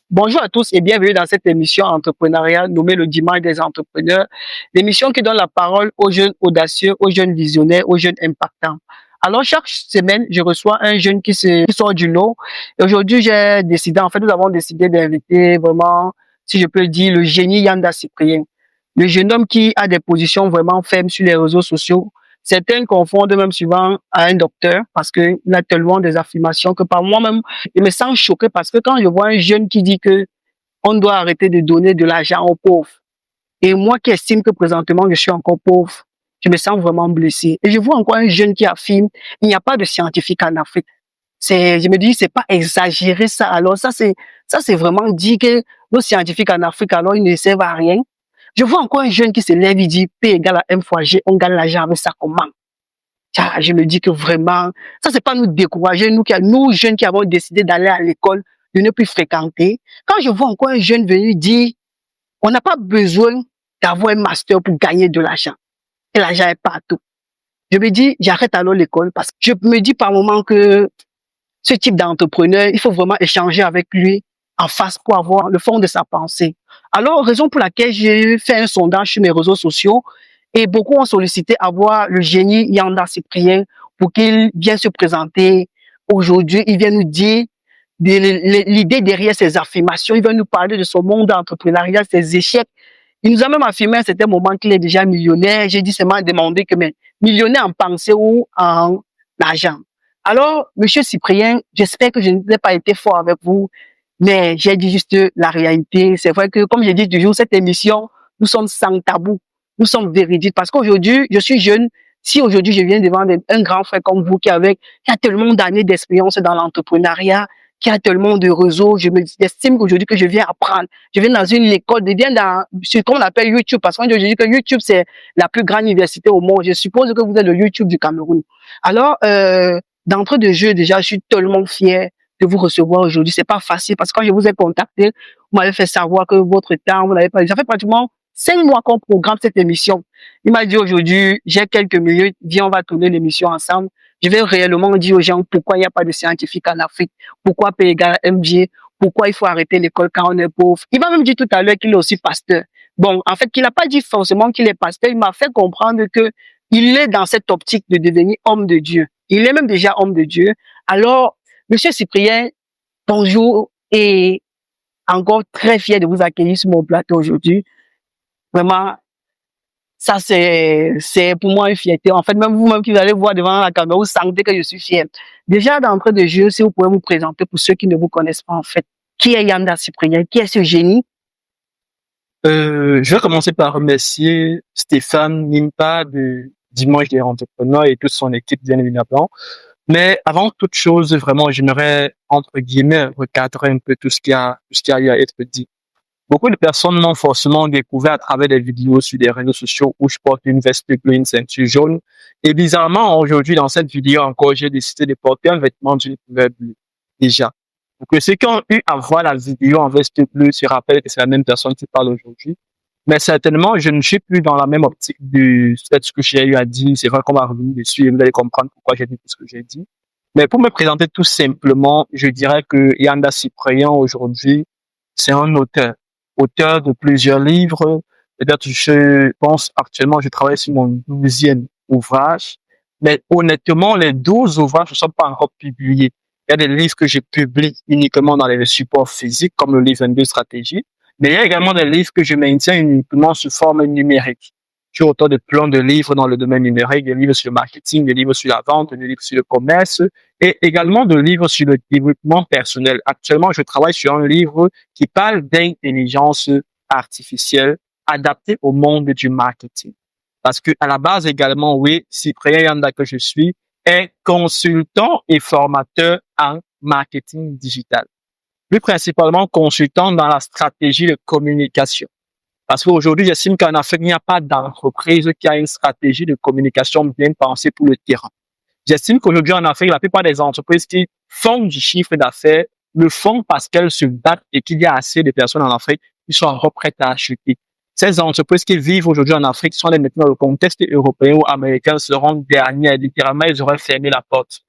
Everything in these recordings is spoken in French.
Bonjour à tous et bienvenue dans cette émission entrepreneuriale nommée le Dimanche des entrepreneurs, l'émission qui donne la parole aux jeunes audacieux, aux jeunes visionnaires, aux jeunes impactants. Alors, chaque semaine, je reçois un jeune qui sort du lot. Et aujourd'hui, nous avons décidé d'inviter vraiment, si je peux dire, le génie Yanda Cyprien. Le jeune homme qui a des positions vraiment fermes sur les réseaux sociaux. Certains confondent même souvent à un docteur parce qu'il a tellement des affirmations que par moi-même, je me sens choqué parce que quand je vois un jeune qui dit que on doit arrêter de donner de l'argent aux pauvres, et moi qui estime que présentement je suis encore pauvre, je me sens vraiment blessé. Et je vois encore un jeune qui affirme il n'y a pas de scientifique en Afrique. Je me dis, c'est pas exagéré ça. Alors ça, c'est vraiment dit que nos scientifiques en Afrique, alors ils ne servent à rien. Je vois encore un jeune qui se lève, il dit P égale à M fois G, on gagne l'argent avec ça comment? Je me dis que vraiment, ça c'est pas nous décourager, nous jeunes qui avons décidé d'aller à l'école, de ne plus fréquenter. Quand je vois encore un jeune venir dire, on n'a pas besoin d'avoir un master pour gagner de l'argent. Et l'argent est partout. Je me dis, j'arrête alors l'école parce que je me dis par moment que ce type d'entrepreneur, il faut vraiment échanger avec lui en face pour avoir le fond de sa pensée. Alors, raison pour laquelle j'ai fait un sondage sur mes réseaux sociaux et beaucoup ont sollicité à voir le génie Yanda Cyprien pour qu'il vienne se présenter aujourd'hui. Il vient nous dire l'idée derrière ses affirmations. Il va nous parler de son monde d'entrepreneuriat, ses échecs. Il nous a même affirmé à un certain moment qu'il est déjà millionnaire. J'ai dit seulement demandé que, mais millionnaire en pensée ou en argent. Alors, Monsieur Cyprien, j'espère que je n'ai pas été fort avec vous, mais j'ai dit juste la réalité. C'est vrai que, comme je dis toujours, cette émission, nous sommes sans tabou, nous sommes véridiques. Parce qu'aujourd'hui, je suis jeune. Si aujourd'hui je viens devant un grand frère comme vous qui a tellement d'années d'expérience dans l'entrepreneuriat, qui a tellement de réseaux, j'estime qu'aujourd'hui que je viens apprendre. Je viens dans une école, je viens dans ce qu'on appelle YouTube, parce que je dis que YouTube c'est la plus grande université au monde. Je suppose que vous êtes le YouTube du Cameroun. Alors, d'entrée de jeu, déjà, je suis tellement fier de vous recevoir aujourd'hui. C'est pas facile parce que quand je vous ai contacté, vous m'avez fait savoir que votre temps, vous n'avez pas. Ça fait pratiquement 5 mois qu'on programme cette émission. Il m'a dit aujourd'hui, j'ai quelques minutes, viens, on va tourner l'émission ensemble. Je vais réellement dire aux gens pourquoi il n'y a pas de scientifiques en Afrique, pourquoi P égale MG, pourquoi il faut arrêter l'école quand on est pauvre. Il m'a même dit tout à l'heure qu'il est aussi pasteur. Bon, en fait, qu'il n'a pas dit forcément qu'il est pasteur, il m'a fait comprendre que il est dans cette optique de devenir homme de Dieu. Il est même déjà homme de Dieu. Alors, Monsieur Cyprien, bonjour et encore très fier de vous accueillir sur mon plateau aujourd'hui. Vraiment, ça c'est pour moi une fierté. En fait, même vous-même qui allez voir devant la caméra, vous sentez que je suis fier. Déjà d'entrée de jeu, si vous pouvez vous présenter pour ceux qui ne vous connaissent pas en fait. Qui est Yanda Cyprien? Qui est ce génie? Je vais commencer par remercier Stéphane Nimpa de Dimanche des entrepreneurs et toute son équipe, bien évidemment. Mais avant toute chose, vraiment, j'aimerais, entre guillemets, recadrer un peu tout ce qui a eu à être dit. Beaucoup de personnes m'ont forcément découvert à travers des vidéos sur des réseaux sociaux où je porte une veste bleue, une ceinture jaune. Et bizarrement, aujourd'hui, dans cette vidéo encore, j'ai décidé de porter un vêtement d'une couleur bleue. Déjà. Pour que ceux qui ont eu à voir la vidéo en veste bleue se rappellent que c'est la même personne qui parle aujourd'hui. Mais certainement, je ne suis plus dans la même optique de ce que j'ai eu à dire. C'est vrai qu'on va revenir dessus et vous allez comprendre pourquoi j'ai dit tout ce que j'ai dit. Mais pour me présenter tout simplement, je dirais que Yanda Cyprien aujourd'hui, c'est un auteur de plusieurs livres. Peut-être, je pense actuellement, je travaille sur mon 12e ouvrage. Mais honnêtement, les 12 ouvrages ne sont pas encore publiés. Il y a des livres que je publie uniquement dans les supports physiques, comme le livre 22 stratégies. Mais il y a également des livres que je maintiens uniquement sous forme numérique. J'ai autant de plans de livres dans le domaine numérique, des livres sur le marketing, des livres sur la vente, des livres sur le commerce et également des livres sur le développement personnel. Actuellement, je travaille sur un livre qui parle d'intelligence artificielle adaptée au monde du marketing. Parce que à la base également, oui, Cyprien Yanda que je suis est consultant et formateur en marketing digital. Plus principalement consultant dans la stratégie de communication. Parce qu'aujourd'hui, j'estime qu'en Afrique, il n'y a pas d'entreprise qui a une stratégie de communication bien pensée pour le terrain. J'estime qu'aujourd'hui, en Afrique, la plupart des entreprises qui font du chiffre d'affaires le font parce qu'elles se battent et qu'il y a assez de personnes en Afrique qui sont prêtes à acheter. Ces entreprises qui vivent aujourd'hui en Afrique sont les maintenant dans le contexte européen ou américain seront dernières. Littéralement, ils auraient fermé la porte.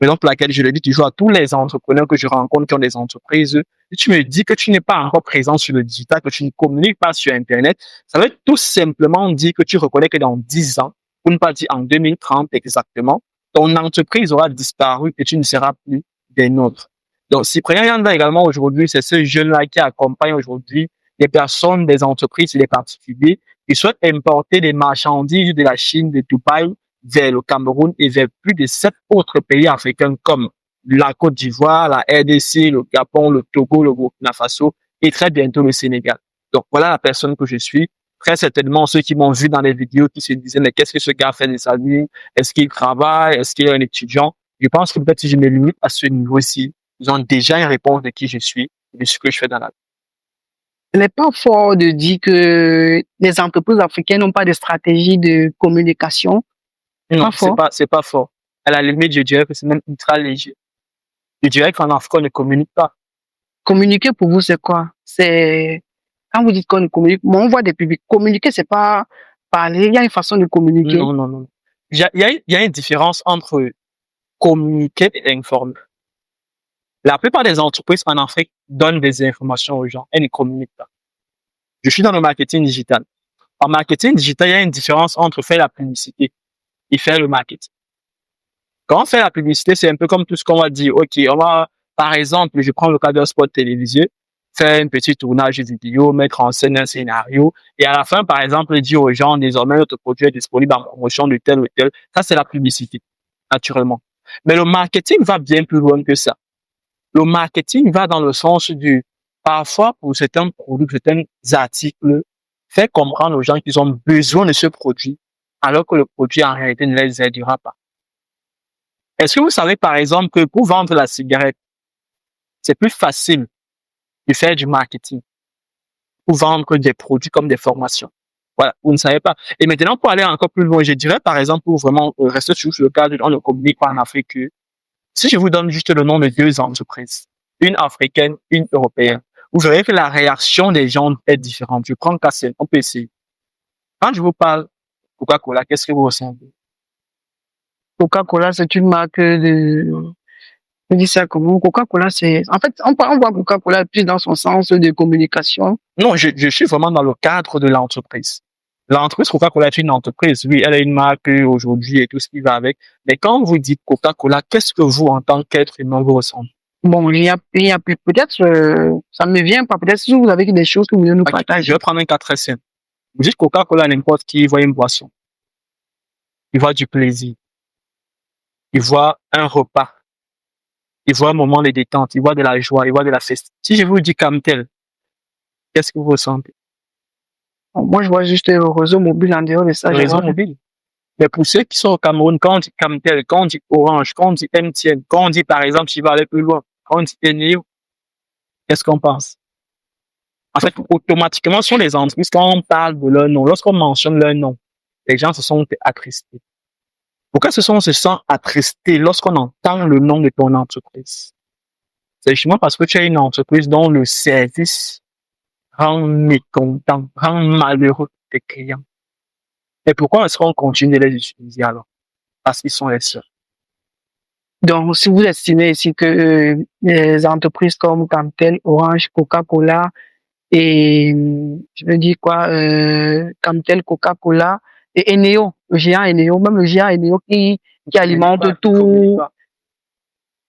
Raison pour laquelle je le dis toujours à tous les entrepreneurs que je rencontre qui ont des entreprises, si tu me dis que tu n'es pas encore présent sur le digital, que tu ne communiques pas sur Internet, ça veut tout simplement dire que tu reconnais que dans 10 ans, pour ne pas dire en 2030 exactement, ton entreprise aura disparu et tu ne seras plus des nôtres. Donc, Cyprien Yanda également aujourd'hui, c'est ce jeune-là qui accompagne aujourd'hui des personnes, des entreprises, des particuliers qui souhaitent importer des marchandises de la Chine, de Dubaï, vers le Cameroun et vers plus de 7 autres pays africains comme la Côte d'Ivoire, la RDC, le Gabon, le Togo, le Burkina Faso et très bientôt le Sénégal. Donc voilà la personne que je suis. Très certainement, ceux qui m'ont vu dans les vidéos qui se disaient, mais qu'est-ce que ce gars fait de sa vie? Est-ce qu'il travaille? Est-ce qu'il est un étudiant? Je pense que peut-être si je me limite à ce niveau-ci, ils ont déjà une réponse de qui je suis et de ce que je fais dans la vie. Ce n'est pas fort de dire que les entreprises africaines n'ont pas de stratégie de communication. Non, Pas fort. c'est pas fort. À la limite, je dirais que c'est même ultra léger. Je dirais qu'en Afrique, on ne communique pas. Communiquer pour vous, c'est quoi? C'est quand vous dites qu'on ne communique, moi, on voit des publics. Communiquer, c'est pas parler. Il y a une façon de communiquer. Non, non, non. Il y a une différence entre communiquer et informer. La plupart des entreprises en Afrique donnent des informations aux gens. Elles ne communiquent pas. Je suis dans le marketing digital. En marketing digital, il y a une différence entre faire la publicité et faire le marketing. Quand on fait la publicité, c'est un peu comme tout ce qu'on va dire. OK, on va, par exemple, je prends le cas d'un spot télévisé, faire un petit tournage vidéo, mettre en scène un scénario, et à la fin, par exemple, dire aux gens, désormais, notre produit est disponible en promotion de tel ou tel. Ça, c'est la publicité, naturellement. Mais le marketing va bien plus loin que ça. Le marketing va dans le sens du, parfois, pour certains produits, certains articles, faire comprendre aux gens qu'ils ont besoin de ce produit, alors que le produit, en réalité, ne les aidera pas. Est-ce que vous savez, par exemple, que pour vendre la cigarette, c'est plus facile de faire du marketing pour vendre des produits comme des formations? Voilà, vous ne savez pas. Et maintenant, pour aller encore plus loin, je dirais, par exemple, pour vraiment rester sur le cadre, on ne communique pas en Afrique. Si je vous donne juste le nom de 2 entreprises, une africaine, une européenne, vous verrez que la réaction des gens est différente. Je prends Cassel, on peut essayer. Quand je vous parle Coca-Cola, qu'est-ce que vous ressentez? Coca-Cola, c'est une marque de, je dis ça comment? Coca-Cola, c'est, en fait, on voit Coca-Cola plus dans son sens de communication. Non, je suis vraiment dans le cadre de l'entreprise. L'entreprise Coca-Cola est une entreprise. Oui, elle a une marque aujourd'hui et tout ce qui va avec. Mais quand vous dites Coca-Cola, qu'est-ce que vous, en tant qu'être humain, vous ressentez? Bon, il y a peut-être, ça me vient pas. Peut-être si vous avez des choses que vous voulez nous Ok, je partager. vais prendre un cas très simple. Vous dites Coca-Cola à n'importe qui, il voit une boisson. Il voit du plaisir. Il voit un repas. Il voit un moment de détente. Il voit de la joie. Il voit de la fête. Si je vous dis Camtel, qu'est-ce que vous ressentez? Bon, moi, je vois juste le réseau mobile en dehors de ça. Le je réseau vois. mobile. Mais pour ceux qui sont au Cameroun, quand on dit Camtel, quand on dit Orange, quand on dit MTN, quand on dit, par exemple, tu vas aller plus loin, quand on dit Eneo, qu'est-ce qu'on pense? En fait, automatiquement, sur les entreprises, quand on parle de leur nom, lorsqu'on mentionne leur nom, les gens se sont attristés. Pourquoi on se sent attristé lorsqu'on entend le nom de ton entreprise? C'est justement parce que tu as une entreprise dont le service rend mécontent, rend malheureux tes clients. Et pourquoi est-ce qu'on continue de les utiliser alors? Parce qu'ils sont les seuls. Donc, si vous estimez ici que les entreprises comme Camtel, Orange, Coca-Cola et, je veux dire quoi, Camtel, Coca-Cola et Eneo, le géant Eneo, même le géant Eneo qui alimente tout.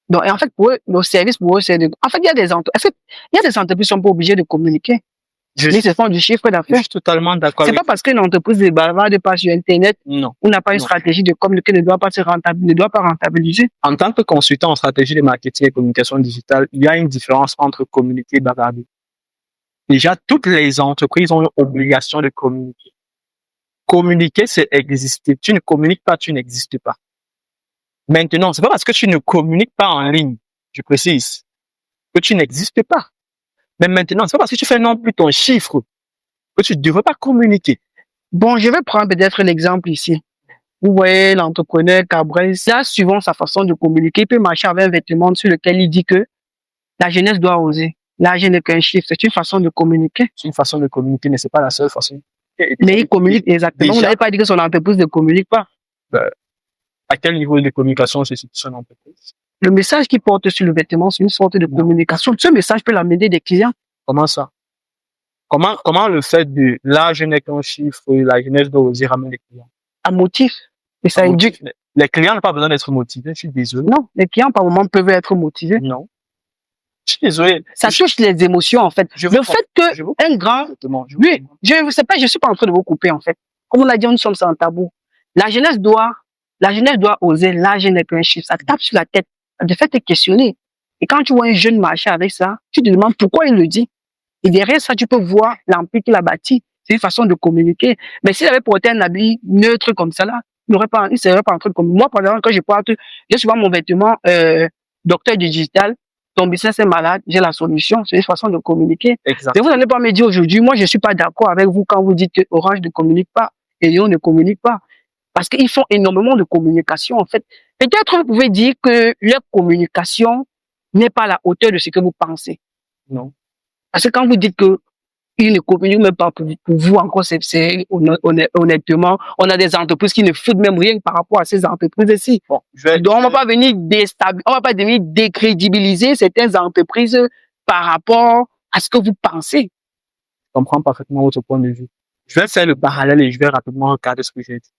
Donc, et en fait, pour eux, nos services, pour eux, c'est de, en fait, il y a des entreprises qui sont pas obligées de communiquer. Ils se font du chiffre Je d'affaires. suis totalement d'accord C'est avec pas parce qu'une entreprise est bavarde pas sur Internet Non. ou n'a pas une Non. stratégie de com qu'elle ne doit pas rentabiliser. En tant que consultant en stratégie de marketing et communication digitale, il y a une différence entre communiquer et bavarder. Déjà, toutes les entreprises ont une obligation de communiquer. Communiquer, c'est exister. Tu ne communiques pas, tu n'existes pas. Maintenant, c'est pas parce que tu ne communiques pas en ligne, je précise, que tu n'existes pas. Mais maintenant, c'est pas parce que tu fais non plus ton chiffre que tu ne devrais pas communiquer. Bon, je vais prendre peut-être l'exemple ici. Vous voyez l'entrepreneur Cabrel, là, suivant sa façon de communiquer, il peut marcher avec un vêtement sur lequel il dit que la jeunesse doit oser. L'argent n'est qu'un chiffre, c'est une façon de communiquer. C'est une façon de communiquer, mais c'est pas la seule façon. Mais il communique exactement. Déjà, Vous n'avez pas dit que son entreprise ne communique pas. À quel niveau de communication se situe son entreprise? Le message qui porte sur le vêtement, c'est une sorte de communication. Ce message peut l'amener des clients. Comment ça? Comment le fait de là, je n'ai qu'un chiffre, la jeunesse doit oser ramener les clients? Un motif. Et ça éduque. Les clients n'ont pas besoin d'être motivés, je suis désolé. Non, les clients, par moment, peuvent être motivés. Non. Je suis désolé. Ça touche les émotions, en fait. Le fait que un grand... Oui, je ne sais pas, je suis pas en train de vous couper, en fait. Comme on l'a dit, nous sommes sans tabou. La jeunesse doit oser. Là, je n'ai qu'un chiffre. Ça tape sur la tête. Ça te fait te questionner. Et quand tu vois un jeune marcher avec ça, tu te demandes pourquoi il le dit. Et derrière ça, tu peux voir l'empire qu'il a bâti. C'est une façon de communiquer. Mais s'il avait porté un habit neutre comme ça, là, il ne serait pas en train de communiquer. Moi, par exemple, quand je porte, j'ai souvent mon vêtement, docteur du digital, ton business est malade, j'ai la solution. C'est une façon de communiquer. Exactement. Et vous n'allez pas me dire aujourd'hui, moi, je suis pas d'accord avec vous quand vous dites que Orange ne communique pas et Lyon ne communique pas. Parce qu'ils font énormément de communication, en fait. Peut-être vous pouvez dire que leur communication n'est pas à la hauteur de ce que vous pensez. Non. Parce que quand vous dites que ils ne communiquent même pas pour vous encore, c'est honnêtement, on a des entreprises qui ne foutent même rien par rapport à ces entreprises-ci. Bon, donc, on va pas venir on va pas venir décrédibiliser certaines entreprises par rapport à ce que vous pensez. Je comprends parfaitement votre point de vue. Je vais faire le parallèle et je vais rapidement regarder ce que j'ai dit.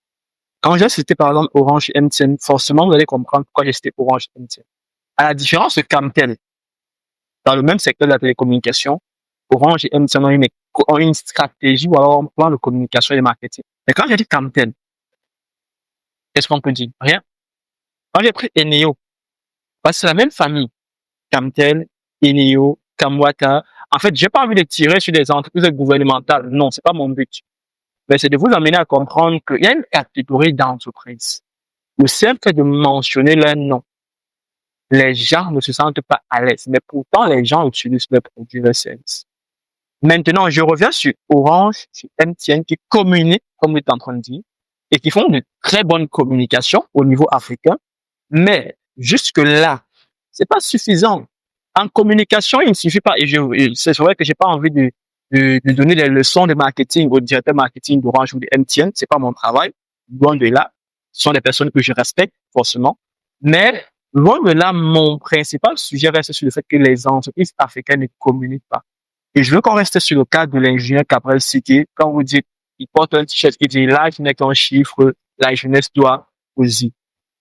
Quand j'ai cité par exemple Orange et MTN, forcément vous allez comprendre pourquoi j'ai cité Orange et MTN. À la différence de Camtel, dans le même secteur de la télécommunication, Orange et MTN ont une stratégie ou alors un plan de communication et de marketing. Mais quand j'ai dit Camtel, qu'est-ce qu'on peut dire? Rien. Quand j'ai pris Eneo, parce que c'est la même famille. Camtel, Eneo, Kamwata. En fait, j'ai pas envie de tirer sur des entreprises gouvernementales. Non, c'est pas mon but. Mais c'est de vous amener à comprendre qu'il y a une catégorie d'entreprises. Le simple fait de mentionner leur nom, les gens ne se sentent pas à l'aise, mais pourtant les gens utilisent leurs produits, leurs services. Maintenant, je reviens sur Orange, sur MTN qui communiquent, comme vous êtes en train de dire, et qui font une très bonne communication au niveau africain, mais jusque-là, c'est pas suffisant. En communication, il ne suffit pas, et c'est vrai que j'ai pas envie de donner des leçons de marketing au directeur marketing d'Orange ou de MTN, c'est pas mon travail, loin de là. Ce sont des personnes que je respecte, forcément. Mais, loin de là, mon principal sujet reste sur le fait que les entreprises africaines ne communiquent pas. Et je veux qu'on reste sur le cas de l'ingénieur Cabrel cité. Quand vous dites, il porte un t-shirt qui dit, là, je n'ai qu'un chiffre, la jeunesse doit oser.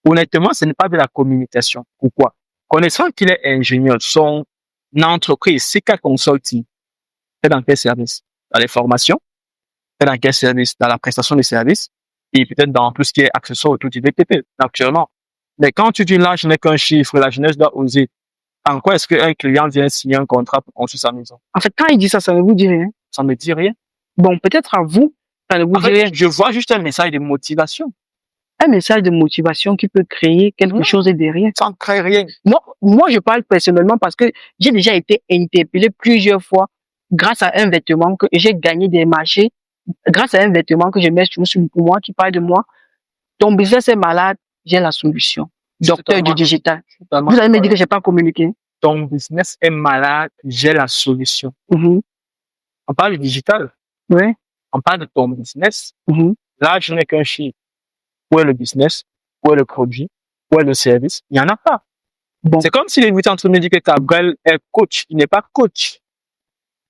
Honnêtement, ce n'est pas de la communication. Pourquoi? Connaissant qu'il est ingénieur, son entreprise, Sika Consulting, c'est dans quel service? Dans les formations? C'est dans quel service? Dans la prestation des services? Et peut-être dans tout ce qui est accessoires autour du BTP, actuellement. Mais quand tu dis là, je n'ai qu'un chiffre, la jeunesse doit oser, en quoi est-ce qu'un client vient signer un contrat pour construire sa maison? En fait, quand il dit ça, ça ne vous dit rien. Ça ne me dit rien. Bon, peut-être à vous, ça ne vous dit rien. Je vois juste un message de motivation. Un message de motivation qui peut créer quelque chose derrière. Ça ne crée rien. Non, moi, je parle personnellement parce que j'ai déjà été interpellé plusieurs fois grâce à un vêtement que j'ai gagné des marchés, grâce à un vêtement que je mets sur moi, qui parle de moi. Ton business est malade, j'ai la solution. Docteur du digital. Vous allez me dire que j'ai pas communiqué. Ton business est malade, j'ai la solution. On parle du digital. Oui. On parle de ton business. Là, je n'ai qu'un chiffre. Où est le business? Où est le produit? Où est le service? Il n'y en a pas. Bon. C'est comme si les étaient en train de me dire que Gabriel est coach. Il n'est pas coach.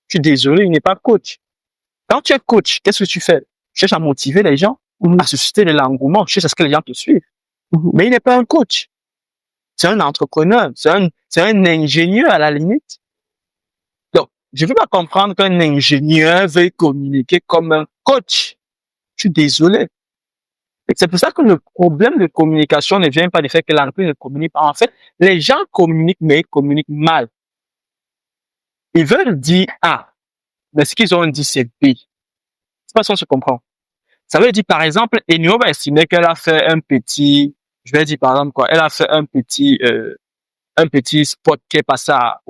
Je suis désolé, il n'est pas coach. Quand tu es coach, qu'est-ce que tu fais? Tu cherches à motiver les gens, à susciter de l'engouement, tu cherches à ce que les gens te suivent. Mais il n'est pas un coach. C'est un entrepreneur, c'est un ingénieur à la limite. Donc, je ne veux pas comprendre qu'un ingénieur veuille communiquer comme un coach. Je suis désolé. C'est pour ça que le problème de communication ne vient pas du fait que l'entreprise ne communique pas. En fait, les gens communiquent, mais ils communiquent mal. Ils veulent dire A, mais ce qu'ils ont dit, c'est B. C'est pas ça qu'on se comprend. Ça veut dire, par exemple, Enio va estimer qu'elle a fait un petit, je vais dire par exemple quoi, elle a fait un petit spot qui est passé à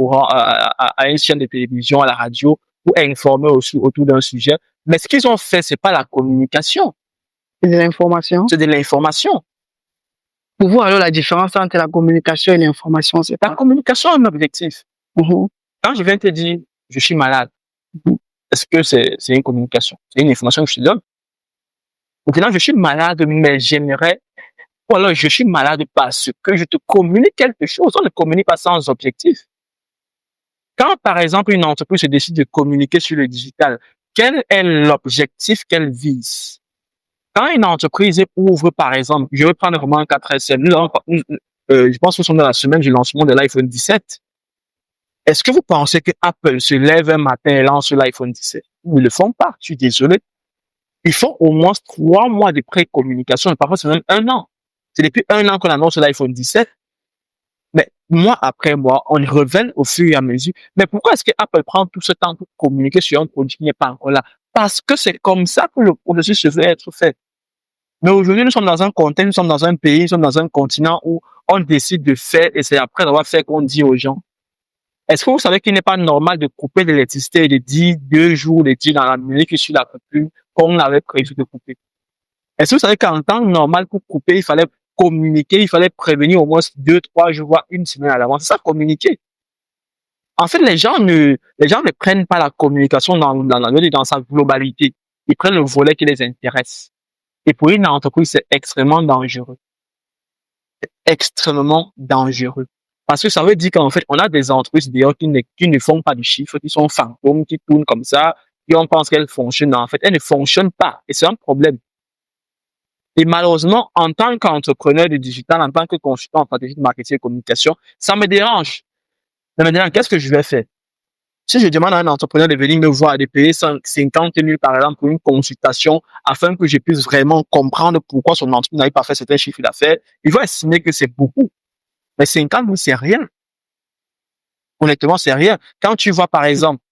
une chaîne de télévision, à la radio, pour informer aussi autour d'un sujet. Mais ce qu'ils ont fait, c'est pas la communication. C'est de l'information. C'est de l'information. Pour vous, alors, la différence entre la communication et l'information, c'est la communication est un objectif. Quand je viens te dire, je suis malade, est-ce que c'est une communication? C'est une information que je te donne. Maintenant, je suis malade, mais j'aimerais Ou alors, je suis malade parce que je te communique quelque chose. On ne communique pas sans objectif. Quand, par exemple, une entreprise se décide de communiquer sur le digital, quel est l'objectif qu'elle vise? Quand une entreprise ouvre, par exemple, je vais prendre vraiment un cas très simple. Je pense que nous sommes dans la semaine du lancement de l'iPhone 17. Est-ce que vous pensez que Apple se lève un matin et lance l'iPhone 17? Ils ne le font pas. Je suis désolé. Il faut au moins 3 mois de pré-communication, et parfois c'est même 1 an. C'est depuis 1 an qu'on annonce l'iPhone 17. Mais mois après mois, on y revient au fur et à mesure. Mais pourquoi est-ce que Apple prend tout ce temps pour communiquer sur un produit qui n'est pas encore là? Parce que c'est comme ça que le processus se fait être fait. Mais aujourd'hui, nous sommes dans un contexte, nous sommes dans un pays, nous sommes dans un continent où on décide de faire et c'est après avoir fait qu'on dit aux gens. Est-ce que vous savez qu'il n'est pas normal de couper l'électricité et de dire 2 jours, de dire dans la minute que sur la coupure qu'on avait prévu de couper? Est-ce que vous savez qu'en temps normal, pour couper, il fallait communiquer, il fallait prévenir au moins 2, 3 jours, voire 1 semaine à l'avance? C'est ça, communiquer. En fait, les gens ne prennent pas la communication dans sa globalité. Ils prennent le volet qui les intéresse. Et pour une entreprise, c'est extrêmement dangereux. C'est extrêmement dangereux. Parce que ça veut dire qu'en fait, on a des entreprises d'ailleurs qui ne font pas du chiffre, qui sont fantômes, qui tournent comme ça, et on pense qu'elles fonctionnent. En fait, elles ne fonctionnent pas. Et c'est un problème. Et malheureusement, en tant qu'entrepreneur du digital, en tant que consultant en stratégie de marketing et communication, ça me dérange. Ça me dérange. Qu'est-ce que je vais faire? Si je demande à un entrepreneur de venir me voir et de payer 50 000 par exemple pour une consultation afin que je puisse vraiment comprendre pourquoi son entreprise n'avait pas fait certains chiffres d'affaires, il va estimer que c'est beaucoup. Mais 50 000, c'est rien. Honnêtement, c'est rien. Quand tu vois par exemple,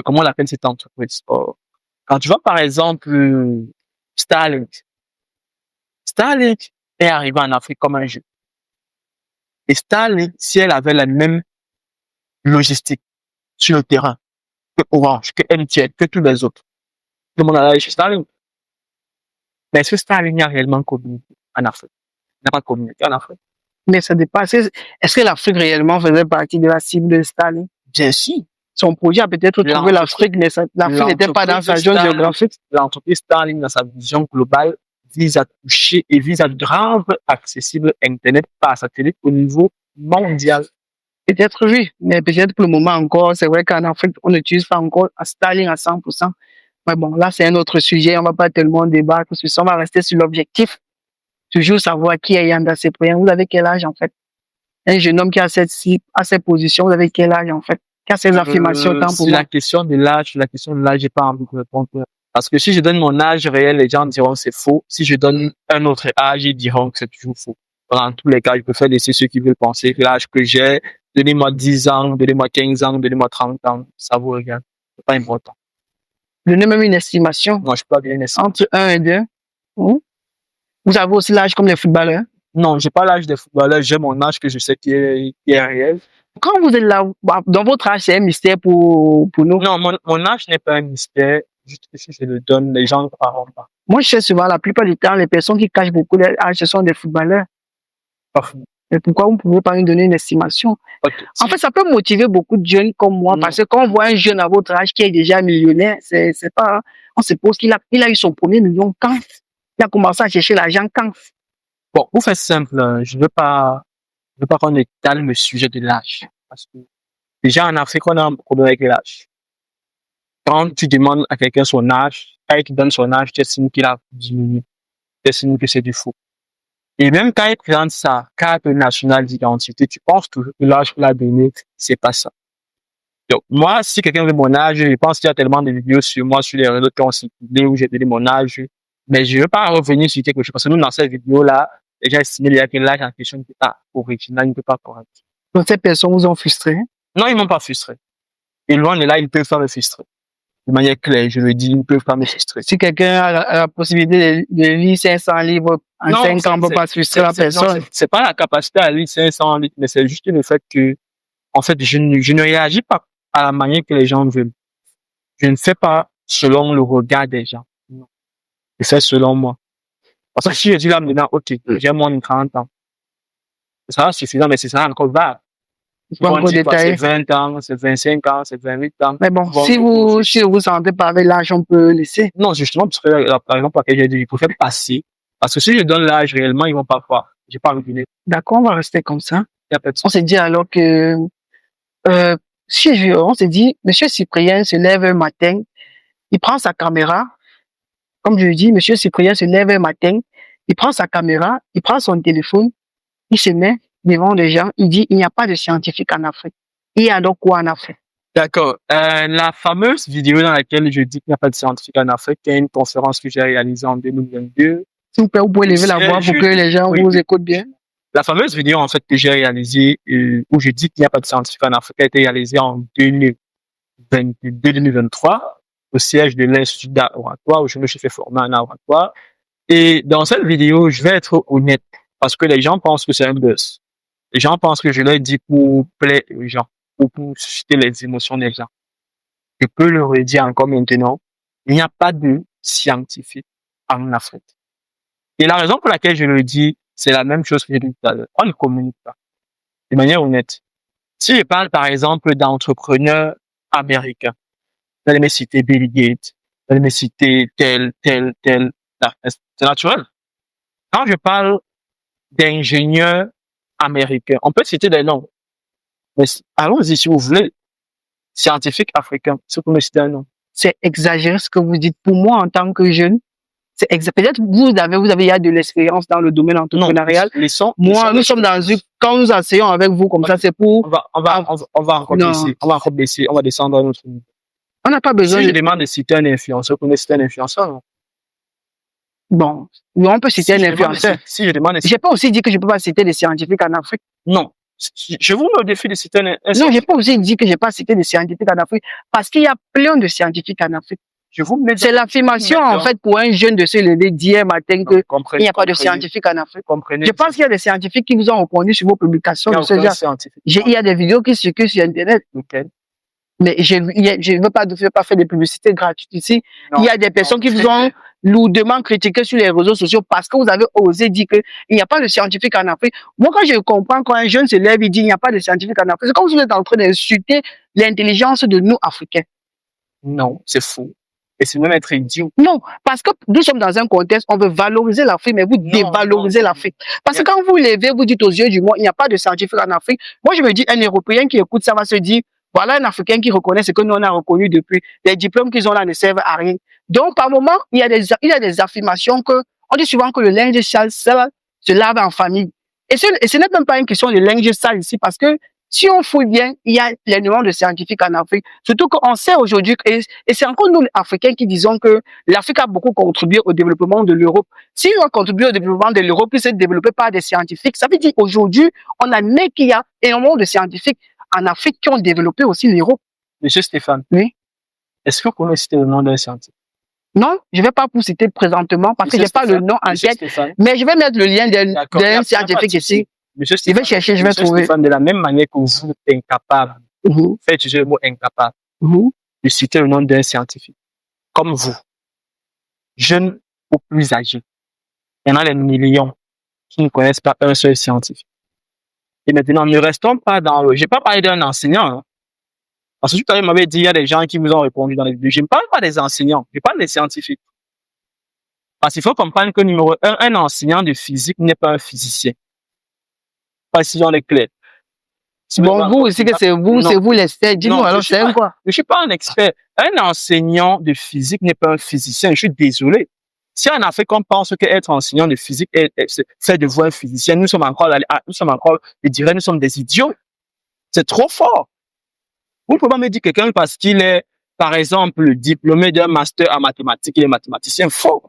comment on appelle cette entreprise? Quand tu vois par exemple Starlink. Starlink est arrivé en Afrique comme un jeu. Et Starlink, si elle avait la même logistique sur le terrain que Orange, que MTN, que tous les autres, tout le monde allait chez Starlink. Mais est-ce que Starlink a réellement communiqué en Afrique? Il n'a pas communiqué en Afrique. Mais ça dépasse. Est-ce que l'Afrique réellement faisait partie de la cible de Starlink? Bien sûr. Son projet a peut-être trouvé l'Afrique, mais l'Afrique n'était pas dans sa zone géographique. L'entreprise Starlink, dans sa vision globale, vise à toucher et vise à rendre accessible Internet par satellite au niveau mondial. Peut-être oui, mais peut-être pour le moment encore, c'est vrai qu'en Afrique, on n'utilise pas encore Starlink à 100%. Mais bon, là, c'est un autre sujet. On ne va pas tellement débattre sur ça. On va rester sur l'objectif. Toujours savoir qui est Yann dans ses projets. Vous avez quel âge, en fait? Un jeune homme qui a cette position, vous avez quel âge, en fait? Qui a ces affirmations tant pour moi? La question de l'âge, j'ai pas envie de répondre. Parce que si je donne mon âge réel, les gens diront que c'est faux. Si je donne un autre âge, ils diront que c'est toujours faux. Dans tous les cas, je préfère laisser ceux qui veulent penser que l'âge que j'ai, donnez-moi 10 ans, donnez-moi 15 ans, donnez-moi 30 ans, ça vous regarde. C'est pas important. Donnez même une estimation. Moi, je peux pas donner une estimation. Entre 1 et 2. Vous avez aussi l'âge comme les footballeurs? Non, j'ai pas l'âge des footballeurs, j'ai mon âge que je sais qui est réel. Quand vous êtes là, dans votre âge, c'est un mystère pour nous? Non, mon âge n'est pas un mystère. Juste que si je le donne, les gens ne croiront pas. Moi, je sais souvent, la plupart du temps, les personnes qui cachent beaucoup leur âge, ce sont des footballeurs. Parfait. Mais pourquoi vous ne pouvez pas nous donner une estimation? Okay. En fait, ça peut motiver beaucoup de jeunes comme moi, parce que quand on voit un jeune à votre âge qui est déjà millionnaire, c'est pas, on suppose qu'il a eu son premier million quand? Il a commencé à chercher l'argent quand? Bon, pour faire simple, je veux pas qu'on étale le sujet de l'âge. Parce que déjà en Afrique, on a un problème avec l'âge. Quand tu demandes à quelqu'un son âge, quand il te donne son âge, tu estimes qu'il a diminué. Tu estimes que c'est du faux. Et même quand il présente sa carte nationale d'identité, tu penses toujours que l'âge qu'il a donné, c'est pas ça. Donc, moi, si quelqu'un veut mon âge, je pense qu'il y a tellement de vidéos sur moi, sur les réseaux qui ont circulé où j'ai donné mon âge. Mais je veux pas revenir sur quelque chose. Parce que nous, dans cette vidéo-là, les gens estimaient que l'âge en question n'était pas original, il ne peut pas correct. Donc, ces personnes vous ont frustré? Non, ils m'ont pas frustré. Et loin de là, ils ne peuvent pas me frustrer. De manière claire, je le dis, ils ne peuvent pas me frustrer. Si quelqu'un a la possibilité de lire 500 livres en 5 ans, on ne peut pas frustrer la personne. C'est pas la capacité à lire 500 livres, mais c'est juste le fait que, en fait, je ne réagis pas à la manière que les gens veulent. Je ne fais pas selon le regard des gens. Non. Je fais selon moi. Parce que si je dis là maintenant, ok, j'ai moins de 30 ans. Ça sera suffisant, mais c'est ça encore vague. C'est 20 ans, c'est 25 ans, c'est 28 ans. Mais bon, si vous sentez pas avec l'âge, on peut laisser. Non, justement, parce que, par exemple, j'ai dit, il faut faire passer Parce que si je donne l'âge réellement, ils vont pas croire. J'ai pas envie de donner. D'accord, on va rester comme ça. Y a pas de On s'est dit alors que, on s'est dit, Monsieur Cyprien se lève un matin, il prend sa caméra, comme je le dis, Monsieur Cyprien se lève un matin, il prend sa caméra, il prend son téléphone, il se met devant les gens, il dit, il n'y a pas de scientifique en Afrique. Il y a donc quoi en Afrique? D'accord. La fameuse vidéo dans laquelle je dis qu'il n'y a pas de scientifique en Afrique, il y a une conférence que j'ai réalisée en 2022. S'il vous plaît, vous pouvez lever la voix pour que les gens Oui. vous écoutent bien. La fameuse vidéo, en fait, que j'ai réalisée, où je dis qu'il n'y a pas de scientifique en Afrique, a été réalisée en 2022-2023 au siège de l'Institut d'art oratoire, où je me suis fait former en art oratoire. Et dans cette vidéo, je vais être honnête, parce que les gens pensent que c'est un buzz. Les gens pensent que je leur dis pour plaire aux gens, ou pour susciter les émotions des gens. Je peux le redire encore maintenant, il n'y a pas de scientifique en Afrique. Et la raison pour laquelle je le dis, c'est la même chose que j'ai dit tout à l'heure. On ne communique pas. De manière honnête. Si je parle, par exemple, d'entrepreneurs américains, vous allez me citer Bill Gates, vous allez me citer tel. C'est naturel. Quand je parle d'ingénieurs américains, on peut citer des noms. Mais allons-y si vous voulez. Scientifiques africains, si vous me citer un nom. C'est exagéré ce que vous dites. Pour moi, en tant que jeune, c'est peut-être vous avez il y a de l'expérience dans le domaine entrepreneurial. Nous sommes dans une, quand nous asseyons avec vous comme ça, c'est pour. On va encore baisser, on va descendre à notre niveau. On n'a pas besoin. Si je demande de citer un influenceur, vous pouvez citer un influenceur, non? Bon, on peut citer un influenceur. Si je demande. J'ai pas aussi dit que je peux pas citer des scientifiques en Afrique. Non. Je vous mets au défi de citer un. Non, j'ai pas aussi dit que j'ai pas cité des scientifiques en Afrique parce qu'il y a plein de scientifiques en Afrique. C'est l'affirmation, en fait, pour un jeune de se lever d'hier matin qu'il n'y a pas de scientifiques en Afrique. Je pense qu'il y a des scientifiques qui vous ont répondu sur vos publications. Il y a des vidéos qui circulent sur Internet. Okay. Mais je ne veux pas faire de publicité gratuite ici. Il y a des personnes qui vous ont lourdement critiqué sur les réseaux sociaux parce que vous avez osé dire qu'il n'y a pas de scientifiques en Afrique. Moi, quand je comprends, quand un jeune se lève, il dit qu'il n'y a pas de scientifiques en Afrique, c'est comme si vous êtes en train d'insulter l'intelligence de nous, Africains. Non, c'est faux. Et c'est même être idiot. Non, parce que nous sommes dans un contexte, on veut valoriser l'Afrique, mais vous dévalorisez l'Afrique. Parce que quand vous levez, vous dites aux yeux du monde, il n'y a pas de scientifiques en Afrique. Moi, je me dis, un Européen qui écoute ça va se dire, voilà un Africain qui reconnaît ce que nous on a reconnu depuis. Les diplômes qu'ils ont là ne servent à rien. Donc, par moment, il y a des affirmations que, on dit souvent que le linge sale se lave en famille. Et ce n'est même pas une question de linge sale ici, parce que si on fouille bien, il y a pleinement de scientifiques en Afrique. Surtout qu'on sait aujourd'hui, et c'est encore nous, les Africains, qui disons que l'Afrique a beaucoup contribué au développement de l'Europe. Si on contribue au développement de l'Europe, qui s'est développé par des scientifiques, ça veut dire aujourd'hui, on admet qu'il y a énormément de scientifiques en Afrique qui ont développé aussi l'Europe. Monsieur Stéphane. Oui. Est-ce que vous pouvez citer le nom d'un scientifique? Non, je ne vais pas vous citer présentement parce que je n'ai pas le nom en tête. Mais je vais mettre le lien d'un scientifique ici. Monsieur Stéphane, je vais chercher, je vais trouver. Stéphane, de la même manière que vous êtes incapable, faites utiliser le mot incapable, de citer le nom d'un scientifique. Comme vous, jeune ou plus âgé. Il y en a des millions qui ne connaissent pas un seul scientifique. Et maintenant, ne restons pas dans le... Je n'ai pas parlé d'un enseignant. Hein. Parce que tout à l'heure, m'avait dit, il y a des gens qui vous ont répondu dans les vidéos. Je ne parle pas des enseignants, je parle des scientifiques. Parce qu'il faut comprendre que numéro un enseignant de physique n'est pas un physicien. Pas si on est clair. Bon, vous aussi que c'est vous l'expert. Dis-nous alors, c'est quoi? Je ne suis pas un expert. Un enseignant de physique n'est pas un physicien. Je suis désolé. Si en Afrique, on pense qu'être enseignant de physique, c'est de voir un physicien, nous sommes encore, je dirais, nous sommes des idiots. C'est trop fort. Vous ne pouvez pas me dire quelqu'un parce qu'il est, par exemple, diplômé d'un master en mathématiques, il est mathématicien. Faux.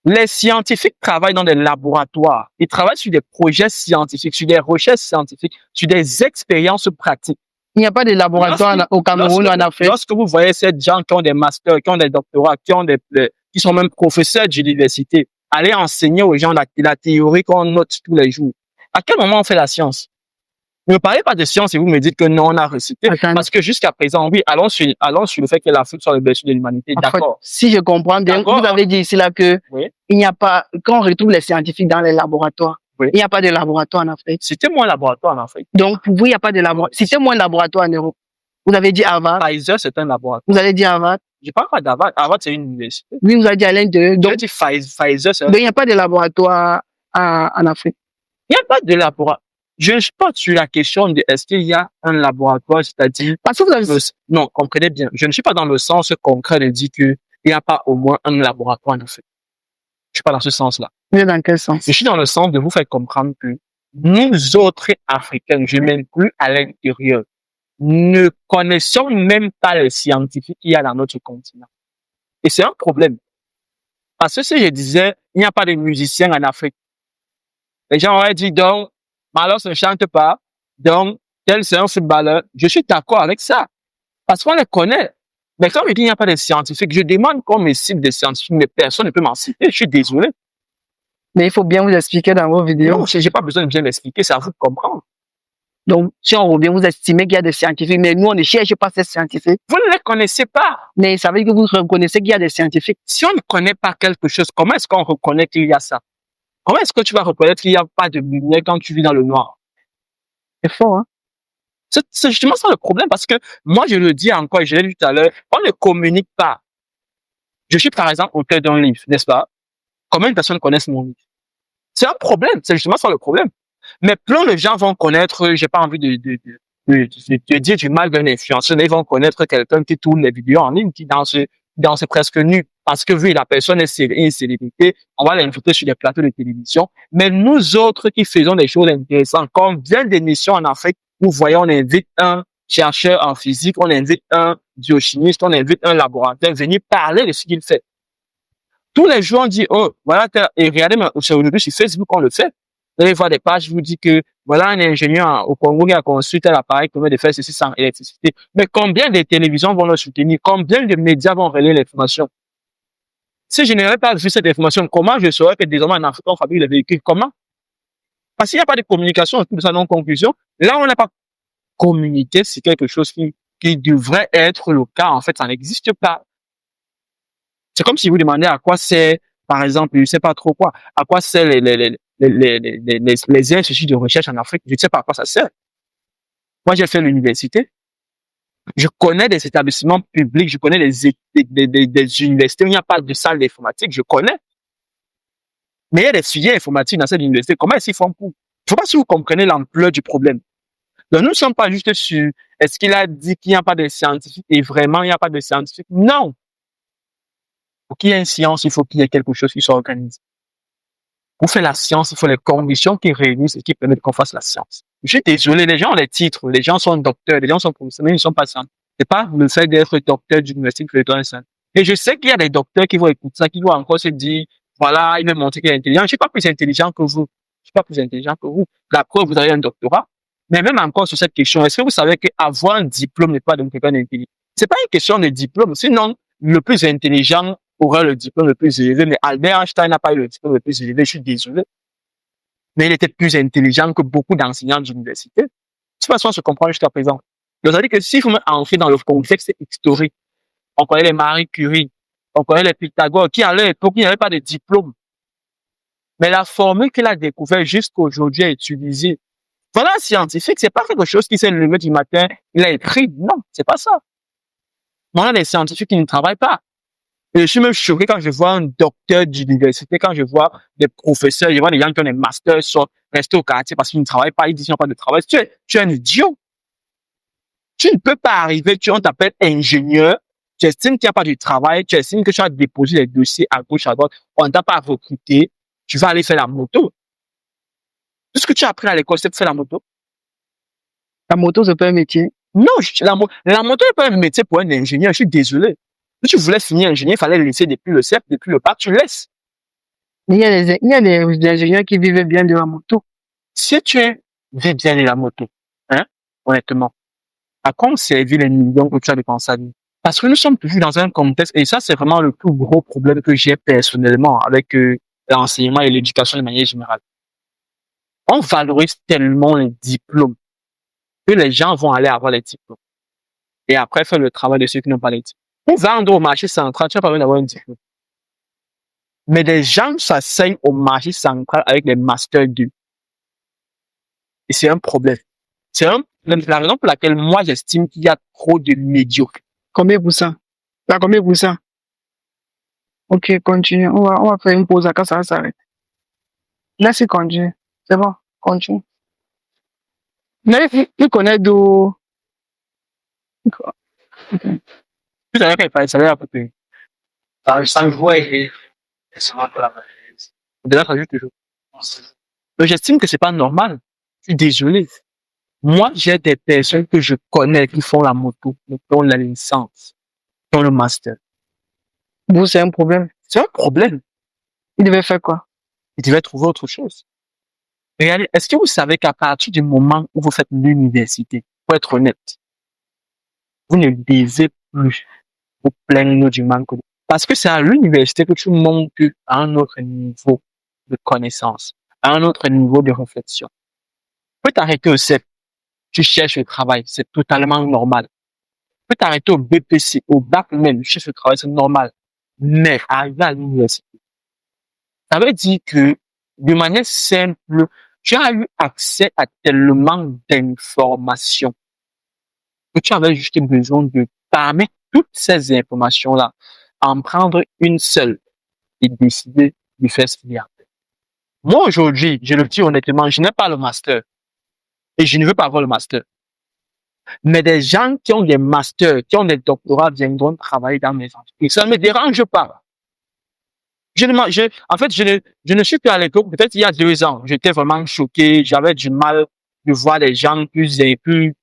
Les scientifiques travaillent dans des laboratoires. Ils travaillent sur des projets scientifiques, sur des recherches scientifiques, sur des expériences pratiques. Il n'y a pas de laboratoire au Cameroun ou en Afrique. Lorsque vous voyez ces gens qui ont des masters, qui ont des doctorats, qui sont même professeurs d'université, aller enseigner aux gens la théorie qu'on note tous les jours. À quel moment on fait la science? Ne me parlez pas de science et vous me dites que non, on a récité. Parce que jusqu'à présent, oui, allons sur le fait que l'Afrique soit le berceau de l'humanité. D'accord. Si je comprends bien, vous avez dit ici là que il n'y a pas, quand on retrouve les scientifiques dans les laboratoires, il n'y a pas de laboratoire en Afrique. Citez-moi un laboratoire en Afrique. Donc, pour vous, il n'y a pas de laboratoire. Citez-moi un laboratoire en Europe. Vous avez dit Harvard. Pfizer, c'est un laboratoire. Vous avez dit Harvard. Je parle pas d'Harvard. Harvard, c'est une université. Oui, vous avez dit à l'intérieur. Je Donc, dis Pfizer, c'est il n'y a pas de laboratoire en Afrique. il n'y a pas de laboratoire. Je ne suis pas sur la question de est-ce qu'il y a un laboratoire, c'est-à-dire, Parce que vous avez... non, comprenez bien. Je ne suis pas dans le sens concret de dire qu'il n'y a pas au moins un laboratoire en Afrique. Je suis pas dans ce sens-là. Vous êtes dans quel sens? Je suis dans le sens de vous faire comprendre que nous autres Africains, je m'inclus à l'intérieur, ne connaissons même pas les scientifiques qu'il y a dans notre continent. Et c'est un problème. Parce que si je disais, il n'y a pas de musiciens en Afrique, les gens auraient dit, donc, Malos ne chante pas, donc, tel c'est un footballeur. Je suis d'accord avec ça. Parce qu'on les connaît. Mais quand je dis il n'y a pas de scientifiques, je demande qu'on me cite des scientifiques, mais personne ne peut m'en citer. Je suis désolé. Mais il faut bien vous expliquer dans vos vidéos. Non, j'ai pas besoin de bien l'expliquer, c'est à vous de comprendre. Donc, si on revient, vous estimez qu'il y a des scientifiques, mais nous, on ne cherche pas ces scientifiques. Vous ne les connaissez pas. Mais ça veut dire que vous reconnaissez qu'il y a des scientifiques. Si on ne connaît pas quelque chose, comment est-ce qu'on reconnaît qu'il y a ça? Comment est-ce que tu vas reconnaître qu'il n'y a pas de lumière quand tu vis dans le noir? C'est fort, hein? C'est justement ça le problème, parce que moi, je le dis encore, et je l'ai dit tout à l'heure, on ne communique pas. Je suis, par exemple, auteur d'un livre, n'est-ce pas? Combien de personnes connaissent mon livre? C'est un problème, c'est justement ça le problème. Mais plein de gens vont connaître, j'ai pas envie de dire du mal d'un influenceur, mais ils vont connaître quelqu'un qui tourne les vidéos en ligne, qui danse presque nu, parce que vu la personne est une célébrité, on va l'inviter sur des plateaux de télévision. Mais nous autres qui faisons des choses intéressantes, combien d'émissions en Afrique, vous voyez, on invite un chercheur en physique, on invite un biochimiste, on invite un laboratoire, venir parler de ce qu'il fait. Tous les jours, on dit, oh, voilà, et regardez, aujourd'hui, sur Facebook, on le fait. Vous allez voir des pages, je vous dis que, voilà, un ingénieur au Congo qui a conçu tel appareil qui permet de faire ceci sans électricité. Mais combien de télévisions vont le soutenir? Combien de médias vont relayer l'information? Si je n'avais pas vu cette information, comment je saurais que désormais en Afrique, on fabrique les véhicules? Comment? Parce qu'il n'y a pas de communication autour de ça, non-conclusion. Là, on n'a pas communiqué, c'est quelque chose qui devrait être le cas. En fait, ça n'existe pas. C'est comme si vous demandez à quoi c'est, par exemple, je sais pas trop quoi, à quoi c'est les instituts de recherche en Afrique. Je ne sais pas à quoi ça sert. Moi, j'ai fait l'université. Je connais des établissements publics, je connais des universités où il n'y a pas de salle d'informatique, je connais. Mais il y a des filières informatiques dans cette université. Comment est-ce qu'ils font pour? Je ne sais pas si vous comprenez l'ampleur du problème. Donc, nous ne sommes pas juste sur, est-ce qu'il a dit qu'il n'y a pas de scientifiques et vraiment il n'y a pas de scientifiques? Non. Pour qu'il y ait une science, il faut qu'il y ait quelque chose qui soit organisé. Pour faire la science, il faut les conditions qui réunissent et qui permettent qu'on fasse la science. Je suis désolé, les gens ont les titres, les gens sont docteurs, les gens sont professeurs, mais ils ne sont pas scientifiques. C'est pas le fait d'être docteur d'université qui fait toi un scientifique. Et je sais qu'il y a des docteurs qui vont écouter ça, qui vont encore se dire, voilà, il m'a montré qu'il est intelligent. Je suis pas plus intelligent que vous. Je suis pas plus intelligent que vous. La preuve, vous avez un doctorat. Mais même encore sur cette question, est-ce que vous savez qu'avoir un diplôme n'est pas donc quelqu'un d'intelligent? C'est pas une question de diplôme. Sinon, le plus intelligent aura le diplôme le plus élevé, mais Albert Einstein n'a pas eu le diplôme le plus élevé, je suis désolé. Mais il était plus intelligent que beaucoup d'enseignants d'université. De toute façon, on se comprend jusqu'à présent. Donc, ça veut dire que s'il faut entrer dans le contexte historique, on connaît les Marie Curie, on connaît les Pythagore, qui à leur époque, il n'y avait pas de diplôme. Mais la formule qu'il a découverte jusqu'à aujourd'hui est utilisée. Voilà, un scientifique, c'est pas quelque chose qui s'est levé du matin, il a écrit. Non, c'est pas ça. On a des scientifiques qui ne travaillent pas. Et je suis même choqué quand je vois un docteur d'université, quand je vois des professeurs, je vois des gens qui ont des masters, sont restés au quartier parce qu'ils ne travaillent pas, ils disent qu'ils n'ont pas de travail. Tu es un idiot. Tu ne peux pas arriver, on t'appelle ingénieur, tu estimes qu'il n'y a pas de travail, tu estimes que tu as déposé les dossiers à gauche, à droite, on ne t'a pas recruté, tu vas aller faire la moto. Tout ce que tu as appris à l'école, c'est de faire la moto. La moto, c'est pas un métier. Non, la moto n'est pas un métier pour un ingénieur, je suis désolé. Si tu voulais finir ingénieur, il fallait laisser depuis le CEP, depuis le bac, tu laisses. Mais il y a des ingénieurs qui vivent bien de la moto. Si tu vis bien de la moto, hein, honnêtement, à quoi ont servi les millions que tu as dépensé à vie? Parce que nous sommes toujours dans un contexte, et ça, c'est vraiment le plus gros problème que j'ai personnellement avec l'enseignement et l'éducation de manière générale. On valorise tellement les diplômes que les gens vont aller avoir les diplômes. Et après, faire le travail de ceux qui n'ont pas les diplômes. Pour vendre au marché central, tu n'as pas besoin d'avoir un diplôme. Mais des gens s'asseyent au marché central avec des masters 2. Et c'est un problème. C'est la raison pour laquelle moi, j'estime qu'il y a trop de médiocres. Combien pour ça? T'as combien pour ça? Ok, continue. On va faire une pause à quand ça va s'arrêter. Laisse continuer. C'est bon, continue. Mais il connaît d'où. Tout à l'heure, quand il parlait de salaire à peu près. Sans voix et ça va pas la même. Déjà, ça joue toujours. Donc, j'estime que c'est pas normal. Je suis désolé. Moi, j'ai des personnes que je connais qui font la moto, qui ont la licence, qui ont le master. Vous, c'est un problème. C'est un problème. Il devait faire quoi? Il devait trouver autre chose. Regardez, est-ce que vous savez qu'à partir du moment où vous faites l'université, pour être honnête, vous ne devez plus vous plaindre du manque de... Parce que c'est à l'université que tu montes à un autre niveau de connaissance, à un autre niveau de réflexion. Tu peux t'arrêter au CEP, tu cherches le travail, c'est totalement normal. Tu peux t'arrêter au BPC, au bac même, tu cherches le travail, c'est normal. Mais arriver à l'université, ça veut dire que de manière simple, tu as eu accès à tellement d'informations que tu avais juste besoin de, parmi toutes ces informations-là, en prendre une seule et décider de faire ce qu'il y a. Moi, aujourd'hui, je le dis honnêtement, je n'ai pas le master et je ne veux pas avoir le master. Mais des gens qui ont des masters, qui ont des doctorats viendront travailler dans mes entreprises. Ça ne me dérange pas. En fait, je ne suis plus à l'époque. Peut-être il y a 2 ans, j'étais vraiment choqué. J'avais du mal de voir des gens plus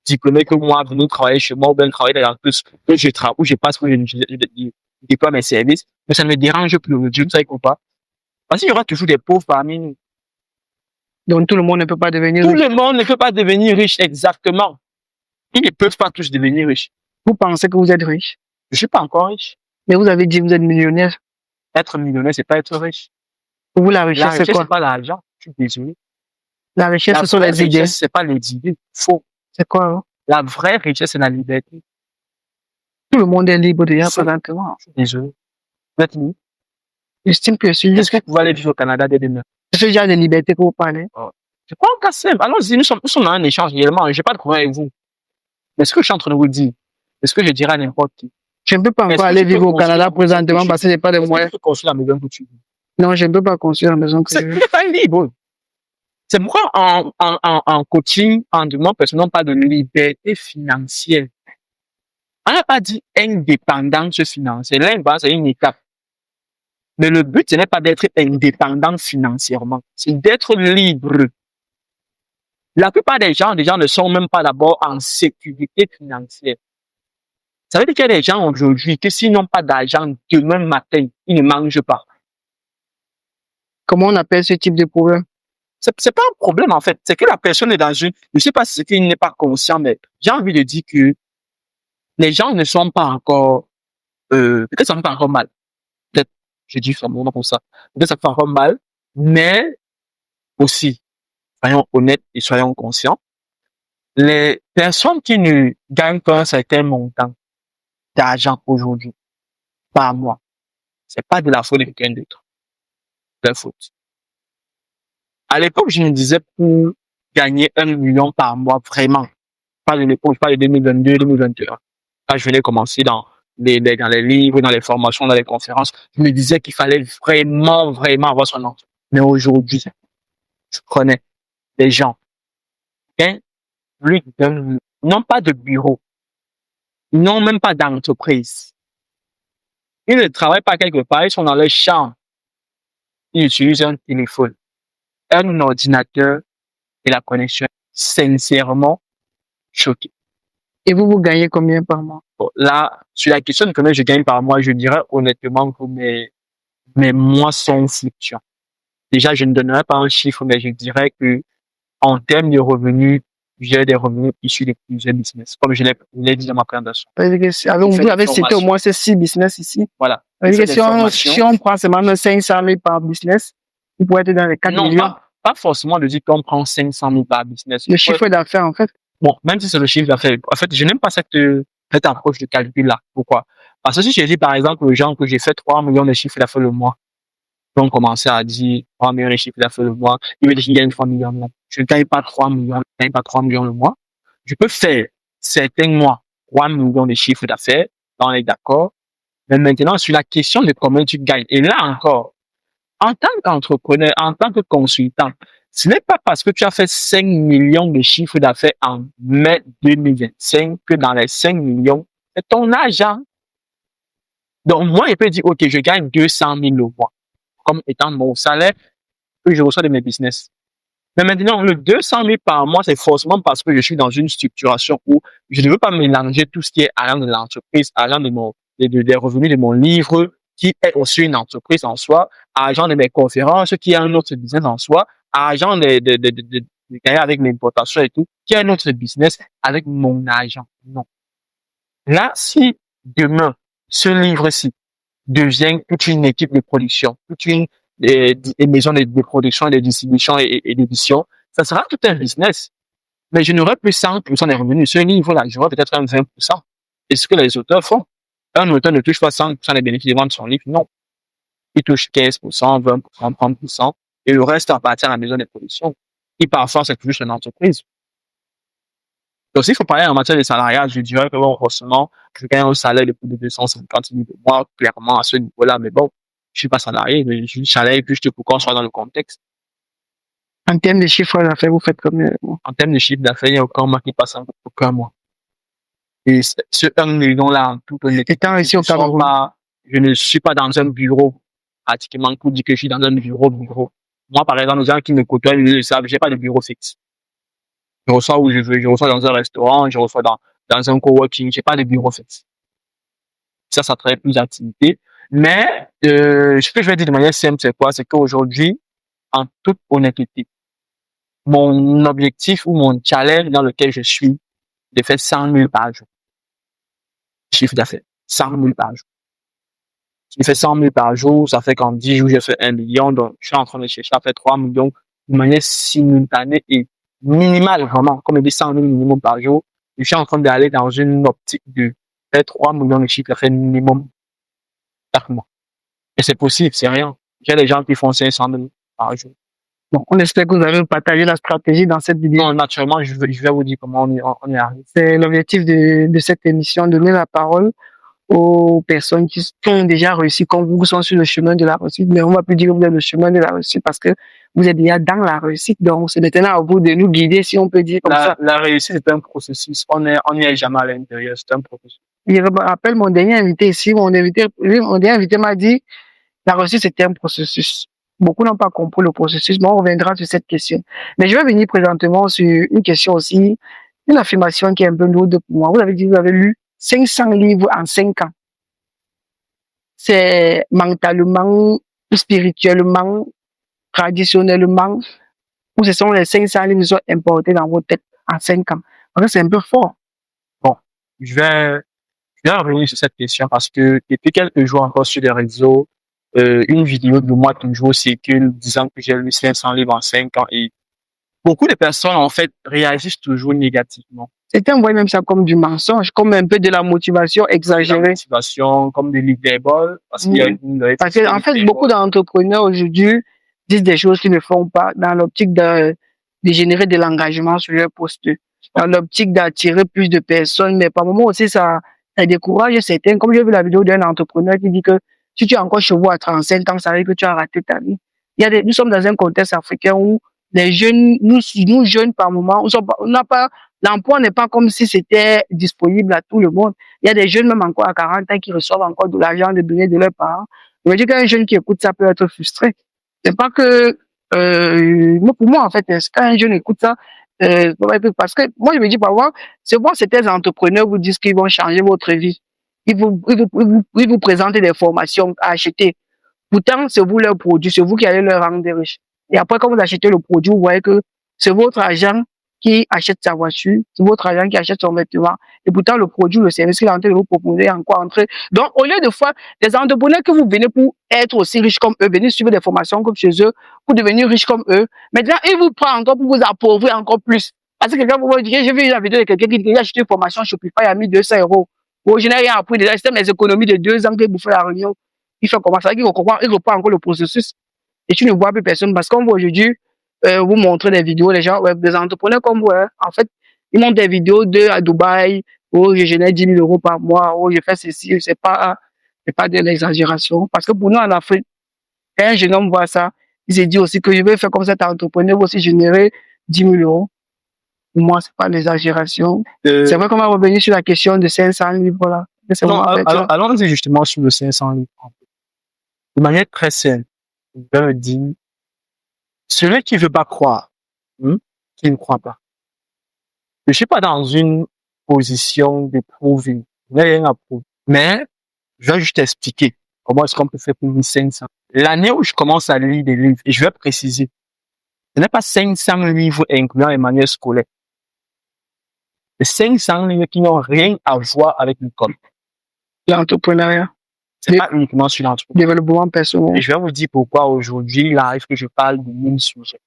diplômés que moi venir travailler chez moi ou bien travailler dans l'entreprise que je travaille, où je passe, où je déploie mes services. Mais ça ne me dérange plus aujourd'hui. Vous savez pourquoi? Parce qu'il y aura toujours des pauvres parmi nous. Donc tout le monde ne peut pas devenir Tout riche. le monde ne peut pas devenir riche, exactement. Ils ne peuvent pas tous devenir riches. Vous pensez que vous êtes riche, Je suis pas encore riche. mais vous avez dit que vous êtes millionnaire. Être millionnaire, c'est pas être riche. Pour vous, la La richesse, c'est richesse, quoi? c'est pas l'argent. Je suis désolé. La richesse, La ce sont vraie les idées. richesse, c'est pas les idées. Faux. C'est quoi, hein? La vraie richesse, c'est la liberté. Tout le monde est libre déjà C'est- présentement. Je suis désolé. Vous êtes libre. J'estime que je suis libre. Est-ce que vous pouvez aller vivre au Canada dès demain? C'est ce genre de liberté que vous parlez. C'est pas un cas simple. Allons-y, nous sommes dans un échange réellement. J'ai pas de problème avec vous. Mais ce que je suis en train de vous dire, c'est ce que je dirais à n'importe qui. Je ne peux pas Est-ce encore que aller tu peux vivre au construire Canada la maison présentement que parce que je n'ai pas de Est-ce que moyens. tu peux construire la maison que tu veux? Non, je ne peux pas construire la maison que je veux. Tu n'es pas libre. C'est pourquoi en coaching, en demande personnellement, on parle de liberté financière. On n'a pas dit indépendance financière. L'indépendance, c'est une étape. Mais le but, ce n'est pas d'être indépendant financièrement. C'est d'être libre. La plupart des gens ne sont même pas d'abord en sécurité financière. Ça veut dire qu'il y a des gens aujourd'hui que s'ils n'ont pas d'argent demain matin, ils ne mangent pas. Comment on appelle ce type de problème? C'est pas un problème, en fait. C'est que la personne est dans une, je sais pas si c'est qu'il n'est pas conscient, mais j'ai envie de dire que les gens ne sont pas encore, peut-être ça me fait encore mal. Peut-être, je dis ça comme ça. Peut-être ça me fait encore mal, mais aussi, soyons honnêtes et soyons conscients. Les personnes qui ne gagnent pas un certain montant d'argent aujourd'hui, par mois, c'est pas de la faute de quelqu'un d'autre. C'est la faute. À l'époque, je me disais pour gagner 1 million par mois, vraiment. Pas de l'époque, je parle de 2022, 2021. Quand je venais commencer dans les livres, dans les formations, dans les conférences, je me disais qu'il fallait vraiment, vraiment avoir son nom. Mais aujourd'hui, je connais des gens qui n'ont pas de bureau, ils n'ont même pas d'entreprise. Ils ne travaillent pas quelque part, ils sont dans leur chambre. Ils utilisent un téléphone, un ordinateur et la connexion. Sincèrement, choqué. Et vous gagnez combien par mois? Bon, là, sur la question de combien je gagne par mois, je dirais honnêtement que mes mois sont fluctuants. Déjà, je ne donnerai pas un chiffre, mais je dirais que en termes de revenus, j'ai des revenus issus de plusieurs business, comme je l'ai dit dans ma présentation. Parce que vous avez cité au moins ces 6 business ici. Voilà. Si on prend seulement 500 000 par business, vous pouvez être dans les 4 millions. Non, pas forcément de dire qu'on prend 500 000 par business. Le chiffre d'affaires, en fait. Bon, même si c'est le chiffre d'affaires, en fait, je n'aime pas cette approche de calcul-là. Pourquoi? Parce que si je dis, par exemple, aux gens que j'ai fait 3 millions de chiffres d'affaires le mois, ils vont commencer à dire 3 millions de chiffres d'affaires le mois, ils veulent dire qu'ils gagnent 3 millions le mois. Je ne gagne pas 3 millions, je ne gagne pas 3 millions le mois. Je peux faire certains mois 3 millions de chiffres d'affaires, on est d'accord, Mais maintenant, sur la question de combien tu gagnes, et là encore, en tant qu'entrepreneur, en tant que consultant, ce n'est pas parce que tu as fait 5 millions de chiffres d'affaires en mai 2025 que dans les 5 millions, c'est ton argent. Donc, moi, je peux dire, OK, je gagne 200 000 le mois comme étant mon salaire que je reçois de mes business. Mais maintenant, le 200 000 par mois, c'est forcément parce que je suis dans une structuration où je ne veux pas mélanger tout ce qui est allant de l'entreprise, allant des revenus de mon livre, qui est aussi une entreprise en soi, argent de mes conférences, qui est un autre business en soi, argent de gagner avec mes importations et tout, qui est un autre business avec mon argent. Non. Là, si demain, ce livre-ci devient toute une équipe de production, toute une maison de production, de distribution et d'édition, ça sera tout un business. Mais je n'aurai plus 100% des revenus. Ce livre-là, j'aurai peut-être un 20%. Et ce que les auteurs font, un auteur ne touche pas 100% des bénéfices de vente de son livre, non. Il touche 15%, 20%, 30%, et le reste appartient à la maison de production. Et parfois, c'est juste une entreprise. Donc, s'il faut parler en matière de salariat, je dirais que bon, forcément, je gagne un salaire de plus de 250 000 de mois, clairement, à ce niveau-là. Mais bon, je suis pas salarié, mais je suis salarié juste pour qu'on soit dans le contexte. En termes de chiffre d'affaires, vous faites combien? En termes de chiffre d'affaires, il n'y a aucun mois qui passe aucun mois. Et ce 1 million-là, en tout honnêteté, Étant ici au Cameroun, je ne suis pas dans un bureau, pratiquement, pour dire que je suis dans un bureau. Moi, par exemple, les gens qui me côtoient, ils le savent, j'ai pas de bureau fixe. Je reçois où je veux, je reçois dans un restaurant, je reçois dans un coworking, j'ai pas de bureau fixe. Ça traite plus d'activités. Mais ce que je vais dire de manière simple, c'est quoi? C'est qu'aujourd'hui, en toute honnêteté, mon objectif ou mon challenge dans lequel je suis, de faire 100 000 par jour. Chiffre d'affaires. 100 000 par jour. Je fais 100 000 par jour, ça fait qu'en 10 jours, je fais 1 million. Donc, je suis en train de chercher à faire 3 millions de manière simultanée et minimale, vraiment. Comme je dis 100 000 minimum par jour. Je suis en train d'aller dans une optique de faire 3 millions de chiffres d'affaires minimum par mois. Et c'est possible, c'est rien. J'ai des gens qui font 500 000 par jour. bon, on espère que vous avez partagé la stratégie dans cette vidéo. Non, naturellement, je vais vous dire comment on y arrive. C'est l'objectif de cette émission, donner la parole aux personnes qui ont déjà réussi, comme vous sont sur le chemin de la réussite, mais on va plus dire que vous êtes le chemin de la réussite parce que vous êtes déjà dans la réussite. Donc, c'est maintenant à vous de nous guider, si on peut dire comme ça. La réussite, c'est un processus. On n'y est jamais à l'intérieur. C'est un processus. Je me rappelle mon dernier invité ici, mon dernier invité m'a dit, la réussite, c'était un processus. Beaucoup n'ont pas compris le processus, mais on reviendra sur cette question. Mais je vais venir présentement sur une question aussi, une affirmation qui est un peu lourde pour moi. Vous avez dit, vous avez lu 500 livres en 5 ans. C'est mentalement, spirituellement, traditionnellement, ou ce sont les 500 livres qui sont importés dans votre tête en 5 ans. Parce que c'est un peu fort. Bon, je vais revenir sur cette question parce que depuis quelques jours encore sur les réseaux, une vidéo de moi toujours circule disant que j'ai lu 500 livres en 5 ans et beaucoup de personnes, en fait, réagissent toujours négativement. Certains voient même ça comme du mensonge, comme un peu de la motivation exagérée. De la motivation, comme des leaderboard, parce qu'il y a parce que, en fait, beaucoup d'entrepreneurs aujourd'hui disent des choses qu'ils ne font pas dans l'optique de générer de l'engagement sur leur poste, dans l'optique d'attirer plus de personnes, mais par moment aussi, ça décourage certains. Comme j'ai vu la vidéo d'un entrepreneur qui dit que si tu es encore chez vous à 35 ans, ça veut dire que tu as raté ta vie. Nous sommes dans un contexte africain où les jeunes, nous jeunes par moment, l'emploi n'est pas comme si c'était disponible à tout le monde. Il y a des jeunes, même encore à 40 ans, qui reçoivent encore de l'argent de donner de leurs parents. Je veux dire qu'un jeune qui écoute ça peut être frustré. C'est pas que, pour moi, en fait, quand un jeune écoute ça, parce que moi, je me dis, parfois, c'est bon, certains entrepreneurs vous disent qu'ils vont changer votre vie. Ils vous présentent des formations à acheter. Pourtant, c'est vous leur produit, c'est vous qui allez leur rendre riches. Et après, quand vous achetez le produit, vous voyez que c'est votre agent qui achète sa voiture, c'est votre agent qui achète son vêtement. Et pourtant, le produit, le service qu'il est en train de vous proposer encore entrer. Donc, au lieu de faire des entrepreneurs que vous venez pour être aussi riches comme eux, venir suivre des formations comme chez eux, pour devenir riches comme eux, maintenant, ils vous prennent encore pour vous appauvrir encore plus. Parce que quelqu'un vous va dire, j'ai vu une vidéo de quelqu'un qui a acheté une formation Shopify à 1200 €. Bon, je n'ai rien appris déjà, c'était mes économies de 2 ans qu'il bouffait la réunion. Il fait comment ça? Il reprend encore le processus. Et tu ne vois plus personne parce qu'on voit aujourd'hui, vous montrer des vidéos, les gens, des entrepreneurs comme vous, en fait, ils montrent des vidéos à Dubaï, où je génère 10 000 € par mois, où je fais ceci, c'est pas c'est pas de l'exagération. Parce que pour nous, en Afrique, quand un jeune homme voit ça, il se dit aussi que je vais faire comme cet entrepreneur, aussi générer 10 000 euros. Pour moi, c'est pas de l'exagération. C'est vrai qu'on va revenir sur la question de 500 livres là. C'est Non, vraiment alors, allons-y justement sur le 500 livres. De manière très simple, je vais me dire, celui qui veut pas croire, qui ne croit pas. Je suis pas dans une position de prouver. Je n'ai rien à prouver. Mais, je vais juste expliquer comment est-ce qu'on peut faire pour 500. L'année où je commence à lire des livres, et je vais préciser, ce n'est pas 500 livres incluant les manuels scolaires. C'est 500 livres qui n'ont rien à voir avec l'école. l'entrepreneuriat, C'est pas uniquement sur l'entrepreneuriat. développement personnel. Et je vais vous dire pourquoi aujourd'hui, il arrive que je parle de 1000 sujets.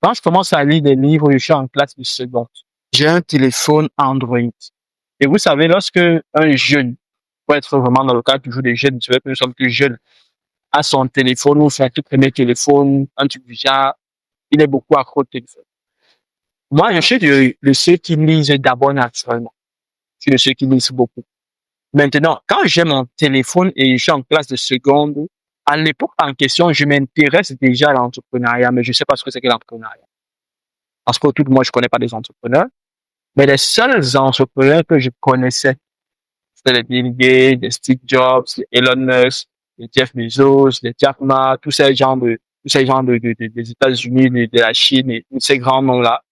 Quand je commence à lire des livres, je suis en classe de seconde. J'ai un téléphone Android. Et vous savez, lorsque un jeune, pour être vraiment dans le cadre toujours des jeunes, c'est vrai que nous sommes plus jeunes, a son téléphone ou son tout premier téléphone, un truc du genre, il est beaucoup accro au téléphone. Moi, je suis de ceux qui lisent d'abord naturellement. Je suis de ceux qui lisent beaucoup. Maintenant, quand j'ai mon téléphone et je suis en classe de seconde, à l'époque en question, je m'intéresse déjà à l'entrepreneuriat, mais je sais pas ce que c'est que l'entrepreneuriat. Parce qu'autour de moi, je connais pas des entrepreneurs. Mais les seuls entrepreneurs que je connaissais, c'était les Bill Gates, les Steve Jobs, les Elon Musk, les Jeff Bezos, les Jack Ma, tous ces gens des États-Unis, de la Chine et tous ces grands noms-là.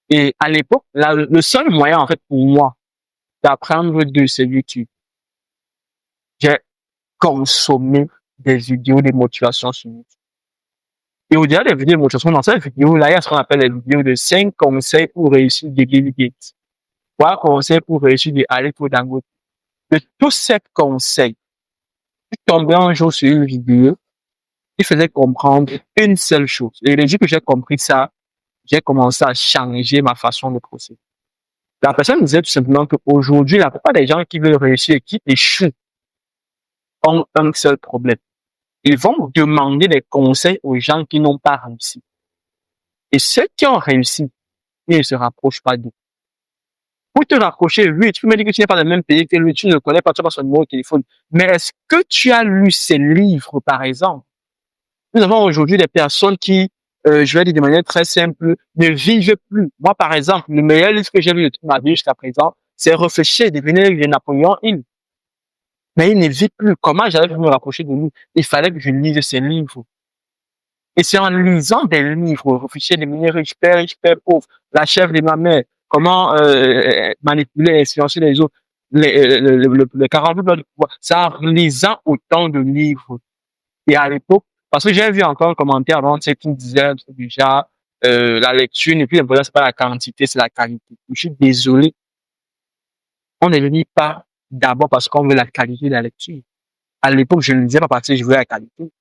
Et à l'époque, le seul moyen, en fait, pour moi, d'apprendre de c'est YouTube. J'ai consommé des vidéos de motivation sur YouTube. Et au-delà des vidéos de motivation, dans cette vidéo-là, il y a ce qu'on appelle les vidéos de 5 conseils pour réussir de Bill Gates. 3 conseils pour réussir de Aliko Dangote. De tous ces conseils, je tombais un jour sur une vidéo qui faisait comprendre une seule chose. Et le jour que j'ai compris ça, j'ai commencé à changer ma façon de procéder. La personne disait tout simplement qu'aujourd'hui, la plupart des gens qui veulent réussir et qui échouent ont un seul problème. Ils vont demander des conseils aux gens qui n'ont pas réussi. Et ceux qui ont réussi, ils ne se rapprochent pas d'eux. Pour te rapprocher, oui, tu peux me dire que tu n'es pas dans le même pays que lui, tu ne le connais pas, tu n'as pas son numéro de téléphone. Mais est-ce que tu as lu ses livres, par exemple? Nous avons aujourd'hui des personnes qui, je vais dire de manière très simple, ne vivent plus. Moi, par exemple, le meilleur livre que j'ai lu de toute ma vie jusqu'à présent, c'est Réfléchir et devenir de Napoléon Hill. Mais il ne vit plus. Comment j'allais me rapprocher de lui? Il fallait que je lise ses livres. Et c'est en lisant des livres, Réfléchir, devenir riche, père, pauvre, La chèvre de ma mère, comment manipuler et influencer les autres, le 42 lois du pouvoir. C'est en lisant autant de livres. Et à l'époque, parce que j'ai vu encore un commentaire avant, c'est qui me disait déjà, la lecture n'est plus important, c'est pas la quantité, c'est la qualité. Je suis désolé. On ne lit pas d'abord parce qu'on veut la qualité de la lecture. À l'époque, je ne lisais pas parce que je voulais la qualité.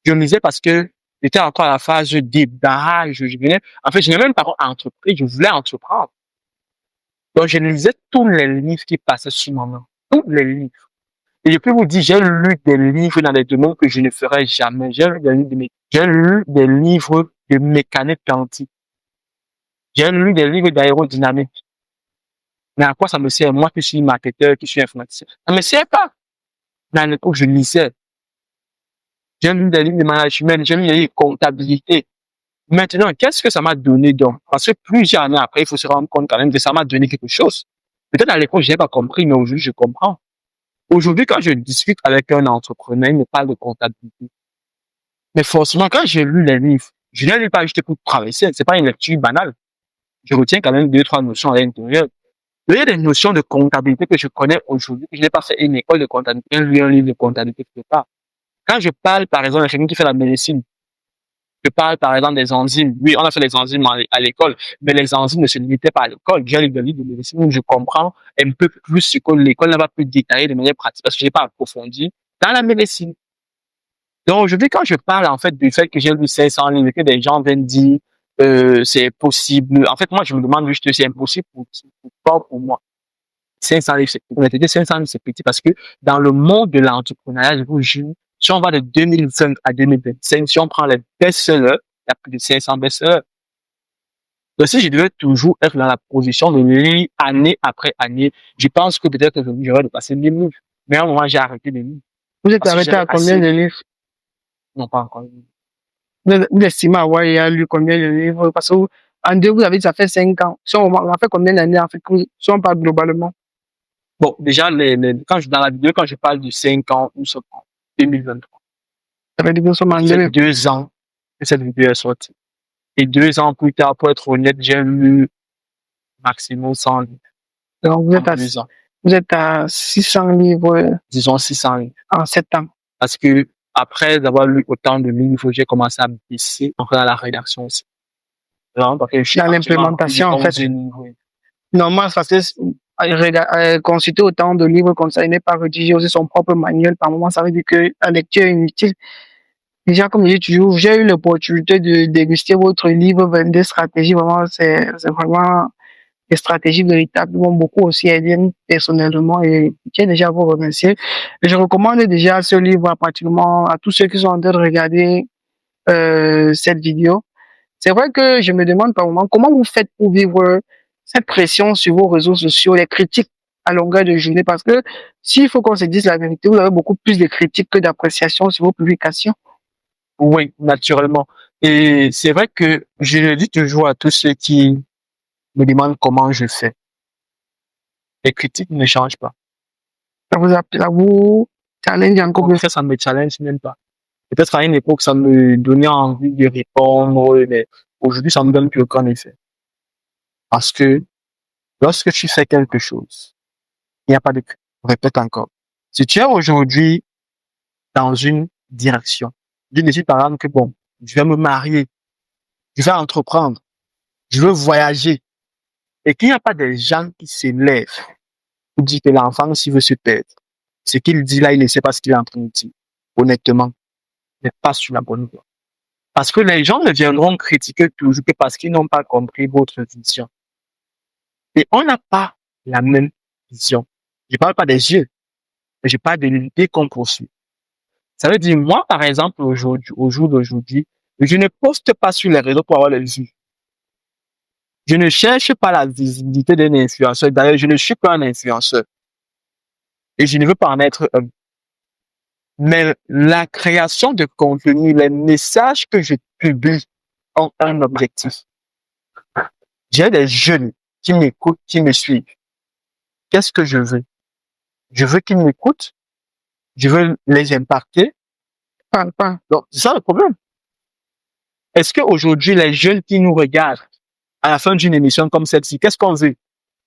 Je lisais parce que j'étais encore à la phase de débarrage. En fait, je n'ai même pas entrepris, je voulais entreprendre. Donc, je lisais tous les livres qui passaient sur mon nom. Tous les livres. Et je peux vous dire, j'ai lu des livres dans des domaines que je ne ferais jamais. J'ai lu des livres de mécanique quantique. J'ai lu des livres d'aérodynamique. Mais à quoi ça me sert? Moi qui suis marketeur, qui suis informaticien. Ça me sert pas. Mais à l'époque, je lisais. J'ai lu des livres de management, j'ai lu des livres de comptabilité. Maintenant, qu'est-ce que ça m'a donné donc? Parce que plus j'en ai après, il faut se rendre compte quand même que ça m'a donné quelque chose. Peut-être à l'époque, je n'ai pas compris, mais aujourd'hui, je comprends. Aujourd'hui, quand je discute avec un entrepreneur, il me parle de comptabilité. Mais forcément, quand j'ai lu les livres, je ne les lis pas juste pour traverser. C'est pas une lecture banale. Je retiens quand même 2-3 notions à l'intérieur. Il y a des notions de comptabilité que je connais aujourd'hui, que je n'ai pas fait une école de comptabilité, lu un livre de comptabilité quelque part. Quand je parle, par exemple, à quelqu'un qui fait la médecine, je parle, par exemple, des enzymes. Oui, on a fait les enzymes à l'école, mais les enzymes ne se limitaient pas à l'école. J'ai lu des livres de médecine où je comprends un peu plus ce que l'école n'a pas pu détailler de manière pratique parce que je n'ai pas approfondi dans la médecine. Donc, aujourd'hui, quand je parle, en fait, du fait que j'ai lu 500 livres, que des gens viennent dire, c'est possible. En fait, moi, je me demande juste si c'est impossible pas pour moi. 500 livres, c'est petit. 500 livres, c'est petit parce que dans le monde de l'entrepreneuriat, je vous jure, si on va de 2005 à 2025, si on prend les best-sellers, il y a plus de 500 best-sellers. Donc, si je devais toujours être dans la position de lire année après année, je pense que peut-être aujourd'hui, j'aurais dépassé 1000 livres. Mais à un moment, j'ai arrêté de lire. Vous êtes Parce que arrêté j'avais à combien assez, de livres? non pas encore. Vous estimez avoir lu combien de livres? Parce que en deux, vous avez dit ça fait 5 ans. Si on a fait combien d'années en fait, si on parle globalement? Bon, déjà, dans la vidéo, quand je parle de 5 ans, nous sommes en 2023. Ça veut dire que nous sommes en C'est 2000. 2 ans que cette vidéo est sortie. Et 2 ans plus tard, pour être honnête, j'ai lu maximum 100 livres Donc, en 2 ans. vous êtes à 600 livres Disons 600 livres. en 7 ans. Parce que après avoir lu autant de livres, j'ai commencé à me baisser encore dans la rédaction aussi. Non, parce que je suis Dans l'implémentation, en fait. Normalement, c'est parce que consulter autant de livres comme ça, il n'est pas rédiger aussi son propre manuel. Par moment, ça veut dire que la lecture est inutile. Déjà, comme je dis toujours, j'ai eu l'opportunité de déguster votre livre 22 stratégies. Vraiment, c'est vraiment des stratégies véritables qui m'ont beaucoup aussi aidé personnellement et je tiens déjà à vous remercier. Et je recommande déjà ce livre pratiquement à tous ceux qui sont en train de regarder cette vidéo. C'est vrai que je me demande par moment comment vous faites pour vivre cette pression sur vos réseaux sociaux, les critiques à longueur de journée, parce que s'il faut qu'on se dise la vérité, vous avez beaucoup plus de critiques que d'appréciation sur vos publications. Oui, naturellement. Et c'est vrai que je le dis toujours à tous ceux qui me demandent comment je fais. Les critiques ne changent pas. Ça vous challenge encore plus. Ça ne me challenge même pas. Peut-être à une époque, ça me donnait envie de répondre, mais aujourd'hui, ça me donne plus aucun effet. Parce que lorsque tu fais quelque chose, il n'y a pas de critique. Je répète encore. Si tu es aujourd'hui dans une direction, je décide par exemple que bon, je vais me marier, je vais entreprendre, je veux voyager, et qu'il n'y a pas des gens qui s'élèvent pour dire que l'enfant, s'il veut se perdre, ce qu'il dit là, il ne sait pas ce qu'il est en train de dire. Honnêtement, il n'est pas sur la bonne voie. Parce que les gens ne viendront critiquer toujours que parce qu'ils n'ont pas compris votre vision. Et on n'a pas la même vision. Je parle pas des yeux, mais je parle de l'idée qu'on poursuit. Ça veut dire, moi, par exemple, aujourd'hui, au jour d'aujourd'hui, je ne poste pas sur les réseaux pour avoir les vues. Je ne cherche pas la visibilité d'un influenceur. D'ailleurs, je ne suis pas un influenceur. Et je ne veux pas en être un. Mais la création de contenu, les messages que je publie ont un objectif. J'ai des jeunes qui m'écoutent, qui me suivent. Qu'est-ce que je veux? Je veux qu'ils m'écoutent. Je veux les impacter. Pas. Donc, c'est ça le problème. Est-ce qu'aujourd'hui, les jeunes qui nous regardent à la fin d'une émission comme celle-ci, qu'est-ce qu'on veut?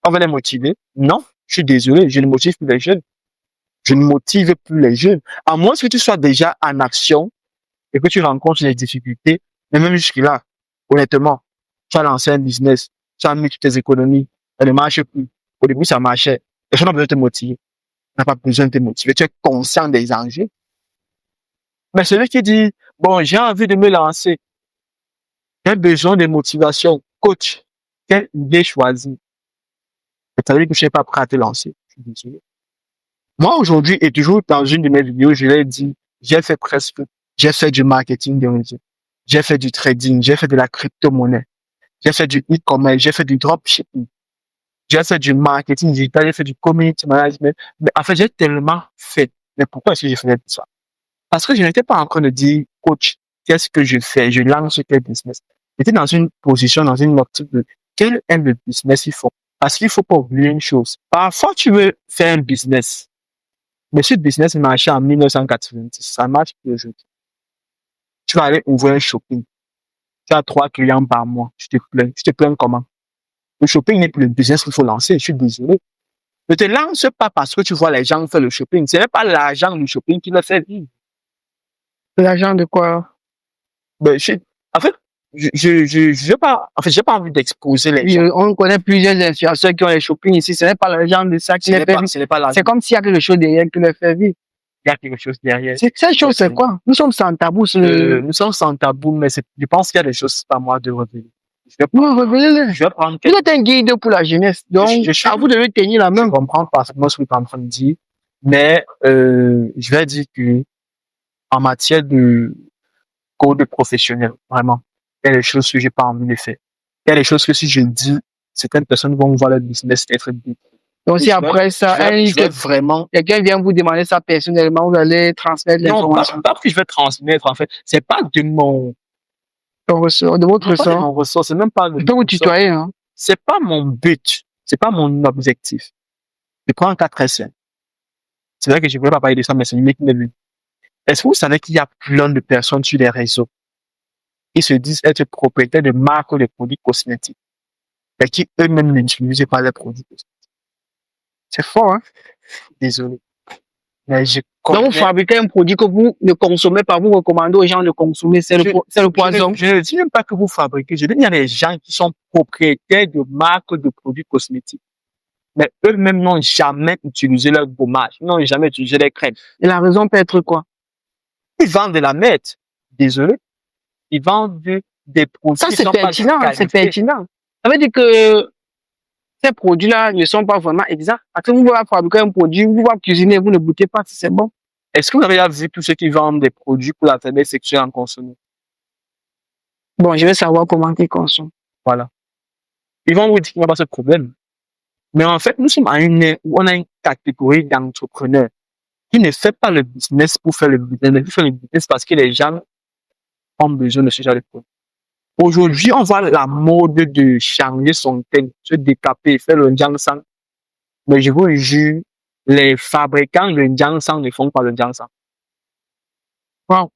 On veut les motiver? Non, je suis désolé, je ne motive plus les jeunes. Je ne motive plus les jeunes. À moins que tu sois déjà en action et que tu rencontres des difficultés, mais même jusque-là, honnêtement, tu as lancé un business, tu as mis toutes tes économies, ça ne marche plus. Au début, ça marchait. Personne n'a besoin de te motiver. On n'a pas besoin de te motiver. Tu es conscient des enjeux. Mais celui qui dit, bon, j'ai envie de me lancer, j'ai besoin de motivation. Coach, quelle idée choisir? C'est-à-dire que je ne suis pas prêt à te lancer. Je suis désolé. Moi, aujourd'hui, et toujours dans une de mes vidéos, je l'ai dit, j'ai fait du marketing de réseau, j'ai fait du trading, j'ai fait de la crypto-monnaie, j'ai fait du e-commerce, j'ai fait du dropshipping, j'ai fait du marketing digital, j'ai fait du community management. Mais en fait, j'ai tellement fait. Mais pourquoi est-ce que je faisais tout ça? Parce que je n'étais pas en train de dire, coach, qu'est-ce que je fais? Je lance quel business? J'étais dans une position, dans une optique de quel est le business il faut. Parce qu'il faut pas oublier une chose. Parfois, tu veux faire un business. Mais ce business marchait en 1990. Ça marche plus aujourd'hui. Tu vas aller ouvrir un shopping. Tu as 3 clients par mois. Tu te plains. Tu te plains comment? Le shopping n'est plus le business qu'il faut lancer. Je suis désolé. Ne te lance pas parce que tu vois les gens faire le shopping. Ce n'est pas l'argent du shopping qui le fait vivre. L'argent de quoi? Ben, en fait, je veux pas, en fait, j'ai pas envie d'exposer les gens. On connaît plusieurs influenceurs qui ont les shopping ici. Ce n'est pas l'argent de ça qui les fait vivre. Ce n'est pas l'argent. C'est comme s'il y a quelque chose derrière qui les fait vivre. Il y a quelque chose derrière. Cette chose, c'est quoi? Nous sommes sans tabou. Nous sommes sans tabou, mais je pense qu'il y a des choses, c'est pas moi de révéler. Je vais prendre Vous êtes un guide pour la jeunesse. Donc, à vous de lui tenir la main. Je comprends parfaitement ce que tu es en train de dire. Mais, je vais dire que, en matière de code professionnel, vraiment, il y a des choses que j'ai pas envie de faire. Il y a des choses que si je dis, certaines personnes vont voir le business être dit. Donc, si après ça, je vais vraiment... quelqu'un vient vous demander ça personnellement, vous allez transmettre l'information. Non, pas que je vais transmettre, en fait. C'est pas de mon... De votre ressort. Pas de mon ressort, c'est même pas... Je peux vous tutoyer, hein. C'est pas mon but. C'est pas mon objectif. Je prends un cas très simple. C'est vrai que je ne voulais pas parler de ça, mais c'est une qui m'est venue. Est-ce que vous savez qu'il y a plein de personnes sur les réseaux qui se disent être propriétaires de marques de produits cosmétiques, mais qui eux-mêmes n'utilisent pas les produits cosmétiques? C'est fort, hein? Désolé. Mais donc, vous fabriquez un produit que vous ne consommez pas, vous recommandez aux gens de consommer, c'est le poison. Je ne dis même pas que vous fabriquez, je dis qu'il y a des gens qui sont propriétaires de marques de produits cosmétiques, mais eux-mêmes n'ont jamais utilisé leur gommage, n'ont jamais utilisé les crèmes. Et la raison peut être quoi? Ils vendent de la merde. Désolé. Ils vendent des produits. Ça, c'est pertinent, c'est pertinent. Ça veut dire que ces produits-là ne sont pas vraiment exacts. Parce que vous voulez fabriquer un produit, vous voulez cuisiner, vous ne goûtez pas si c'est bon. Est-ce que vous avez déjà vu tous ceux qui vendent des produits pour la faiblesse sexuelle en consommer? Bon, je vais savoir comment ils consomment. Voilà. Ils vont vous dire qu'il n'y a pas ce problème. Mais en fait, nous sommes à une ère où on a une catégorie d'entrepreneurs qui ne fait pas le business pour faire le business, mais qui fait le business parce que les gens ont besoin de ce genre de produits. Aujourd'hui, on voit la mode de changer son teint, se décaper, faire le Jiangshan. Mais je vous jure, les fabricants de Jiangshan ne font pas le Jiangshan. Wow.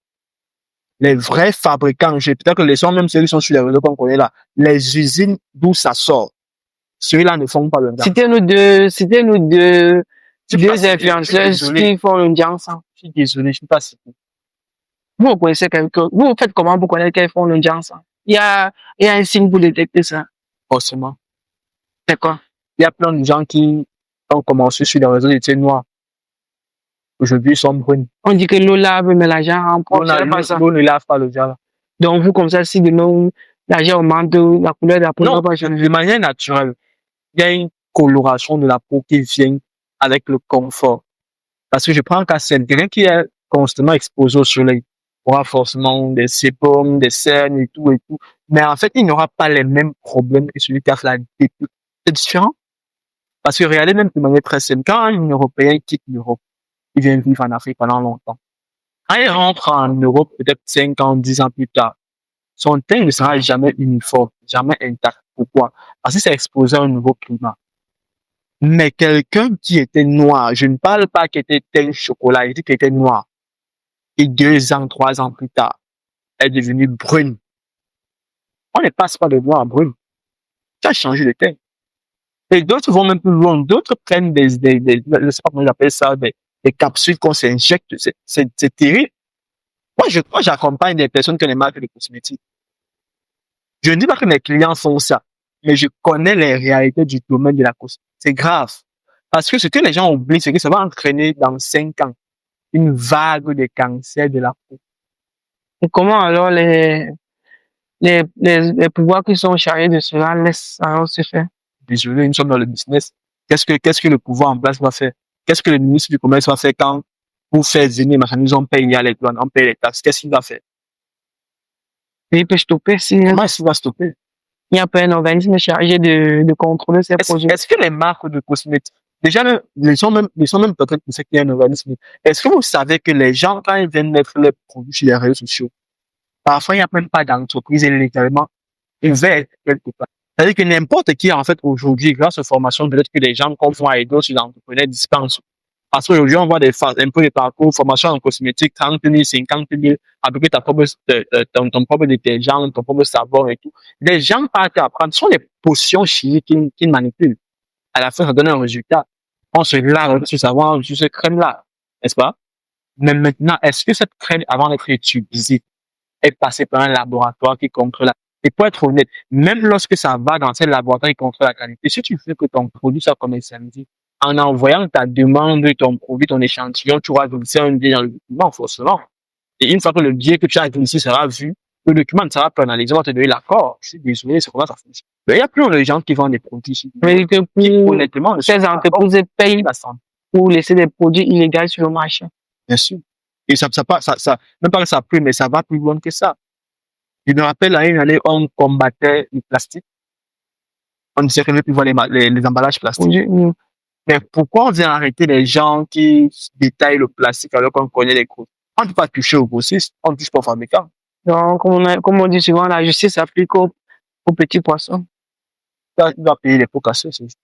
Les vrais fabricants, peut-être que les gens, même ceux qui sont sur les réseaux qu'on connaît là, les usines d'où ça sort, ceux-là ne font pas le Jiangshan. Citez-nous deux influenceurs qui font le Jiangshan. Je suis désolé, je ne suis pas cité. Vous connaissez quelqu'un, vous faites comment pour connaître qu'ils font le Jiangshan? Il y a un signe pour détecter ça. Forcément. C'est quoi? Il y a plein de gens qui ont commencé sur les réseaux d'été noirs. Aujourd'hui, ils sont bruns. On dit que l'eau lave, mais l'argent remporte. L'eau ne lave pas le diable. Donc, vous, comme ça, si de nous, l'argent augmente, la couleur de la peau non, va pas changer. De manière naturelle, il y a une coloration de la peau qui vient avec le confort. Parce que je prends un cas simple. Quelqu'un qui est constamment exposé au soleil aura forcément des sébums, des cernes et tout. Mais en fait, il n'aura pas les mêmes problèmes que celui qui a fait la dépouille. C'est différent. Parce que regardez même de manière très simple. Quand un Européen quitte l'Europe, il vient vivre en Afrique pendant longtemps. Quand il rentre en Europe, peut-être 5 ans, 10 ans plus tard, son teint ne sera jamais uniforme, jamais intact. Pourquoi? Parce qu'il s'est exposé à un nouveau climat. Mais quelqu'un qui était noir, je ne parle pas qu'il était teint chocolat, je dis qu'il était noir. Et 2 ans, 3 ans plus tard, est devenu brune. On ne passe pas de noir à brune. Ça a changé de teint. Et d'autres vont même plus loin. D'autres prennent je ne sais pas comment j'appelle ça, des capsules qu'on s'injecte. C'est terrible. Moi, j'accompagne des personnes qui ont des marques de cosmétiques. Je ne dis pas que mes clients font ça, mais je connais les réalités du domaine de la cosmétique. C'est grave. Parce que ce que les gens oublient, c'est que ça va entraîner dans 5 ans une vague de cancer de la peau. Et comment alors les pouvoirs qui sont chargés de cela laissent alors se faire? Désolé, nous sommes dans le business. Qu'est-ce que le pouvoir en place va faire? Qu'est-ce que le ministre du Commerce va faire quand vous faites venir les marchandises, on paye les douanes, on paye les taxes? Qu'est-ce qu'il va faire? Il peut stopper si. Comment est-ce qu'il va stopper? Il n'y a pas un organisme chargé de contrôler ces produits. Est-ce que les marques de cosmétiques, déjà, ils sont même peut-être pour ça qu'il y a un organisme. Est-ce que vous savez que les gens, quand ils viennent mettre leurs produits sur les réseaux sociaux, parfois, il n'y a même pas d'entreprise légalement ouverte quelque part. C'est-à-dire que n'importe qui, en fait, aujourd'hui, grâce aux formations, peut-être que les gens qu'on voit aider sur l'entrepreneur dispensent. Parce qu'aujourd'hui, on voit un peu de parcours, formation en cosmétique, 30 000, 50 000, appliquer ton propre détergent, ton propre savon et tout. Les gens partent apprendre. Ce sont des potions chimiques qui manipulent. À la fin, ça donne un résultat. On se lave sur ce savon, sur cette crème-là. N'est-ce pas? Mais maintenant, est-ce que cette crème, avant d'être utilisée, est passée par un laboratoire qui contrôle la... Et pour être honnête, même lorsque ça va dans ce laboratoire qui contrôle la qualité, si tu veux que ton produit soit commercialisé, en envoyant ta demande, ton produit, ton échantillon, tu auras glissé un billet dans le document, forcément. Et une fois que le billet que tu as glissé sera vu, le document ne sera pas analysé, on va te donner l'accord. Je suis désolé, c'est comment ça fonctionne. Mais il y a plus de gens qui vendent des produits ici. Mais que honnêtement, ces entreprises payent pour laisser des produits illégaux sur le marché. Bien sûr. Et ça, même pas que ça prie, mais ça va plus loin que ça. Je me rappelle, à une année, on combattait le plastique. On disait qu'on ne plus voir les emballages plastiques. Oui. Mais pourquoi on vient arrêter les gens qui détaillent le plastique alors qu'on connaît les causes? On ne peut pas toucher aux grossistes, on ne touche pas aux fabricants. Donc, comme on dit souvent, la justice s'applique aux petits poissons. Il doit payer les pots cassés, c'est juste.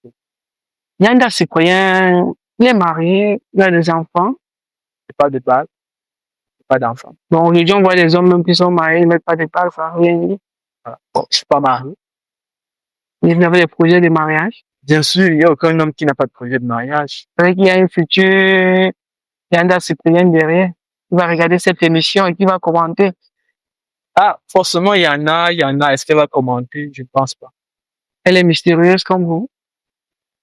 Il y a un gars citoyen, il est marié, il a des enfants. C'est pas de balle, c'est pas d'enfant. Bon, aujourd'hui, on voit des hommes même qui sont mariés, ils ne mettent pas de balle, ça rien dit. Voilà. Bon, je suis pas marié. Ils avaient des projets de mariage. Bien sûr, il n'y a aucun homme qui n'a pas de projet de mariage. C'est vrai qu'il y a un futur, il y a un gars citoyen derrière, qui va regarder cette émission et qui va commenter. Ah, forcément, il y en a. Est-ce qu'elle va commenter? Je ne pense pas. Elle est mystérieuse comme vous.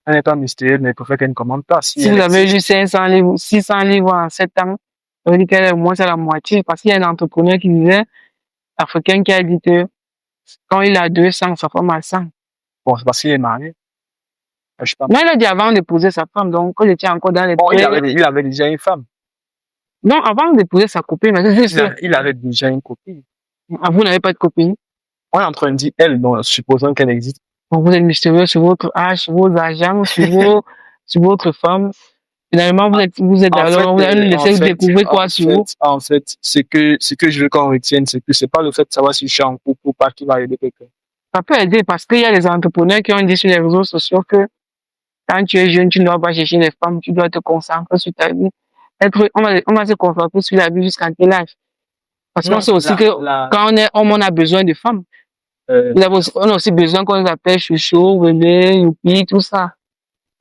Elle n'est pas mystérieuse, mais il préfère qu'elle ne commente pas. Si vous avez lu 500 livres, 600 livres en 7 ans, ça veut dire qu'elle est au moins à la moitié. Parce qu'il y a un entrepreneur qui disait, africain qui a dit que quand il a 200, sa femme a 100. Bon, c'est parce qu'il est marié. Je sais pas. Non, il a dit avant d'épouser sa femme, donc quand il était encore dans les bon, il avait déjà une femme. Non, avant d'épouser sa copine, mais c'est juste. Il avait déjà une copine. Ah, vous n'avez pas de copine? On est en train de dire elle, donc supposons qu'elle existe. Bon, vous êtes mystérieux sur votre âge, sur vos agents, sur votre femme. Finalement, vous êtes alors, vous allez laisser découvrir quoi sur vous? En fait, ce que je veux qu'on retienne, c'est que c'est pas le fait de savoir si je suis en couple ou pas qui va aider quelqu'un. Ça peut aider parce qu'il y a des entrepreneurs qui ont dit sur les réseaux sociaux que quand tu es jeune, tu ne dois pas chercher les femmes, tu dois te concentrer sur ta vie. On va se concentrer sur la vie jusqu'à quel âge? Parce qu'on sait aussi que quand on est homme, on a besoin de femmes. On a aussi besoin qu'on les appelle chouchou, bébé, youpi, tout ça.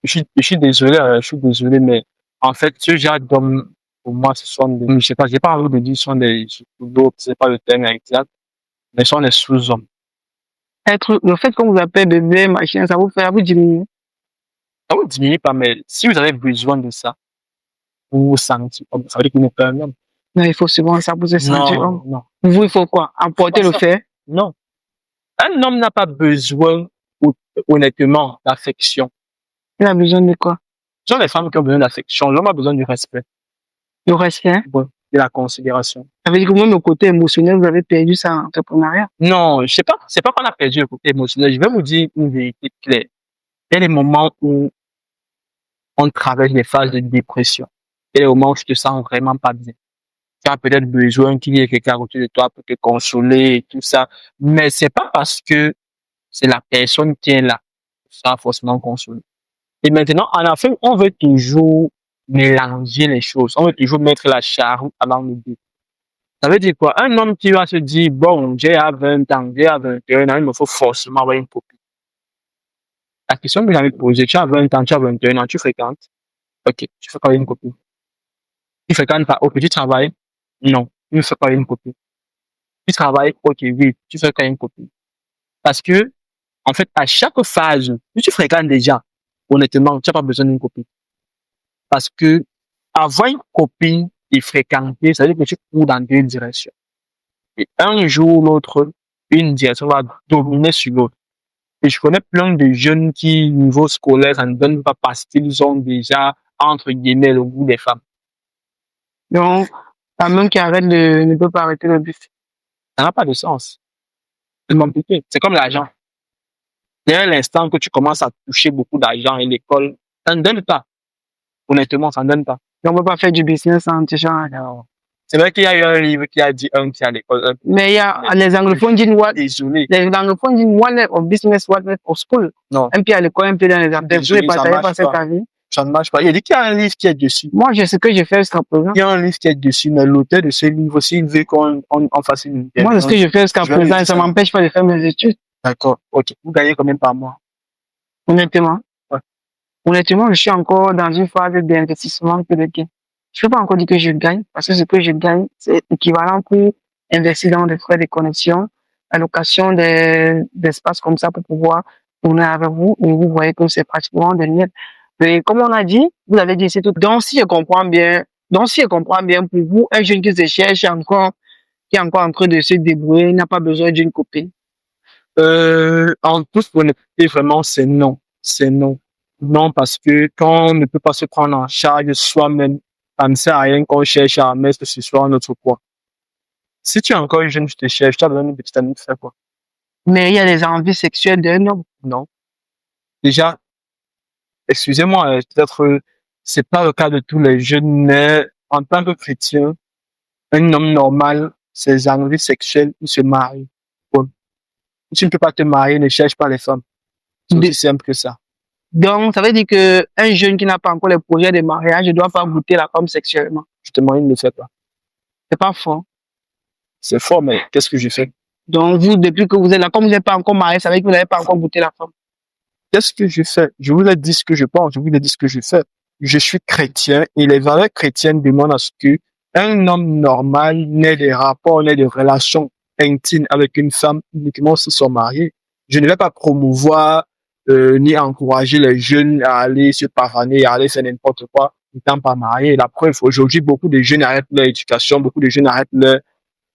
Je suis désolé, mais en fait, ce genre d'hommes, pour moi, ce sont des, je sais pas, j'ai pas envie de dire, ce sont des d'autres, c'est pas le terme exact, mais ce sont des sous-hommes. Le fait qu'on vous appelle bébé, machin, ça vous diminue. Ça vous diminue pas, mais si vous avez besoin de ça, vous vous sentez homme, ça veut dire que vous n'êtes pas un homme. Non, il faut souvent ça pour se sentir homme. Non. Vous, il faut quoi? Emporter le fait? Non. Un homme n'a pas besoin, honnêtement, d'affection. Il a besoin de quoi? Ce sont les femmes qui ont besoin d'affection. L'homme a besoin du respect. Le respect? Ouais, de la considération. Ça veut dire que même le côté émotionnel, vous avez perdu ça en entrepreneuriat? Non, je sais pas. C'est pas qu'on a perdu le côté émotionnel. Je vais vous dire une vérité claire. Il y a des moments où on traverse des phases de dépression. Il y a des moments où tu te sens vraiment pas bien. Tu as peut-être besoin qu'il y ait quelqu'un à côté de toi pour te consoler et tout ça. Mais c'est pas parce que c'est la personne qui est là. Ça forcément consoler. Et maintenant, en Afrique, on veut toujours mélanger les choses. On veut toujours mettre la charrue avant le bœuf. Ça veut dire quoi? Un homme qui va se dire, bon, j'ai à 20 ans, j'ai à 21 ans, il me faut forcément avoir une copine. La question que j'ai envie de poser, tu as 20 ans, tu as 21 ans, tu fréquentes? Ok, tu fais quoi une copine? Tu fréquentes pas? Ok, tu travailles? Non, tu ne fais pas une copine. Tu travailles? Ok, oui, tu fais quoi une copine? Parce que, en fait, à chaque phase, si tu fréquentes déjà, honnêtement, tu n'as pas besoin d'une copine. Parce que, avoir une copine et fréquenter, ça veut dire que tu cours dans deux directions. Et un jour ou l'autre, une direction va dominer sur l'autre. Et je connais plein de jeunes qui, niveau scolaire, ça ne donne pas parce qu'ils ont déjà, entre guillemets, le goût des femmes. Donc, la même qui arrête ne peut pas arrêter le bus. Ça n'a pas de sens. C'est compliqué. C'est comme l'argent. Dès l'instant que tu commences à toucher beaucoup d'argent et l'école, ça ne donne pas. Honnêtement, ça ne donne pas. Et on ne peut pas faire du business en touchant. C'est vrai qu'il y a eu un livre qui a dit un qui est à l'école. Mais il y a les anglophones disent what? Désolé. Les anglophones disent one leg of business, one leg of school. Non. Un pied à l'école, un pied dans les affaires. Vous ne partagez pas cette avis. Ça ne marche pas. Il a dit qu'il y a un livre qui est dessus. Moi, je sais ce que je fais jusqu'à présent. Il y a un livre qui est dessus, mais l'auteur de ce livre aussi, il veut qu'on fasse une interview. Moi, c'est ce que je fais jusqu'à présent et ça ne m'empêche pas de faire mes études. D'accord. Ok. Vous gagnez combien par mois? Honnêtement. Ouais. Honnêtement, je suis encore dans une phase d'investissement que de gain. Je ne peux pas encore dire que je gagne, parce que ce que je gagne, c'est équivalent pour investir dans des frais de connexion, allocation d'espace comme ça pour pouvoir tourner avec vous, et vous voyez que c'est pratiquement des miettes. Mais comme on a dit, vous avez dit c'est tout. Donc si je comprends bien pour vous, un jeune qui se cherche encore, qui est encore en train de se débrouiller, n'a pas besoin d'une copine. En toute honnêteté, vraiment, c'est non. C'est non. Non, parce que quand on ne peut pas se prendre en charge soi-même, ça ne sert à rien qu'on cherche à mettre ce soit notre poids. Si tu es encore jeune, tu te cherches, tu as besoin d'une petite amie de faire quoi? Mais il y a les envies sexuelles d'un homme. Non. Déjà, excusez-moi, peut-être c'est pas le cas de tous les jeunes, mais en tant que chrétien, un homme normal, ses envies sexuelles, il se marie. Bon. Si tu ne peux pas te marier, ne cherche pas les femmes. C'est De- aussi simple que ça. Donc, ça veut dire que un jeune qui n'a pas encore le projet de mariage ne doit pas goûter la femme sexuellement. Justement, il ne le fait pas. C'est pas fort. C'est fort, mais qu'est-ce que j'ai fait? Donc, vous, depuis que vous êtes là, comme vous n'êtes pas encore marié, ça veut dire que vous n'avez pas encore goûté la femme. Qu'est-ce que je fais? Je vous ai dit ce que je pense, je vous ai dit ce que je fais. Je suis chrétien et les valeurs chrétiennes demandent à ce que un homme normal n'ait des rapports, n'ait des relations intimes avec une femme uniquement s'ils sont mariés. Je ne vais pas promouvoir ni encourager les jeunes à aller se pavaner, à aller faire n'importe quoi n'étant pas mariés. La preuve, aujourd'hui, beaucoup de jeunes arrêtent leur éducation, beaucoup de jeunes arrêtent leur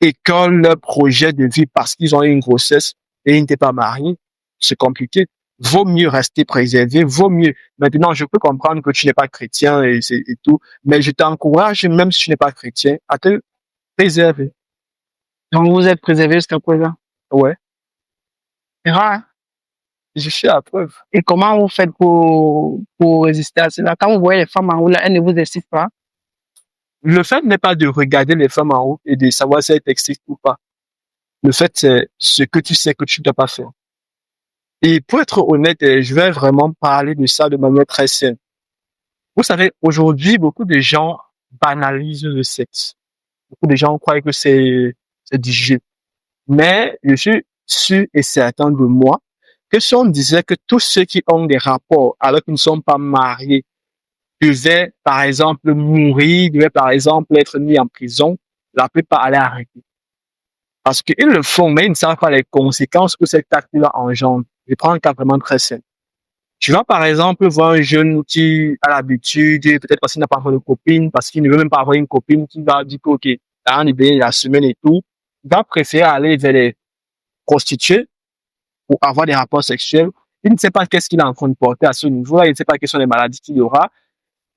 école, leur projet de vie parce qu'ils ont eu une grossesse et ils n'étaient pas mariés. C'est compliqué. Vaut mieux rester préservé, vaut mieux. Maintenant, je peux comprendre que tu n'es pas chrétien et tout, mais je t'encourage, même si tu n'es pas chrétien, à te préserver. Donc, vous êtes préservé jusqu'à présent. Ouais, C'est rare, hein? je suis à la preuve. Et comment vous faites pour résister à cela? Quand vous voyez les femmes en haut, là, elles ne vous excitent pas. Le fait n'est pas de regarder les femmes en haut et de savoir si elles t'excitent ou pas. Le fait, c'est ce que tu sais que tu ne dois pas faire. Et pour être honnête, je vais vraiment parler de ça de manière très saine. Vous savez, aujourd'hui, beaucoup de gens banalisent le sexe. Beaucoup de gens croient que c'est du jeu. Mais je suis sûr et certain de moi que si on disait que tous ceux qui ont des rapports alors qu'ils ne sont pas mariés devaient, par exemple, mourir, devaient, par exemple, être mis en prison, la plupart allaient arrêter. Parce qu'ils le font, mais ils ne savent pas les conséquences que cet acte-là engendre. Je prends un cas vraiment très simple. Tu vas, par exemple, voir un jeune qui a l'habitude, peut-être parce qu'il n'a pas encore de copine, parce qu'il ne veut même pas avoir une copine, qui va dire que, OK, t'as un bébé la semaine et tout, il va préférer aller vers les prostituées pour avoir des rapports sexuels. Il ne sait pas qu'est-ce qu'il est en train de porter à ce niveau-là, il ne sait pas quelles sont les maladies qu'il aura,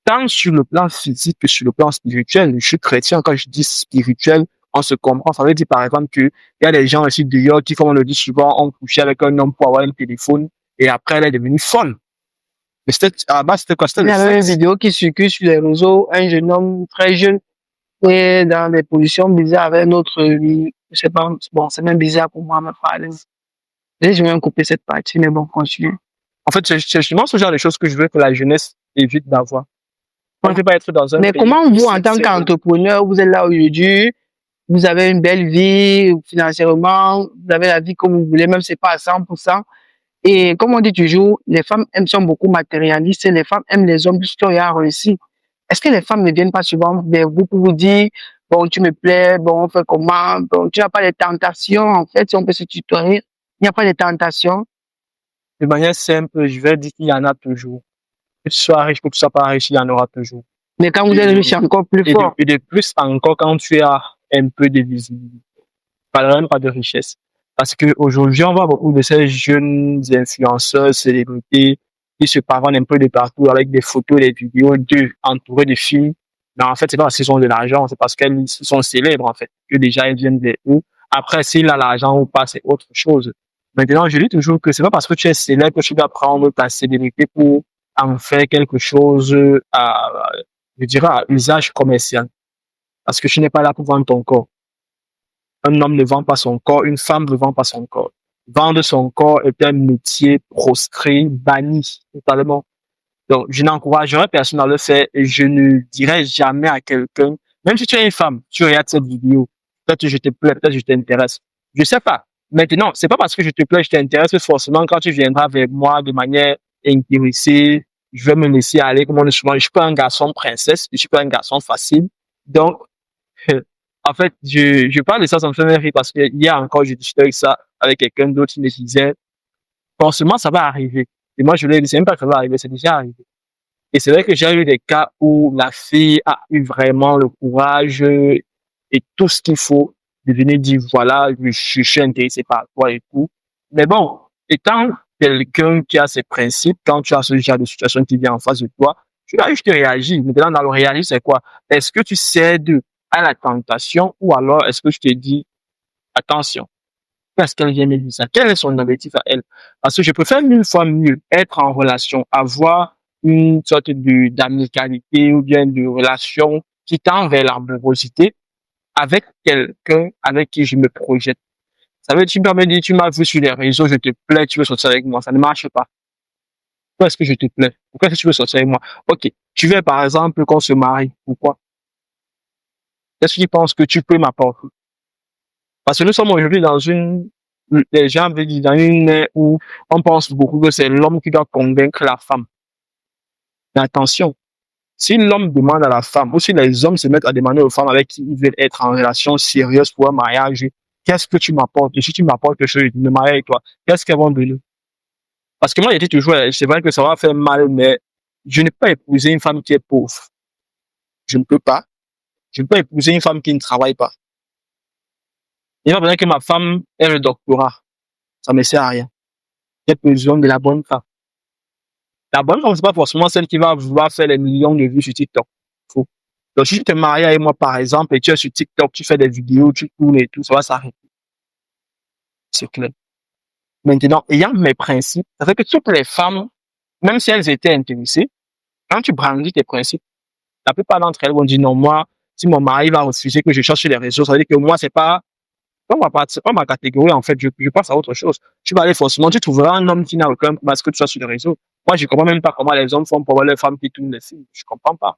tant sur le plan physique que sur le plan spirituel. Je suis chrétien, quand je dis spirituel, on se comprend. Ça veut dire, par exemple, qu'il y a des gens aussi dehors qui, comme on le dit souvent, ont couché avec un homme pour avoir un téléphone et après, elle est devenue folle. Mais c'était, à la base, c'était quoi? C'était Il le y avait une sexe. vidéo qui circule sur les réseaux, un jeune homme très jeune, et dans des positions bizarres avec un autre, je sais pas, bon, c'est même bizarre pour moi, mais pas à l'aise. Je vais même couper cette partie, mais bon, continue. En fait, c'est justement ce genre de choses que je veux que la jeunesse évite d'avoir. On ne peut pas être dans un Mais pays comment où vous, en tant c'est qu'entrepreneur, vous êtes là aujourd'hui, vous avez une belle vie financièrement, vous avez la vie comme vous voulez, même si c'est pas à 100%. Et comme on dit toujours, les femmes sont beaucoup matérialistes et les femmes aiment les hommes puisqu'ils ont réussi. Est-ce que les femmes ne viennent pas souvent vers vous pour vous dire, bon, tu me plais, bon, on fait comment, bon, tu n'as pas de tentations, en fait, si on peut se tutoyer, il n'y a pas de tentations. de manière simple, je vais dire qu'il y en a toujours. Que tu sois riche, que tu sois pas riche, il y en aura toujours. Mais quand vous êtes riche, c'est encore plus fort. Et de plus encore quand tu as un peu de visibilité. Pas même pas de richesse. Parce que aujourd'hui, on voit beaucoup de ces jeunes influenceurs, célébrités, qui se pavanent un peu de partout avec des photos, des vidéos d'eux entourés de films. Mais en fait, c'est pas parce qu'ils ont de l'argent, c'est parce qu'ils sont célèbres, en fait, que déjà ils viennent vers eux. Après, s'il a l'argent ou pas, c'est autre chose. Maintenant, je dis toujours que c'est pas parce que tu es célèbre que tu dois prendre ta célébrité pour en faire quelque chose je dirais, à usage commercial. Parce que tu n'es pas là pour vendre ton corps. Un homme ne vend pas son corps, une femme ne vend pas son corps. Vendre son corps est un métier proscrit, banni totalement. Donc, je n'encouragerais personne à le faire et je ne dirais jamais à quelqu'un, même si tu es une femme, tu regardes cette vidéo, peut-être que je te plais, peut-être que je t'intéresse. Je sais pas. Maintenant, c'est pas parce que je te plais, je t'intéresse que forcément quand tu viendras vers moi de manière intéressée, je vais me laisser aller, comme on dit souvent, je suis pas un garçon princesse, je suis pas un garçon facile. Donc, en fait, je parle de ça, ça me fait rire parce que hier encore, j'ai discuté avec ça, avec quelqu'un d'autre qui me disait, forcément, ça va arriver. Et moi, je lui ai dit, c'est même pas que ça va arriver, c'est déjà arrivé. Et c'est vrai que j'ai eu des cas où la fille a eu vraiment le courage et tout ce qu'il faut de venir dire, voilà, je suis intéressé par toi et tout. Mais bon, étant quelqu'un qui a ses principes, quand tu as ce genre de situation qui vient en face de toi, tu vas juste réagir. Maintenant, dans le réagir, c'est quoi? Est-ce que tu cèdes à la tentation ou alors est-ce que tu te dis, attention, qu'est-ce qu'elle vient me dire ça? Quel est son objectif à elle? Parce que je préfère mille fois mieux être en relation, avoir une sorte d'amicalité ou bien de relation qui tend vers l'amorosité avec quelqu'un avec qui je me projette. Ça veut dire, tu peux me dire, tu m'as vu sur les réseaux, je te plais, tu veux sortir avec moi. Ça ne marche pas. Pourquoi est-ce que je te plais? Pourquoi est-ce que tu veux sortir avec moi? Ok. Tu veux, par exemple, qu'on se marie. Pourquoi? Est-ce que tu penses que tu peux m'apporter? Parce que nous sommes aujourd'hui dans les gens veulent dire dans une ère où on pense beaucoup que c'est l'homme qui doit convaincre la femme. Mais attention, si l'homme demande à la femme, ou si les hommes se mettent à demander aux femmes avec qui ils veulent être en relation sérieuse pour un mariage, qu'est-ce que tu m'apportes? Et si tu m'apportes quelque chose, je me marie avec toi, qu'est-ce qu'elles vont donner? Parce que moi, j'ai dit toujours, c'est vrai que ça va faire mal, mais je ne peux pas épouser une femme qui est pauvre. Je ne peux pas. Je ne peux pas épouser une femme qui ne travaille pas. Il va falloir que ma femme ait le doctorat. Ça ne me sert à rien. J'ai besoin de la bonne femme. La bonne femme, c'est pas forcément celle qui va vouloir faire les millions de vues sur TikTok. Faux. Donc, si tu te maries avec moi, par exemple, et tu es sur TikTok, tu fais des vidéos, tu tournes et tout, ça va s'arrêter. C'est clair. Maintenant, ayant mes principes, ça fait que toutes les femmes, même si elles étaient intéressées, quand tu brandis tes principes, la plupart d'entre elles vont dire non, moi, si mon mari va refuser que je cherche sur les réseaux, ça veut dire que moi, c'est pas ma catégorie, en fait, je passe à autre chose. Tu vas aller forcément, tu trouveras un homme qui n'a aucun parce que tu sois sur les réseaux. Moi, je comprends même pas comment les hommes font pour voir les femmes qui tournent les films. Je comprends pas.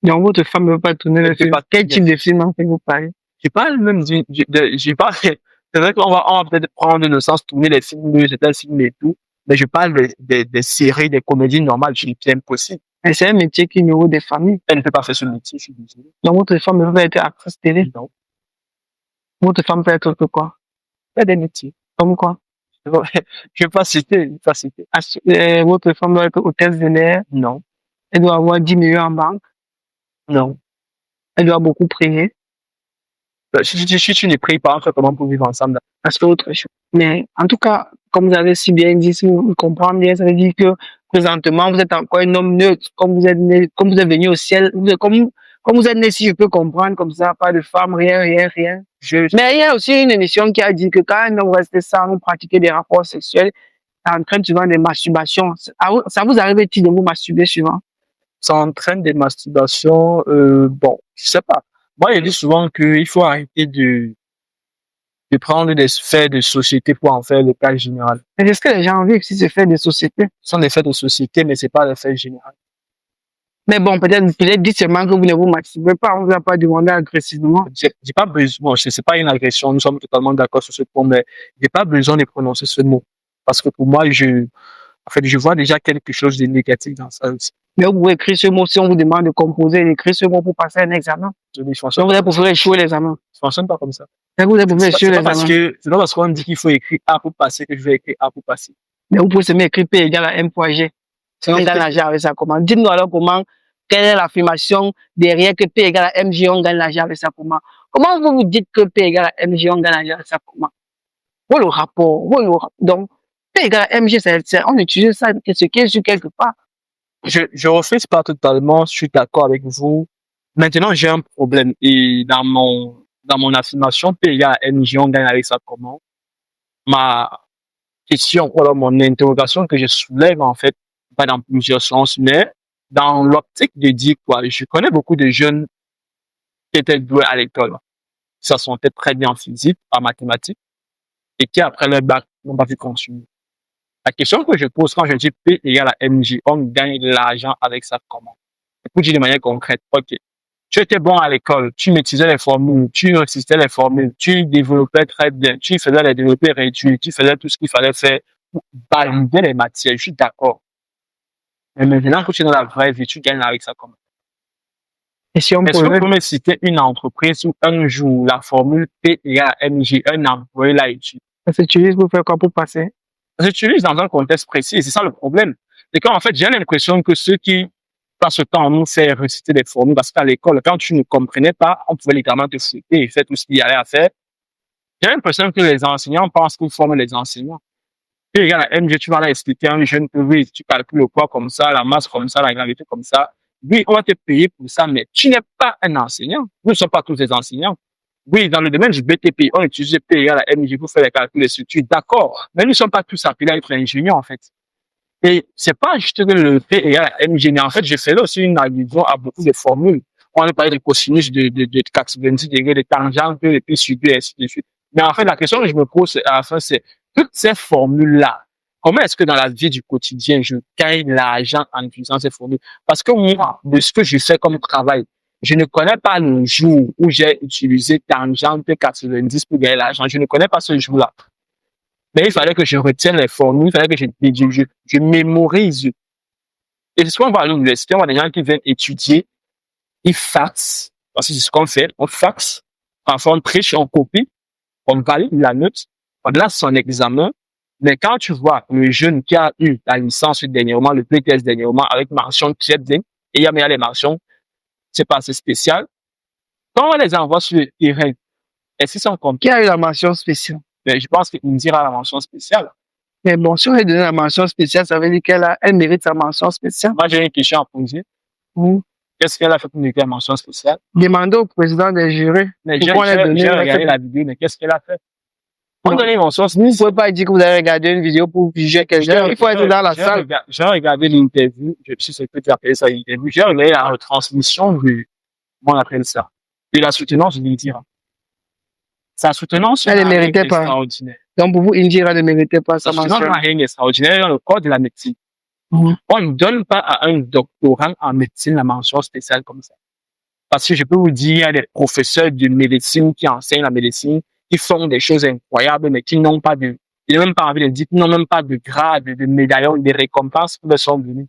Donc, votre femme ne veut pas tourner le film. Quel type de film en fait vous parlez? J'ai pas le même, j'ai pas, c'est vrai qu'on va peut-être prendre le sens tourner les films, c'est un film et tout, mais je parle des séries, des comédies normales, c'est impossible. Et c'est un métier qui nourrit des familles. Elle ne peut pas faire ce métier, je suis désolé. Donc, votre femme ne veut pas être actrice télé. Non. Votre femme peut être quoi? Il y a des métiers. Comme quoi? Je vais pas citer, pas citer. Votre femme doit être hôtesse de l'air. Non. Elle doit avoir 10 millions en banque. Non. Elle doit beaucoup prier. Si tu ne pries pas, on fait comment pour vivre ensemble? Parce que autre chose. Mais en tout cas, comme vous avez si bien dit, si vous comprenez bien, ça veut dire que présentement, vous êtes encore un homme neutre, comme vous êtes né, comme vous êtes venu au ciel, comme vous êtes né, si je peux comprendre, comme ça, pas de femme, rien. Mais il y a aussi une émission qui a dit que quand un homme reste sans pratiquer des rapports sexuels, ça entraîne souvent des masturbations. Ça vous arrive-t-il de vous masturber souvent? Ça entraîne des masturbations, bon, je sais pas. Moi, je dis souvent qu'il faut arrêter de prendre des faits de société pour en faire le cas général. Mais est-ce que les gens vivent si c'est fait de société? Ce sont des faits de société, mais c'est pas des faits généraux. Mais bon, peut-être dites seulement que vous ne vous masturbez pas, on ne vous a pas demandé agressivement. J'ai pas besoin, bon, c'est pas une agression, nous sommes totalement d'accord sur ce point, mais j'ai pas besoin de prononcer ce mot. Parce que pour moi, en fait, je vois déjà quelque chose de négatif dans ça aussi. Mais vous pouvez écrire ce mot si on vous demande de composer, d'écrire ce mot pour passer un examen. Donc vous allez pouvoir échouer l'examen. Ça fonctionne pas comme ça. Vous allez pouvoir échouer l'examen. C'est pas parce qu'on dit qu'il faut écrire A pour passer que je vais écrire A pour passer. Mais vous pouvez seulement écrire P égale à M fois G. Sinon, on gagne l'argent avec ça comment? Dites-nous alors comment, quelle est l'affirmation derrière que P égale à MG, on gagne l'argent avec ça comment? Comment vous vous dites que P égale à MG, on gagne l'argent avec ça comment? Voilà le rapport, Donc, P égale à MG, on utilise ça, ce qui est sur quelque part. Je refuse pas totalement, je suis d'accord avec vous. Maintenant, j'ai un problème. Et dans mon affirmation, P égale à MJ, on gagne avec ça comment? Ma question, ou alors mon interrogation que je soulève, en fait, pas dans plusieurs sens, mais dans l'optique de dire quoi? Je connais beaucoup de jeunes qui étaient doués à l'école. Ça sont peut-être très bien en physique, en mathématiques, et qui, après leur bac, n'ont pas pu continuer. La question que je pose quand je dis P égale à MJ, on gagne de l'argent avec ça comment? Pour dire de manière concrète, ok. Tu étais bon à l'école, tu maîtrisais les formules, tu récitais les formules, tu développais très bien, tu faisais les développés réduits, tu faisais tout ce qu'il fallait faire pour valider les matières, je suis d'accord. Mais maintenant que tu es dans la vraie vie, tu gagnes avec ça comment? Et si on Est-ce que vous pouvait... pouvez me citer une entreprise où un jour la formule P égale à MJ, un employé l'a utilisé? Ça s'utilise pour faire quoi pour passer? Ça s'utilise dans un contexte précis, c'est ça le problème. C'est qu'en fait, j'ai l'impression que ceux qui passent le temps à nous faire réciter des formules, parce qu'à l'école, quand tu ne comprenais pas, on pouvait littéralement te fouetter et faire tout ce qu'il y allait à faire. J'ai l'impression que les enseignants pensent qu'ils forment les enseignants. Puis, regarde, la MG, tu vas là expliquer à un jeune que oui, tu calcules le poids comme ça, la masse comme ça, la gravité comme ça. Oui, on va te payer pour ça, mais tu n'es pas un enseignant. Nous ne sommes pas tous des enseignants. Oui, dans le domaine du BTP, on utilise P égale à MG pour faire les calculs de structures. D'accord. Mais nous ne sommes pas tous appelés à être ingénieurs, en fait. Et c'est pas juste que le P égale à mg, mais en fait, je faisais aussi une allusion à beaucoup de formules. On a parlé de cosinus de 90 degrés, de tangente, de pi sur 2, et ainsi de suite. Mais en fait, la question que je me pose à la fin, c'est toutes ces formules-là, comment est-ce que dans la vie du quotidien, je gagne l'argent en utilisant ces formules? Parce que moi, de ce que je fais comme travail, je ne connais pas le jour où j'ai utilisé tangente 90 pour gagner l'argent. Je ne connais pas ce jour-là. Mais il fallait que je retienne les formules, il fallait que je mémorise. Et c'est ce qu'on voit à l'université, on voit des gens qui viennent étudier, ils faxent, parce que c'est ce qu'on fait, on faxe, parfois on triche, on copie, on valide la note, on place son examen. Mais quand tu vois le jeune qui a eu la licence dernièrement, le PTS dernièrement, avec mention très bien, et il y a les mentions, c'est pas assez spécial. Quand on les envoie sur le terrain, est-ce qu'ils sont contents? Qui a eu la mention spéciale? Mais je pense qu'il dira la mention spéciale. Mais bon, si on lui donne la mention spéciale, ça veut dire elle mérite sa mention spéciale. Moi, j'ai une question à poser. Qu'est-ce qu'elle a fait pour mériter la mention spéciale? Demandez au président des jurés. Mais j'ai regardé la vidéo, mais qu'est-ce qu'elle a fait? On donne une mention spéciale. Vous ne pouvez pas dire que vous avez regardé une vidéo pour juger quelqu'un. Il faut être dans la salle. J'ai regardé l'interview, je sais ce que tu appelles ça l'interview, j'ai regardé la retransmission du, comment on appelle ça, et la soutenance de l'Indira. Sa soutenance, elle ne méritait pas. Extraordinaire. Donc pour vous, Indira ne méritait pas sa mention. Sa soutenance n'est extraordinaire dans le corps de la médecine. On ne donne pas à un doctorant en médecine la mention spéciale comme ça. Parce que je peux vous dire, il y a des professeurs de médecine qui enseignent la médecine, qui font des choses incroyables, mais qui n'ont pas de, ils n'ont même pas envie de dire, qui n'ont même pas de grade, de médaillon, de récompenses pour le sont venus.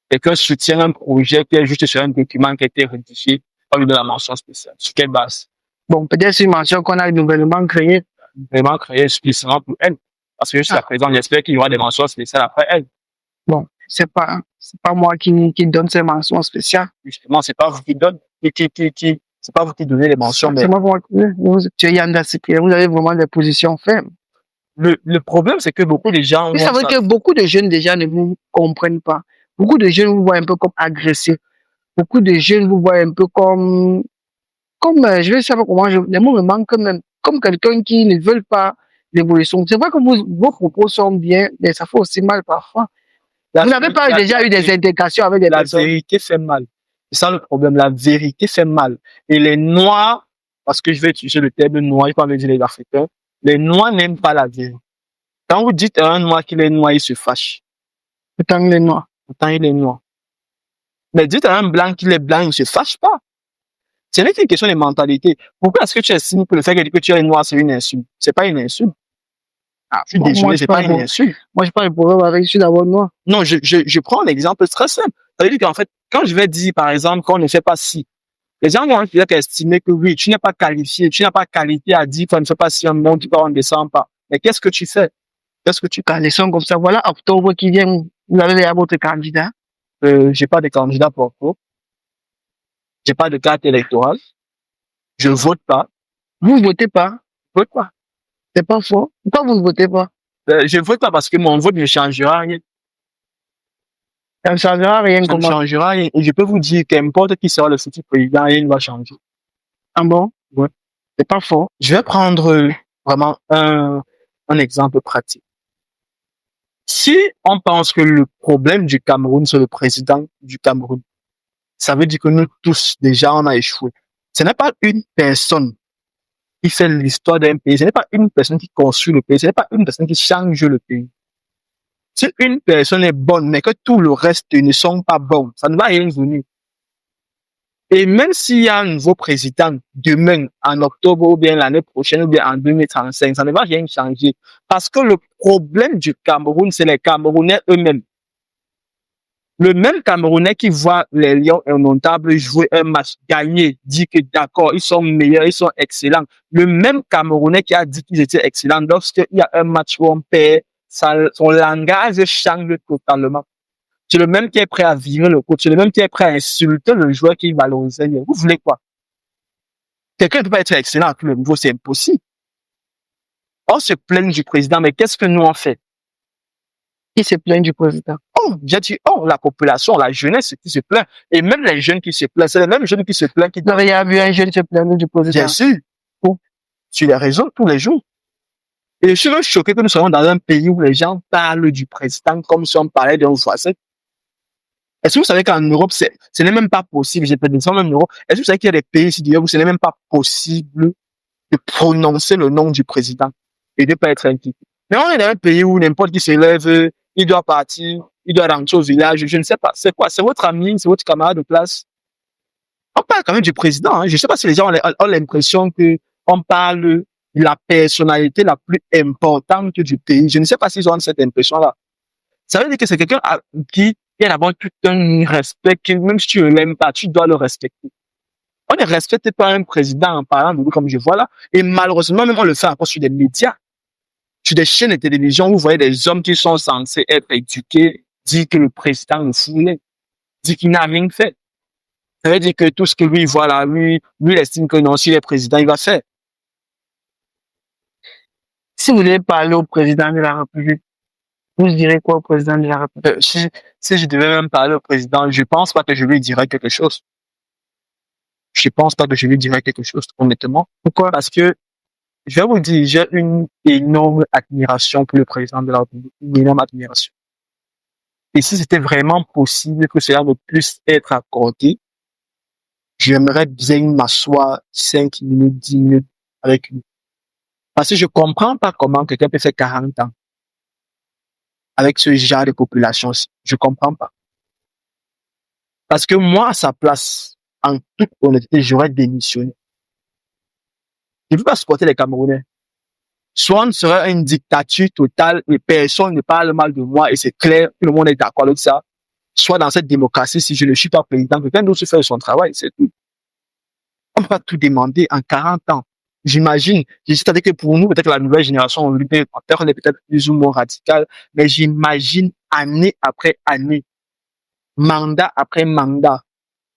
Quelqu'un soutient un projet qui est juste sur un document qui a été rédigé, on lui donne la mention spéciale. Sur quelle base? Bon, peut-être une mention qu'on a nouvellement créée. Vraiment créée spécialement pour elle. Parce que jusqu'à présent, j'espère qu'il y aura des mentions spéciales après elle. Bon, c'est pas moi qui donne ces mentions spéciales. Justement, c'est pas vous qui donne, c'est pas vous qui donnez les mentions, mais. C'est moi tu es Yanda Cyprien, vous avez vraiment des positions fermes. Le problème, c'est que beaucoup de gens. Vous savez que beaucoup de jeunes déjà ne vous comprennent pas. Beaucoup de jeunes vous voient un peu comme agressés. Beaucoup de jeunes vous voient un peu comme je vais savoir comment les mots me manquent même, comme quelqu'un qui ne veut pas l'évolution. C'est vrai que vos propos sont bien, mais ça fait aussi mal parfois. Vous n'avez pas déjà eu des intégrations avec des personnes? La vérité fait mal. C'est ça le problème. La vérité fait mal. Et les Noirs, parce que je vais utiliser le terme noir, il faut me dire les Africains, les Noirs n'aiment pas la vérité. Quand vous dites à un Noir qu'il est noir, il se fâche. Pourtant, il est noir. Pourtant, il est noir. Mais dites à un Blanc qu'il est blanc, il ne se fâche pas. Ce n'est qu'une question de mentalité. Pourquoi est-ce que tu estimes que le fait que tu es noir, c'est une insulte? C'est pas une insulte. Ah, je suis désolé, c'est pas une insulte. Moi, je parle de problème avec, je suis d'abord noir. Non, je prends un exemple très simple. Ça veut dire qu'en fait, quand je vais dire, par exemple, qu'on ne fait pas ci, les gens vont estimer que oui, tu n'es pas qualifié, tu n'as pas qualité à dire qu'on ne fait pas ci, on monte pas, on ne descend pas. Mais qu'est-ce que tu fais? Qu'est-ce que tu fais? Laissons comme ça. Voilà, octobre qui vient, vous avez déjà votre candidat? J'ai pas de candidat pour octobre. J'ai pas de carte électorale. Je vote pas. Vous votez pas? Je vote pas. C'est pas faux. Pourquoi vous ne votez pas? Je vote pas parce que mon vote ne changera rien. Ça ne changera rien. Ça ne changera rien. Et je peux vous dire qu'importe qui sera le futur président, rien ne va changer. Ah bon? Ouais. C'est pas faux. Je vais prendre vraiment un exemple pratique. Si on pense que le problème du Cameroun, c'est le président du Cameroun, ça veut dire que nous tous, déjà, on a échoué. Ce n'est pas une personne qui fait l'histoire d'un pays, ce n'est pas une personne qui construit le pays, ce n'est pas une personne qui change le pays. Si une personne est bonne, mais que tout le reste ne sont pas bons, ça ne va rien venir. Et même s'il y a un nouveau président demain, en octobre, ou bien l'année prochaine, ou bien en 2035, ça ne va rien changer. Parce que le problème du Cameroun, c'est les Camerounais eux-mêmes. Le même Camerounais qui voit les Lions indomptables jouer un match, gagner, dit que d'accord, ils sont meilleurs, ils sont excellents. Le même Camerounais qui a dit qu'ils étaient excellents, lorsqu'il y a un match où on perd, son langage change totalement. C'est le même qui est prêt à virer le coach, c'est le même qui est prêt à insulter le joueur qui valorisait. Vous voulez quoi? Quelqu'un ne peut pas être excellent à tout le niveau, c'est impossible. On se plaint du président, mais qu'est-ce que nous on fait? Qui se plaint du président? J'ai dit, la population, la jeunesse qui se plaint. Et même les jeunes qui se plaignent, c'est les mêmes jeunes qui se plaignent. Vous avez vu un jeune se plaindre du président? Bien sûr. Sur les réseaux, tous les jours. Et je suis même choqué que nous soyons dans un pays où les gens parlent du président comme si on parlait d'un voisin. Est-ce que vous savez qu'en Europe, ce n'est même pas possible, j'ai pas dit ça même en Europe. Est-ce que vous savez qu'il y a des pays ici où ce n'est même pas possible de prononcer le nom du président et de ne pas être impliqué? Mais on est dans un pays où n'importe qui s'élève, il doit partir, il doit rentrer au village, je ne sais pas. C'est quoi? C'est votre ami, c'est votre camarade de classe? On parle quand même du président. Hein. Je ne sais pas si les gens ont l'impression que on parle de la personnalité la plus importante du pays. Je ne sais pas s'ils ont cette impression-là. Ça veut dire que c'est quelqu'un qui a d'abord tout un respect, que même si tu ne l'aimes pas, tu dois le respecter. On ne respecte pas un président en parlant de lui comme je vois là. Et malheureusement, même on le fait encore sur des médias, sur des chaînes de télévision, vous voyez des hommes qui sont censés être éduqués, dire que le président est foulé, dire qu'il n'a rien fait. Ça veut dire que tout ce que lui voit là, lui, il estime que non, s'il est président, il va faire. Si vous devez parler au président de la République, vous direz quoi au président de la République? Si je devais même parler au président, je pense pas que je lui dirais quelque chose. Je pense pas que je lui dirais quelque chose, honnêtement. Pourquoi? Parce que, je vais vous dire, j'ai une énorme admiration pour le président de la République. Une énorme admiration. Et si c'était vraiment possible que cela ne puisse être accordé, j'aimerais bien m'asseoir 5 minutes, 10 minutes avec lui. Parce que je comprends pas comment quelqu'un peut faire 40 ans avec ce genre de population-ci. Je comprends pas. Parce que moi, à sa place, en toute honnêteté, j'aurais démissionné. Je ne veux pas supporter les Camerounais. Soit on serait une dictature totale et personne ne parle mal de moi et c'est clair, tout le monde est d'accord avec ça. Soit dans cette démocratie, si je ne suis pas président, quelqu'un d'autre fait son travail, c'est tout. On ne peut pas tout demander en 40 ans. J'imagine, c'est-à-dire que pour nous, peut-être la nouvelle génération, on est peut-être plus ou moins radical, mais j'imagine année après année, mandat après mandat,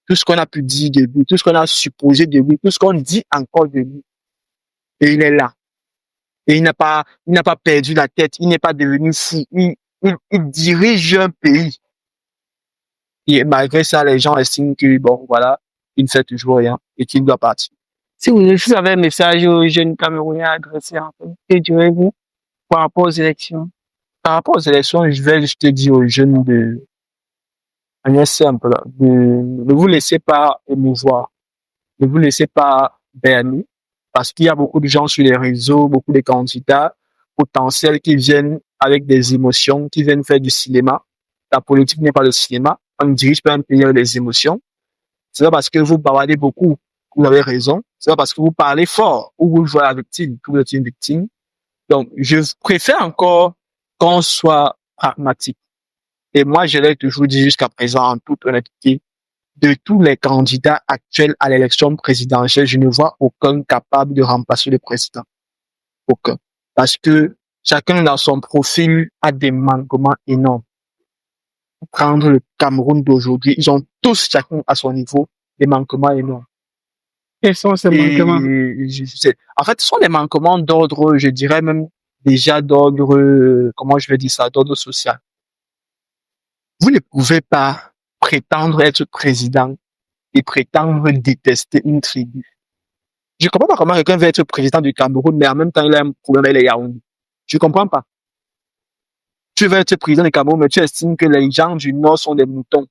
tout ce qu'on a pu dire de lui, tout ce qu'on a supposé de lui, tout ce qu'on dit encore de lui. Et il est là. Et il n'a pas perdu la tête, il n'est pas devenu fou, il dirige un pays. Et malgré ça, les gens estiment que, bon, voilà, il ne fait toujours rien et qu'il doit partir. Si vous avez un message aux jeunes Camerounais à adresser, en fait, que direz-vous par rapport aux élections? Par rapport aux élections, je vais juste dire aux jeunes de ne vous laissez pas émouvoir, ne vous laissez pas berner, parce qu'il y a beaucoup de gens sur les réseaux, beaucoup de candidats potentiels qui viennent avec des émotions, qui viennent faire du cinéma. La politique n'est pas le cinéma. On ne dirige pas un pays avec des émotions. C'est pas parce que vous bavardez beaucoup, vous avez raison. C'est pas parce que vous parlez fort ou vous jouez à la victime que vous êtes une victime. Donc, je préfère encore qu'on soit pragmatique. Et moi, je l'ai toujours dit jusqu'à présent en toute honnêteté, de tous les candidats actuels à l'élection présidentielle, je ne vois aucun capable de remplacer le président. Aucun. Parce que chacun dans son profil a des manquements énormes. Prendre le Cameroun d'aujourd'hui, ils ont tous chacun à son niveau des manquements énormes. Quels sont ces manquements? En fait, ce sont des manquements d'ordre, je dirais même déjà d'ordre, comment je vais dire ça, d'ordre social. Vous ne pouvez pas prétendre être président et prétendre détester une tribu. Je comprends pas comment quelqu'un veut être président du Cameroun, mais en même temps, il a un problème avec les Yaoundé. Je comprends pas. Tu veux être président du Cameroun, mais tu estimes que les gens du Nord sont des moutons.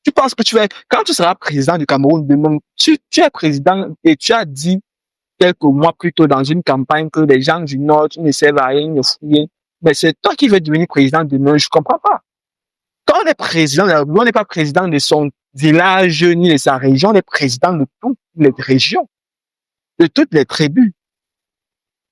Tu penses que quand tu seras président du Cameroun demain, tu es président et tu as dit quelques mois plus tôt dans une campagne que les gens du Nord ne servent à rien, ils ne font rien. Mais c'est toi qui veux devenir président demain, je comprends pas. Quand on est président, on n'est pas président de son village ni de sa région, on est président de toutes les régions, de toutes les tribus.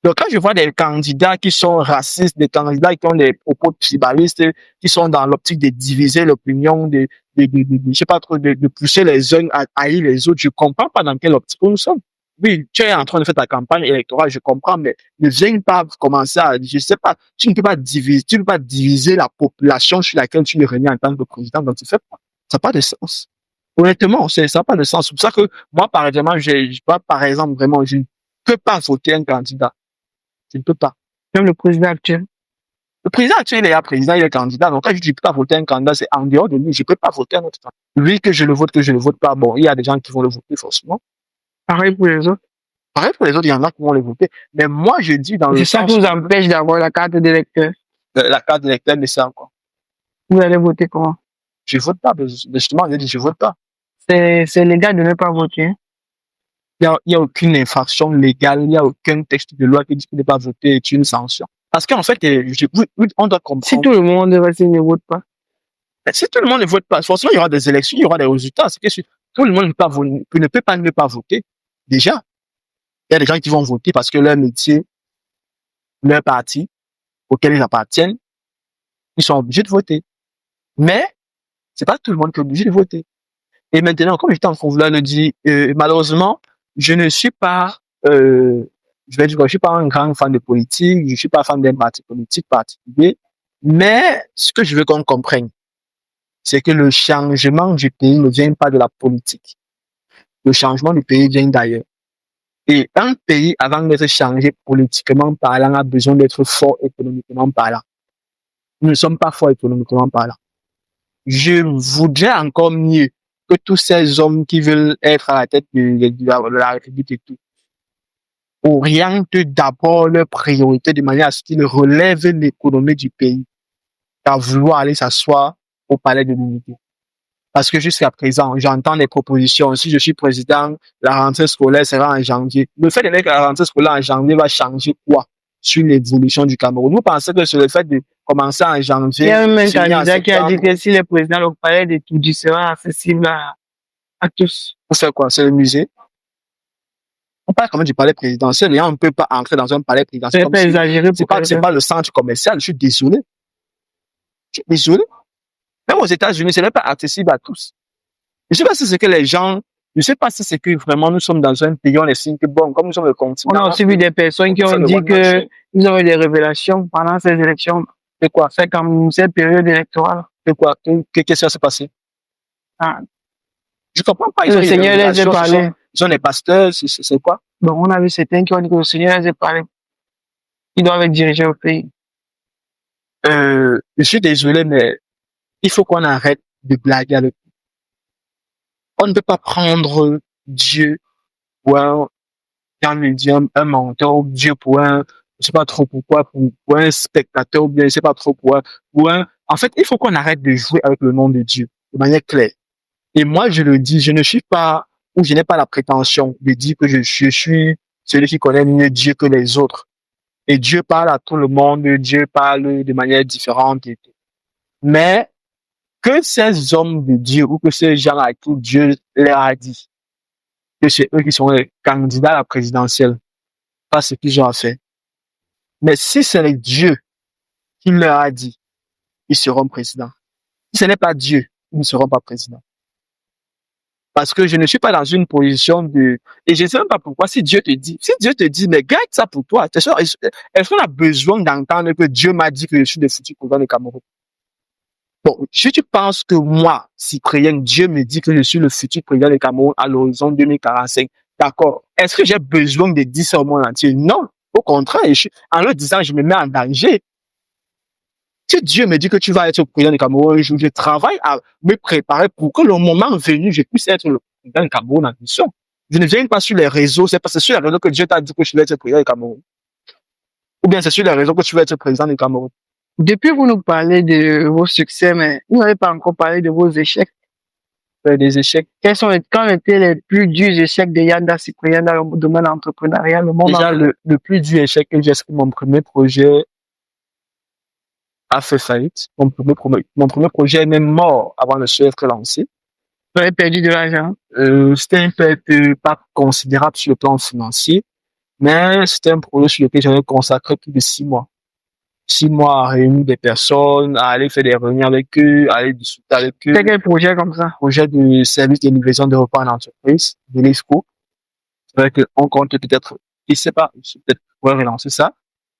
Donc, quand je vois des candidats qui sont racistes, des candidats qui ont des propos tribalistes, qui sont dans l'optique de diviser l'opinion, je sais pas trop, de pousser les uns à haïr les autres, je comprends pas dans quelle optique nous sommes. Oui, tu es en train de faire ta campagne électorale, je comprends, mais ne viens pas commencer à, je sais pas, tu ne peux pas diviser la population sur laquelle tu es régné en tant que président, donc tu fais pas. Ça n'a pas de sens. Honnêtement, ça n'a pas de sens. C'est pour ça que moi, par exemple, vraiment, je ne peux pas voter un candidat. Je ne peux pas. Même le président actuel. Le président actuel, il est président, il est candidat. Donc, quand je dis peux pas voter un candidat, c'est en dehors de lui. Je peux pas voter un autre candidat. Lui, que je le vote pas. Bon, il y a des gens qui vont le voter forcément. Pareil pour les autres. Pareil pour les autres, il y en a qui vont les voter. Mais moi, je dis dans le C'est ça sens qui vous empêche d'avoir la carte d'électeur. la carte d'électeur, mais ça, quoi. Vous allez voter comment? Je vote pas, justement, je dis, je vote pas. C'est légal de ne pas voter. Il y a aucune infraction légale, il y a aucun texte de loi qui dit que ne pas voter est une sanction. Parce qu'en fait, on doit comprendre. Si tout le monde ne vote pas. Mais si tout le monde ne vote pas, forcément, il y aura des élections, il y aura des résultats. C'est que si tout le monde ne peut pas ne pas voter, déjà, il y a des gens qui vont voter parce que leur métier, leur parti auquel ils appartiennent, ils sont obligés de voter. Mais c'est pas tout le monde qui est obligé de voter. Et maintenant, comme j'étais en train de vouloir le dire, malheureusement, je ne suis pas, je suis pas un grand fan de politique, je suis pas fan d'un parti politique particulier, mais ce que je veux qu'on comprenne, c'est que le changement du pays ne vient pas de la politique. Le changement du pays vient d'ailleurs. Et un pays, avant d'être changé politiquement parlant, a besoin d'être fort économiquement parlant. Nous ne sommes pas forts économiquement parlant. Je voudrais encore mieux que tous ces hommes qui veulent être à la tête de la République et tout orientent d'abord leurs priorités de manière à ce qu'ils relèvent l'économie du pays qu'à vouloir aller s'asseoir au palais de l'unité. Parce que jusqu'à présent, j'entends des propositions. Si je suis président, la rentrée scolaire sera en janvier. Le fait de dire que la rentrée scolaire en janvier va changer quoi sur l'évolution du Cameroun? Vous pensez que sur le fait de commencer en janvier... Il y a même un candidat qui a dit que si le président, le palais de Toudi sera accessible à tous. Pour faire quoi? C'est le musée? On parle quand même du palais présidentiel et on ne peut pas entrer dans un palais présidentiel. C'est pas exagéré. C'est pas le centre commercial. Je suis désolé. Je suis désolé. Même aux États-Unis, ce n'est pas accessible à tous. Je ne sais pas si c'est que les gens, je ne sais pas si c'est que vraiment nous sommes dans un pays, on estime que bon, comme nous sommes le continent. On a aussi vu des personnes qui ont dit qu'ils ont eu des révélations pendant ces élections. C'est quoi? C'est comme cette période électorale. C'est quoi? Qu'est-ce qui s'est passé? Ah. Je comprends pas. Le Seigneur les a parlé. Ils sont des pasteurs, c'est quoi? Bon, on a vu certains qui ont dit que le Seigneur les a parlé. Ils doivent diriger le pays. Je suis désolé, mais il faut qu'on arrête de blaguer avec lui. On ne peut pas prendre Dieu pour un mentor, Dieu pour un, je sais pas trop pourquoi, pour un spectateur, ou bien je sais pas trop pourquoi, en fait, il faut qu'on arrête de jouer avec le nom de Dieu de manière claire. Et moi, je le dis, je ne suis pas, ou je n'ai pas la prétention de dire que je suis celui qui connaît mieux Dieu que les autres. Et Dieu parle à tout le monde, Dieu parle de manière différente et tout. Mais, que ces hommes de Dieu ou que ces gens à qui Dieu leur a dit que c'est eux qui sont les candidats à la présidentielle, pas ce qu'ils ont à faire. Mais si c'est Dieu qui leur a dit, ils seront présidents. Si ce n'est pas Dieu, ils ne seront pas présidents. Parce que je ne suis pas dans une position de... Et je ne sais même pas pourquoi, si Dieu te dit, mais garde ça pour toi, est-ce qu'on a besoin d'entendre que Dieu m'a dit que je suis le futur président du Cameroun? Bon, si tu penses que moi, Cyprien, Dieu me dit que je suis le futur président du Cameroun à l'horizon 2045, d'accord. Est-ce que j'ai besoin de dire ça au monde entier? Non. Au contraire, en le disant, je me mets en danger. Si Dieu me dit que tu vas être le président du Cameroun, je travaille à me préparer pour que le moment venu, je puisse être le président du Cameroun en mission. Je ne viens pas sur les réseaux, c'est parce que c'est sur les réseaux que Dieu t'a dit que je vais être le président du Cameroun. Ou bien c'est sur les réseaux que tu vas être le président du Cameroun. Depuis, vous nous parlez de vos succès, mais vous n'avez pas encore parlé de vos échecs. Des échecs. Quand étaient les plus durs échecs de Yanda Cyprien dans le domaine entrepreneurial, le monde? Déjà, le plus dur échec que j'ai, c'est que mon premier projet a fait faillite. Mon premier projet est même mort avant de se être lancé. Vous avez perdu de l'argent? C'était un peu pas considérable sur le plan financier, mais c'était un projet sur lequel j'avais consacré plus de 6 mois. 6 mois à réunir des personnes, à aller faire des réunions avec eux, à aller discuter avec eux. C'est quel projet comme ça? Projet de service de livraison de repas en entreprise, de l'EFCO. C'est vrai qu'on compte peut-être, je sais pas, peut-être pouvoir relancer ça.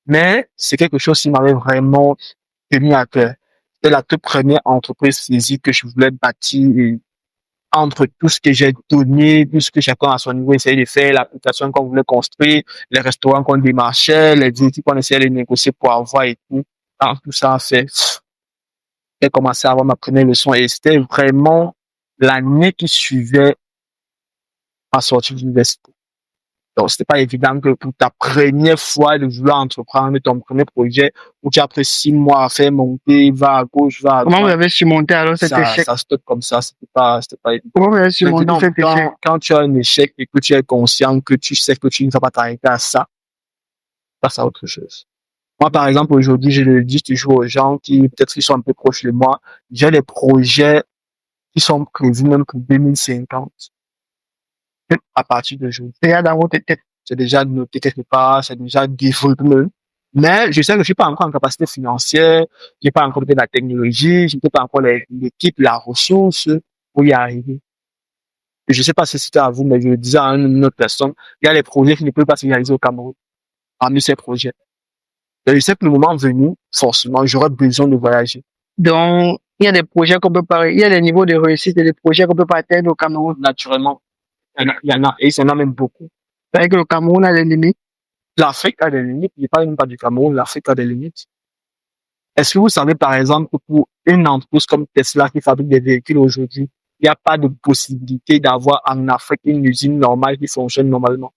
Mais c'est quelque chose qui m'avait vraiment tenu à cœur. C'était la toute première entreprise physique que je voulais bâtir et entre tout ce que j'ai donné, tout ce que chacun à son niveau essayait de faire, l'application qu'on voulait construire, les restaurants qu'on démarchait, les équipes qu'on essayait de négocier pour avoir et tout. Quand tout ça a fait, j'ai commencé à avoir ma première leçon et c'était vraiment l'année qui suivait ma sortie de l'université. Donc, c'était pas évident que pour ta première fois de vouloir entreprendre ton premier projet, où tu as pris 6 mois à faire monter, va à gauche, va à Comment vous droite, avez surmonté alors cet échec? ça stoppe comme ça, c'était pas évident. Comment vous avez surmonté Maintenant, cet échec? quand tu as un échec et que tu es conscient que tu sais que tu ne vas pas t'arrêter à ça, passe à autre chose. Moi, par exemple, aujourd'hui, je le dis toujours aux gens qui, peut-être, qui sont un peu proches de moi, j'ai des projets qui sont prévus même pour 2050. À partir d'aujourd'hui. C'est là dans votre tête. C'est déjà noté quelque part, c'est déjà développé. Mais je sais que je suis pas encore en capacité financière, j'ai pas encore peut-être la technologie, j'ai peut-être pas encore l'équipe, la ressource pour y arriver. Et je sais pas si c'était à vous, mais je le disais à une autre personne, il y a les projets qui ne peuvent pas se réaliser au Cameroun, parmi ces projets. Et je sais que le moment venu, forcément, j'aurai besoin de voyager. Donc, il y a des projets qu'on peut pas, il y a des niveaux de réussite et des projets qu'on peut pas atteindre au Cameroun. Naturellement, il y en a, et il y en a même beaucoup. C'est vrai que le Cameroun a des limites. L'Afrique a des limites, je ne parle même pas du Cameroun, l'Afrique a des limites. Est-ce que vous savez, par exemple, que pour une entreprise comme Tesla qui fabrique des véhicules aujourd'hui, il n'y a pas de possibilité d'avoir en Afrique une usine normale qui fonctionne normalement?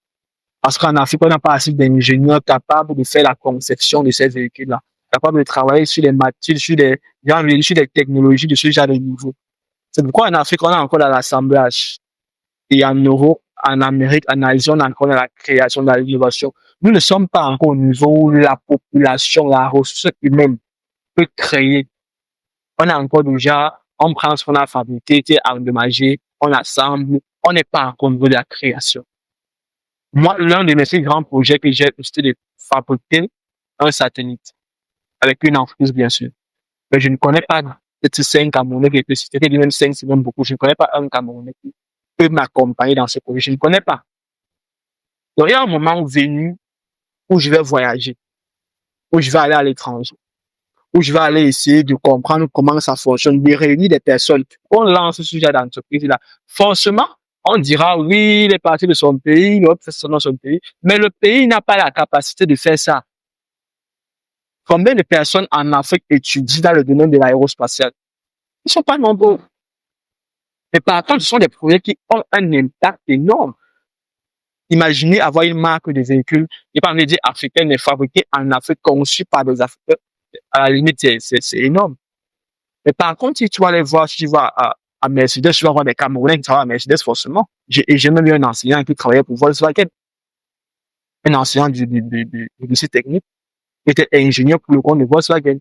Parce qu'en Afrique, on n'a pas assez d'ingénieurs capables de faire la conception de ces véhicules-là, capables de travailler sur les matières, sur des technologies de ce genre de niveau. C'est pourquoi en Afrique, on a encore dans l'assemblage. Et en Europe, en Amérique, en Asie, on est encore dans la création, dans l'innovation. Nous ne sommes pas encore au niveau où la population, la ressource humaine peut créer. On a encore déjà, on prend ce qu'on a fabriqué, qui est endommagé, on assemble, on n'est pas encore au niveau de la création. Moi, l'un de mes plus grands projets que j'ai, c'était de fabriquer un satellite avec une entreprise, bien sûr. Mais je ne connais pas peut-être 5 Camerounais qui peuvent, peut-être même 5, c'est même beaucoup. Je ne connais pas un Camerounais qui peut m'accompagner dans ce projet. Je ne connais pas. Donc, il y a un moment venu où je vais voyager, où je vais aller à l'étranger, où je vais aller essayer de comprendre comment ça fonctionne, de réunir des personnes. On lance ce sujet d'entreprise-là. Forcément, on dira, oui, il est parti de son pays, l'autre fait ça dans son pays, mais le pays n'a pas la capacité de faire ça. Combien de personnes en Afrique étudient dans le domaine de l'aérospatial? Ils ne sont pas nombreux. Mais par contre, ce sont des projets qui ont un impact énorme. Imaginez avoir une marque de véhicule, je pas envie de dire africaine, mais fabriquée en Afrique, conçue par des Africains. À la limite, c'est énorme. Mais par contre, si tu vas aller voir, si tu vas à Mercedes, tu vas voir des Camerounais qui travaillent à Mercedes, forcément. J'ai même eu un enseignant qui travaillait pour Volkswagen. Un enseignant du lycée technique, qui était ingénieur pour le compte de Volkswagen.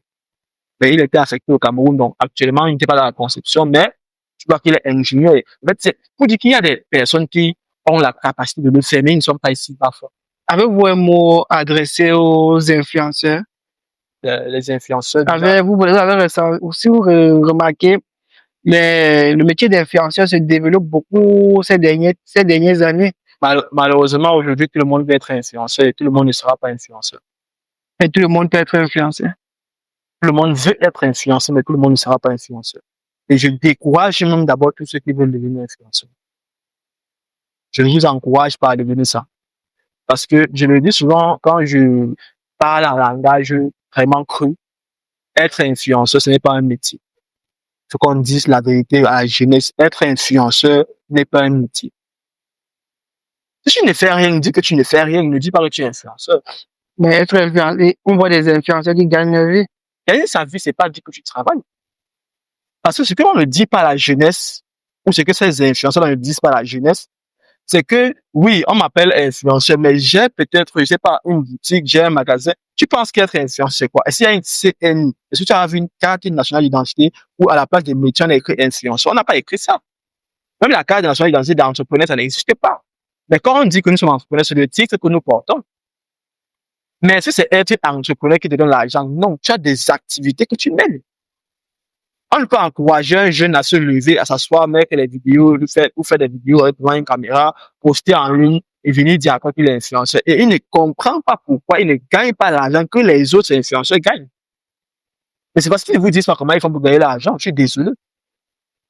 Mais il était affecté au Cameroun, donc actuellement, il n'était pas dans la conception, mais tu vois qu'il est ingénieur. En fait, c'est pour dire qu'il y a des personnes qui ont la capacité de le faire, mais ils ne sont pas ici parfois. Avez-vous un mot adressé aux influenceurs? Les influenceurs, Vous avez aussi remarqué, le métier d'influenceur se développe beaucoup ces dernières années. Malheureusement, aujourd'hui, tout le monde veut être influenceur et tout le monde ne sera pas influenceur. Et tout le monde peut être influenceur. Tout le monde veut être influenceur, mais tout le monde ne sera pas influenceur. Et je décourage même d'abord tous ceux qui veulent devenir influenceurs. Je ne vous encourage pas à devenir ça. Parce que je le dis souvent quand je parle en langage vraiment cru, être influenceur, ce n'est pas un métier. Il faut qu'on dise la vérité à la jeunesse. Être influenceur n'est pas un métier. Si tu ne fais rien, dis que tu ne fais rien, ne dis pas que tu es influenceur. Mais être influenceur, on voit des influenceurs qui gagnent leur vie. Gagner sa vie, c'est pas dire que tu travailles. Parce que ce que l'on ne dit pas à la jeunesse, ou ce que ces influenceurs ne disent pas à la jeunesse, c'est que, oui, on m'appelle influenceur, mais j'ai peut-être, je sais pas, une boutique, j'ai un magasin. Tu penses qu'être influenceur, c'est quoi? Est-ce qu'il y a une CNI? Est-ce que tu as vu une carte nationale d'identité où à la place des métiers, on a écrit influenceur? On n'a pas écrit ça. Même la carte nationale d'identité d'entrepreneur, ça n'existe pas. Mais quand on dit que nous sommes entrepreneurs, c'est le titre que nous portons. Mais est-ce que c'est être entrepreneur qui te donne l'argent? Non, tu as des activités que tu mènes. On ne peut encourager un jeune à se lever, à s'asseoir, mettre les vidéos, ou faire des vidéos devant une caméra, poster en ligne et venir dire à quoi qu'il est influenceur. Et il ne comprend pas pourquoi il ne gagne pas l'argent que les autres influenceurs gagnent. Mais c'est parce qu'ils ne vous disent pas comment ils font pour gagner l'argent. Je suis désolé.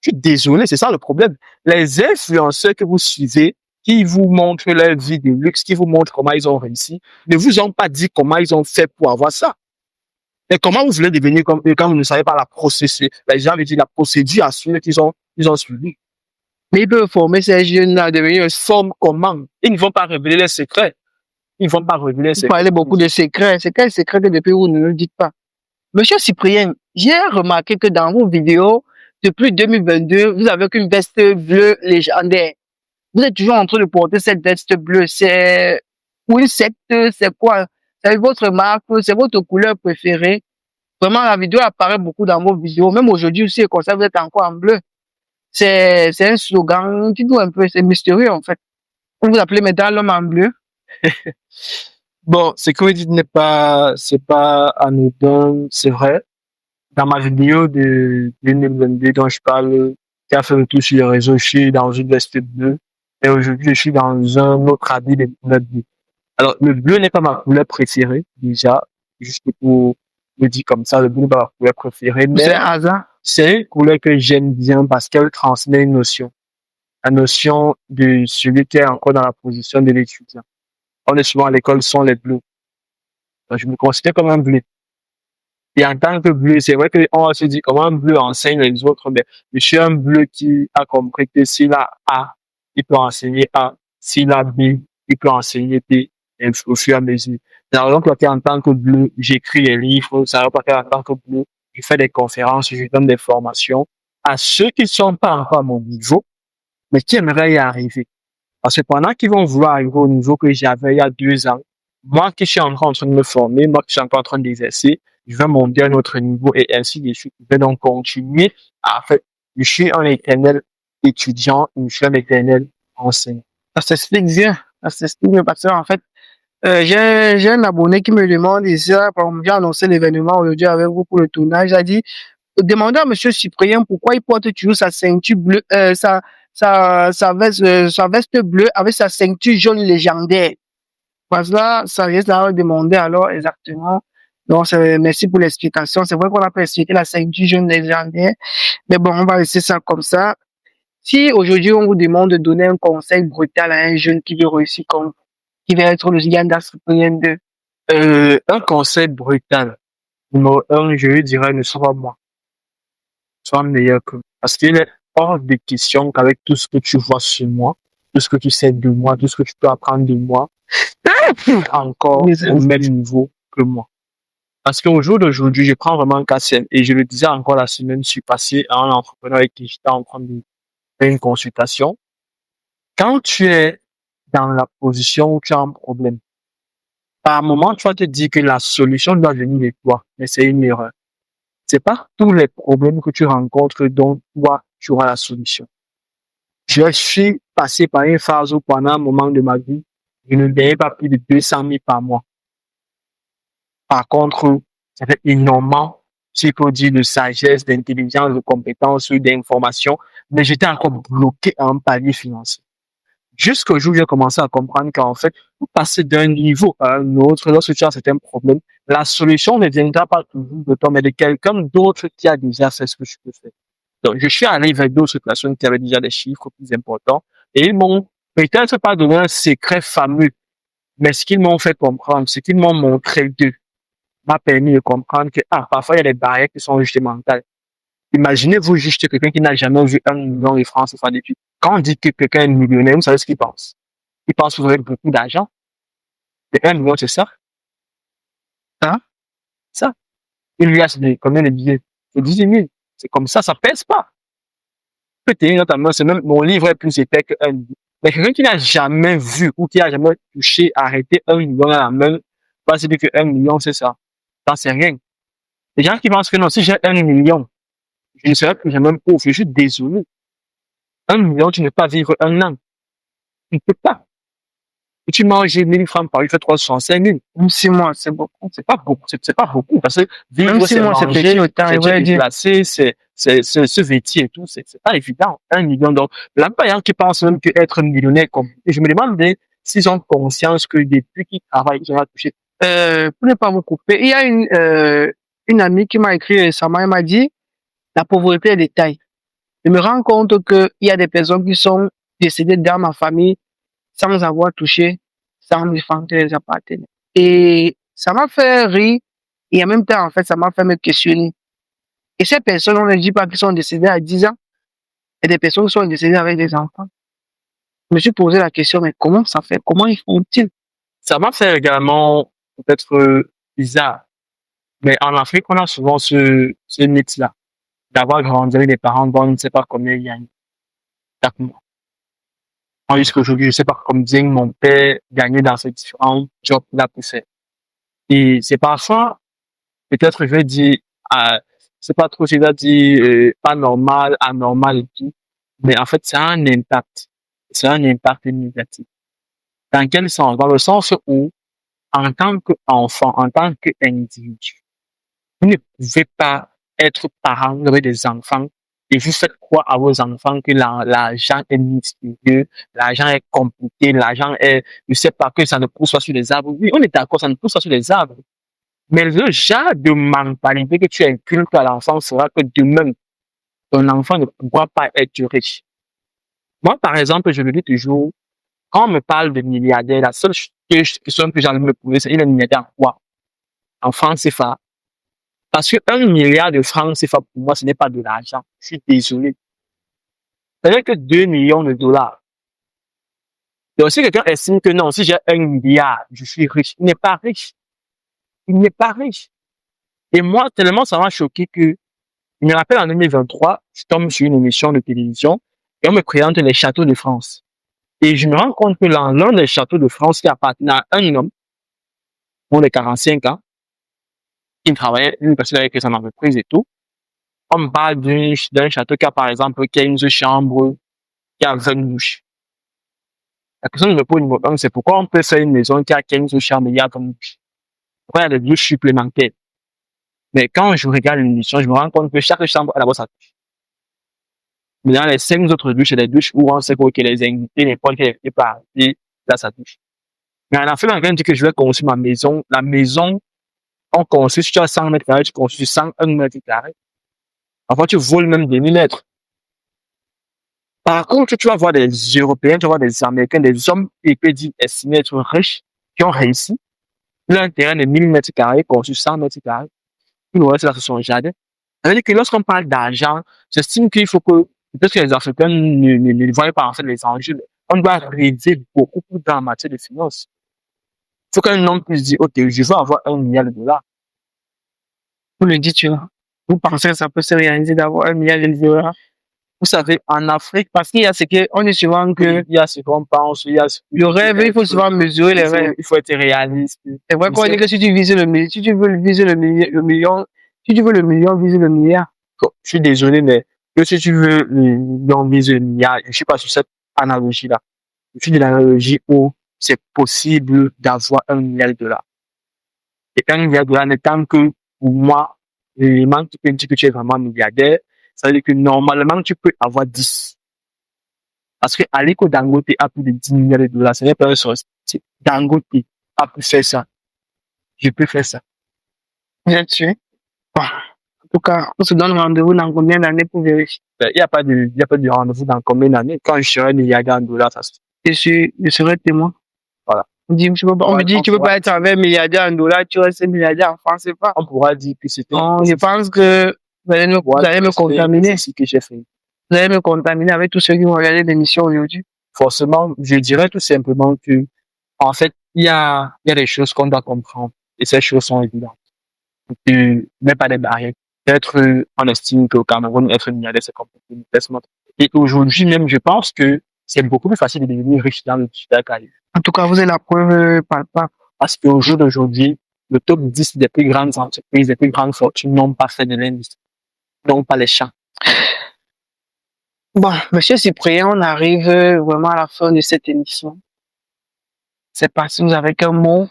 Je suis désolé, c'est ça le problème. Les influenceurs que vous suivez, qui vous montrent leur vie de luxe, qui vous montrent comment ils ont réussi, ne vous ont pas dit comment ils ont fait pour avoir ça. Mais comment vous voulez devenir comme eux quand vous ne savez pas la procédure, les gens veulent dire la procédure à suivre qu'ils ont suivi. Mais ils peuvent former ces jeunes-là à devenir un Forme comment? Ils ne vont pas révéler les secrets. Ils vont pas révéler les Vous secrets. parlez beaucoup de secrets. C'est quel secret que depuis vous ne le dites pas? Monsieur Cyprien, j'ai remarqué que dans vos vidéos, depuis 2022, vous avez qu'une veste bleue légendaire. Vous êtes toujours en train de porter cette veste bleue. C'est pour une secte, c'est quoi? C'est votre marque, c'est votre couleur préférée. Vraiment, la vidéo apparaît beaucoup dans vos vidéos. Même aujourd'hui aussi, comme ça, vous êtes encore en bleu. C'est un slogan, dites-nous un peu, c'est mystérieux en fait. Vous vous appelez maintenant l'homme en bleu. Bon, ce que vous dites c'est pas anodin, c'est vrai. Dans ma vidéo de 2022 dont je parle, qui a fait le tour sur les réseaux, je suis dans une veste bleue. Et aujourd'hui, je suis dans un autre habit de couleur bleue. Alors, le bleu n'est pas ma couleur préférée, déjà. Juste pour le dire comme ça, le bleu n'est pas ma couleur préférée, C'est mais un hasard. c'est une couleur que j'aime bien parce qu'elle transmet une notion. La notion de celui qui est encore dans la position de l'étudiant. On est souvent à l'école sans les bleus. Donc, je me considère comme un bleu. Et en tant que bleu, c'est vrai qu'on se dit comment un bleu enseigne les autres, mais je suis un bleu qui a compris que s'il a A, il peut enseigner A. S'il a B, il peut enseigner B et au fur et à mesure. C'est la raison pour laquelle en tant que bleu, j'écris des livres. C'est la raison pour laquelle en tant que bleu, je fais des conférences, je donne des formations à ceux qui ne sont pas encore à mon niveau, mais qui aimeraient y arriver. Parce que pendant qu'ils vont vouloir arriver au niveau que j'avais il y a 2 ans, moi qui suis encore en train de me former, moi qui suis encore en train d'exercer, je vais monter à un autre niveau et ainsi de suite. Je vais donc continuer. En fait, je suis un éternel étudiant, je suis un éternel enseignant. Ça s'explique bien. Ça s'explique bien parce qu'en fait, j'ai un abonné qui me demande ici, j'ai annoncé l'événement aujourd'hui avec vous pour le tournage. Il a dit, demandez à monsieur Cyprien pourquoi il porte toujours sa ceinture bleue, sa veste bleue avec sa ceinture jaune légendaire. Parce que là, ça risque d'avoir demandé alors exactement. Donc, merci pour l'explication. C'est vrai qu'on a pas expliqué la ceinture jaune légendaire. Mais bon, on va laisser ça comme ça. Si aujourd'hui on vous demande de donner un conseil brutal à un jeune qui veut réussir comme, qui veut être le Yanda Cyprien 2, Un conseil brutal. Numéro un, je lui dirais, ne sois pas moi. Sois meilleur que moi. Parce qu'il est hors de question qu'avec tout ce que tu vois sur moi, tout ce que tu sais de moi, tout ce que tu peux apprendre de moi, encore au même niveau que moi. Parce qu'au jour d'aujourd'hui, je prends vraiment un cas simple. Et je le disais encore la semaine, je suis passé à un entrepreneur avec qui j'étais en train de faire une consultation. Quand tu es dans la position où tu as un problème, par moment, tu vas te dire que la solution doit venir de toi, mais c'est une erreur. C'est pas tous les problèmes que tu rencontres dont toi, tu auras la solution. Je suis passé par une phase où pendant un moment de ma vie, je ne gagnais pas plus de 200 000 par mois. Par contre, j'avais énormément, si peut dire, de sagesse, d'intelligence, de compétences, d'informations, mais j'étais encore bloqué à un palier financier. Jusqu'au jour où j'ai commencé à comprendre qu'en fait, pour passer d'un niveau à un autre, lorsque tu as certains problèmes, la solution ne viendra pas toujours de toi, mais de quelqu'un d'autre qui a déjà fait ce que tu peux faire. Donc, je suis allé vers d'autres personnes qui avaient déjà des chiffres plus importants et ils m'ont peut-être pas donné un secret fameux, mais ce qu'ils m'ont fait comprendre, ce qu'ils m'ont montré d'eux, m'a permis de comprendre que, parfois, il y a des barrières qui sont juste mentales. Imaginez-vous juste quelqu'un qui n'a jamais vu 1 million de francs CFA depuis. Quand on dit que quelqu'un est millionnaire, vous savez ce qu'il pense? Il pense que vous avez beaucoup d'argent. Et 1 million, c'est ça? hein? Ça. Une liasse de combien de billets? C'est 18 000. C'est comme ça pèse pas. Peut-être, notamment, c'est même, mon livre est plus épais que 1 million. Mais quelqu'un qui n'a jamais vu ou qui n'a jamais touché, arrêté 1 million à la main, va se dire que 1 million, c'est ça. Ça, c'est rien. Les gens qui pensent que non, si j'ai 1 million, je ne serai plus jamais pauvre. Je suis désolé. 1 million, tu ne peux pas vivre un an. Tu ne peux pas. Et tu manges 1000 francs par jour, tu fais 365 000. Même 6 mois, c'est beaucoup. C'est pas beaucoup. C'est pas beaucoup. Parce que Même vivre, 6 c'est mois, c'est petit manger, le temps, c'est il te va dire. déplacer, c'est se vêtir et tout. C'est pas évident. 1 million. Donc, la plupart des gens qui pensent même qu'être millionnaire comme, et je me demande s'ils ont conscience que depuis qu'ils travaillent, ils ont touché. Pour ne pas vous couper, il y a une amie qui m'a écrit récemment, elle m'a dit, la pauvreté est détail. Je me rends compte qu'il y a des personnes qui sont décédées dans ma famille sans avoir touché 100 000 francs qui les appartenaient. Et ça m'a fait rire et en même temps, en fait, ça m'a fait me questionner. Et ces personnes, on ne dit pas qu'ils sont décédés à 10 ans. et des personnes qui sont décédées avec des enfants. Je me suis posé la question, mais comment ça fait? Comment ils font-ils? Ça m'a fait également peut-être bizarre. Mais en Afrique, on a souvent ce mythe-là, d'avoir grandi avec des parents dont on ne sait pas combien ils gagnent chaque mois. Moi, jusqu'aujourd'hui, je ne sais pas combien mon père gagnait dans ces différents jobs qu'il a pu faire. Et c'est parfois, peut-être, je vais dire, c'est pas trop, je vais dire, pas normal, anormal et tout. Mais en fait, c'est un impact. C'est un impact négatif. Dans quel sens? Dans le sens où, en tant qu'enfant, en tant qu'individu, vous ne pouvez pas être parent, vous avez des enfants et vous faites croire à vos enfants que l'argent est mystérieux, l'argent est compliqué, l'argent est, je sais pas, que ça ne pousse pas sur les arbres. Oui, on est d'accord, ça ne pousse pas sur les arbres. Mais le genre de mentalité que tu inculques à l'enfant fera que demain, ton enfant ne pourra pas être riche. Moi, par exemple, je le dis toujours, quand on me parle de milliardaire, la seule question que j'ai envie de me poser, c'est il est milliardaire en quoi? En France CFA. Parce que 1 milliard de francs CFA, pour moi, ce n'est pas de l'argent. Je suis désolé. Ce n'est que 2 millions de dollars. Donc, si quelqu'un estime que non, si j'ai 1 milliard, je suis riche, il n'est pas riche. Il n'est pas riche. Et moi, tellement ça m'a choqué que, je me rappelle en 2023, je tombe sur une émission de télévision et on me présente les châteaux de France. Et je me rends compte que dans l'un des châteaux de France qui appartenait à un homme, pour les 45 ans, qui travaillait, une personne avec son entreprise et tout, on me parle d'un château qui a, par exemple, 15 chambres, qui a 20 douches. La question que je me pose numéro 1, c'est pourquoi on peut faire une maison qui a 15 chambres et il y a 20 douches? Pourquoi il y a des douches supplémentaires? Mais quand je regarde l'émission, je me rends compte que chaque chambre a d'abord sa douche. Mais dans les 5 autres douches, c'est des douches où on sait que les invités, n'importe qui est pas arrivé, là, sa douche. Mais en Afrique, quand on dit que je vais construire ma maison, la maison, on construit, si tu as 100 mètres carrés, tu construis 101 mètres carrés. Parfois, tu voles même des millimètres. Par contre, tu vas voir des Européens, tu vas voir des Américains, des hommes épais estimés être riches, qui ont réussi. Ils ont un terrain de 1000 mètres carrés, construit 100 mètres carrés. Tout le reste, là, c'est son jardin. Ça veut dire que lorsqu'on parle d'argent, j'estime qu'il faut que, peut-être que les Africains ne voient pas en fait les enjeux. On doit réviser beaucoup plus dans la matière de finances. Il faut qu'un homme puisse dire, OK, je veux avoir 1 milliard de dollars. Vous le dites, tu vois. Vous pensez que ça peut se réaliser d'avoir 1 milliard de dollars? Vous savez, en Afrique, Parce qu'il y a ce que, on dit souvent que il y a ce qu'on pense, il y a ce le rêve, il faut souvent mesurer les rêves. il faut être réaliste. C'est vrai qu'on dit que si tu vises le million, si tu veux viser le million, si tu veux le million, vise le milliard. Je suis désolé, mais que si tu veux viser le milliard, je suis pas sur cette analogie-là. Je suis de l'analogie où c'est possible d'avoir 1 milliard de dollars. Et 1 milliard de dollars n'étant que, pour moi, l'élément qui peut dire que tu es vraiment milliardaire, ça veut dire que normalement, tu peux avoir 10. Parce que Aliko Dangote a plus de 10 milliards de dollars. Ce n'est pas un sorcier. Dangote a pu faire ça. Je peux faire ça. Vous êtes sûr? Bon. En tout cas, on se donne rendez-vous dans combien d'années pour vérifier? Il n'y a pas de rendez-vous dans combien d'années. Quand je serai milliardaire en dollars, ça se fait. Je serai témoin. Voilà. On me dit, tu peux pas être avec milliardaire en dollars, tu restes milliardaire en France, c'est pas. On pourra dire que c'était. Non, je pense que vous allez me contaminer. C'est ce que j'ai fait. Vous allez me contaminer avec tous ceux qui vont regarder l'émission aujourd'hui. Forcément, je dirais tout simplement que, en fait, il y a des choses qu'on doit comprendre. Et ces choses sont évidentes. Mais pas des barrières. Peut-être, on estime qu'au Cameroun, être milliardaire, c'est compliqué. Et aujourd'hui, même, je pense que c'est beaucoup plus facile de devenir riche dans le digital qu'ailleurs. En tout cas, vous avez la preuve palpable. Parce qu'au jour d'aujourd'hui, le top 10 des plus grandes entreprises, des plus grandes fortunes n'ont pas fait de l'industrie. N'ont pas les champs. Bon, monsieur Cyprien, on arrive vraiment à la fin de cette émission. C'est pas si vous avez qu'un mot,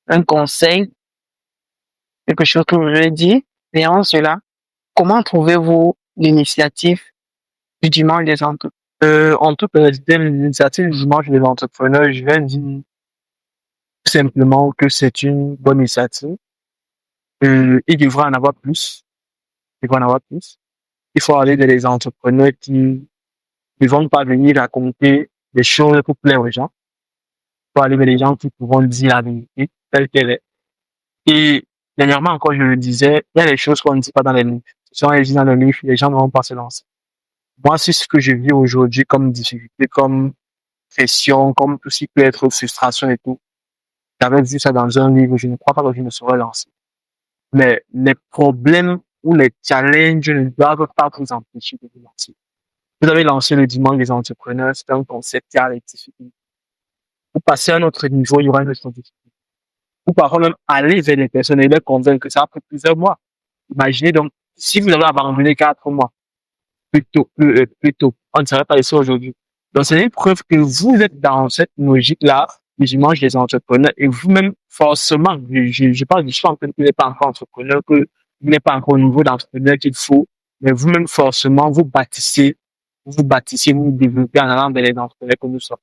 un conseil, quelque chose que vous voulez dire. Et en cela, comment trouvez-vous l'initiative du dimanche des entrepreneurs? En toute honnêteté, l'initiative du dimanche des entrepreneurs, je vais dire tout simplement que c'est une bonne initiative. Il devrait en avoir plus. Il devrait en avoir plus. Il faut aller vers les entrepreneurs qui ne vont pas venir raconter des choses pour plaire aux gens. Il faut aller vers les gens qui pourront dire la vérité telle qu'elle est. Et dernièrement encore, je le disais, il y a des choses qu'on ne dit pas dans les livres. Si on les dit dans les livres, les gens ne vont pas se lancer. Moi, c'est ce que je vis aujourd'hui comme difficulté, comme pression, comme tout ce qui peut être frustration et tout. J'avais vu ça dans un livre, je ne crois pas que je me serais lancé. Mais les problèmes ou les challenges ne doivent pas vous empêcher de vous lancer. Vous avez lancé le dimanche des entrepreneurs, c'est un concept qui a les difficultés. Pour passer à un autre niveau, il y aura une autre difficulté. Ou parfois même aller vers les personnes et les convaincre que ça a pris plusieurs mois. Imaginez donc, si vous avez abandonné 4 mois, plus tôt, on ne serait pas ici aujourd'hui. Donc, c'est une preuve que vous êtes dans cette logique-là, du dimanche des entrepreneurs, et vous-même, forcément, je parle du choix que vous n'êtes pas encore entrepreneur, que vous n'êtes pas encore au niveau d'entrepreneur qu'il faut, mais vous-même, forcément, vous développez en allant vers les entrepreneurs que nous sommes.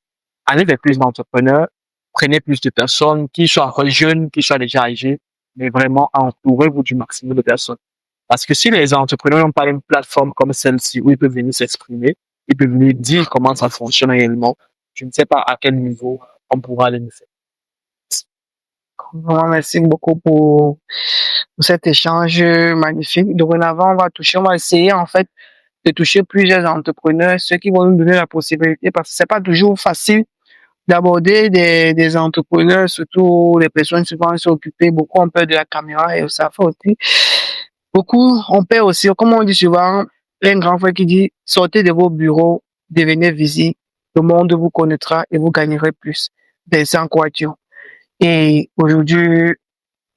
Allez vers plus d'entrepreneurs, prenez plus de personnes, qui soient encore jeunes, qui soient déjà âgés, mais vraiment entourez-vous du maximum de personnes. Parce que si les entrepreneurs n'ont pas une plateforme comme celle-ci où ils peuvent venir s'exprimer, ils peuvent venir dire comment ça fonctionne réellement, je ne sais pas à quel niveau on pourra les faire. Vraiment, merci beaucoup pour cet échange magnifique. Dorénavant, on va essayer en fait de toucher plusieurs entrepreneurs, ceux qui vont nous donner la possibilité, parce que c'est pas toujours facile d'aborder des entrepreneurs, surtout les personnes souvent sont occupées, beaucoup ont peur de la caméra et ça fait aussi. Beaucoup ont peur aussi, comme on dit souvent, un grand frère qui dit, sortez de vos bureaux, devenez visible, le monde vous connaîtra et vous gagnerez plus. Vincent Coature. Et aujourd'hui,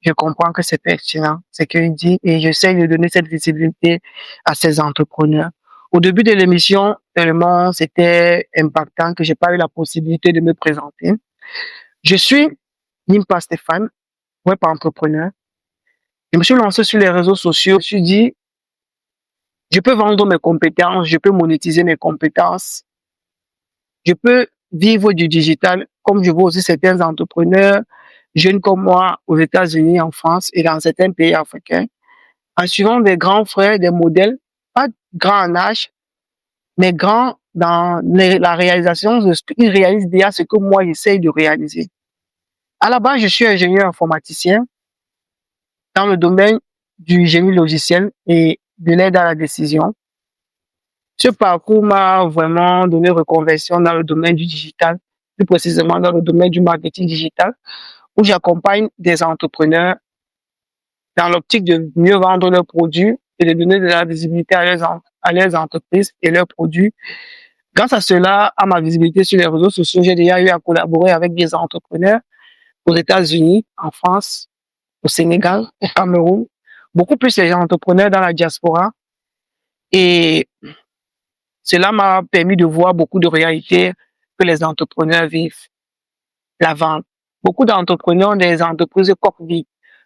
je comprends que c'est pertinent, ce qu'il dit, et j'essaie de donner cette visibilité à ces entrepreneurs. Au début de l'émission, tellement c'était impactant que j'ai pas eu la possibilité de me présenter. Je suis Nimpa Stéphane, web entrepreneur. Je me suis lancé sur les réseaux sociaux. Je me suis dit, je peux vendre mes compétences, je peux monétiser mes compétences, je peux vivre du digital, comme je vois aussi certains entrepreneurs jeunes comme moi aux États-Unis, en France et dans certains pays africains, en suivant des grands frères, des modèles, pas grands en âge, mais grands dans la réalisation de ce qu'ils réalisent déjà, ce que moi j'essaye de réaliser. À la base, je suis ingénieur informaticien dans le domaine du génie logiciel et de l'aide à la décision. Ce parcours m'a vraiment donné reconversion dans le domaine du digital, plus précisément dans le domaine du marketing digital, où j'accompagne des entrepreneurs dans l'optique de mieux vendre leurs produits et de donner de la visibilité à leurs entreprises et leurs produits. Grâce à cela, à ma visibilité sur les réseaux sociaux, j'ai déjà eu à collaborer avec des entrepreneurs aux États-Unis, en France, au Sénégal, au Cameroun, beaucoup plus les entrepreneurs dans la diaspora. Et cela m'a permis de voir beaucoup de réalités que les entrepreneurs vivent. La vente. Beaucoup d'entrepreneurs ont des entreprises coquilles,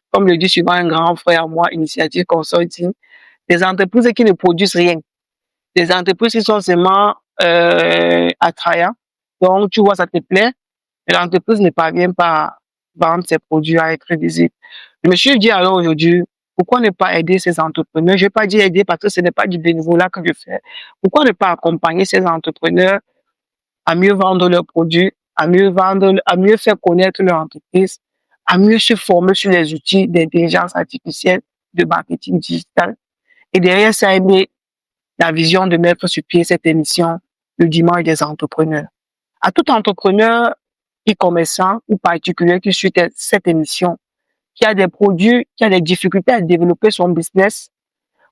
comme le dit souvent un grand frère à moi, Initiative Consulting, des entreprises qui ne produisent rien, des entreprises qui sont seulement attrayantes. Donc, tu vois, ça te plaît, mais l'entreprise ne parvient pas à vendre ses produits, à être visible. Je me suis dit alors aujourd'hui, pourquoi ne pas aider ces entrepreneurs? Je ne vais pas dire aider parce que ce n'est pas du bénévolat que je fais. Pourquoi ne pas accompagner ces entrepreneurs à mieux vendre leurs produits, à mieux vendre, à mieux faire connaître leur entreprise, à mieux se former sur les outils d'intelligence artificielle, de marketing digital. Et derrière ça, aimer la vision de mettre sur pied cette émission, le dimanche des entrepreneurs. À tout entrepreneur, e-commerçant ou particulier qui suit cette émission, qui a des produits, qui a des difficultés à développer son business,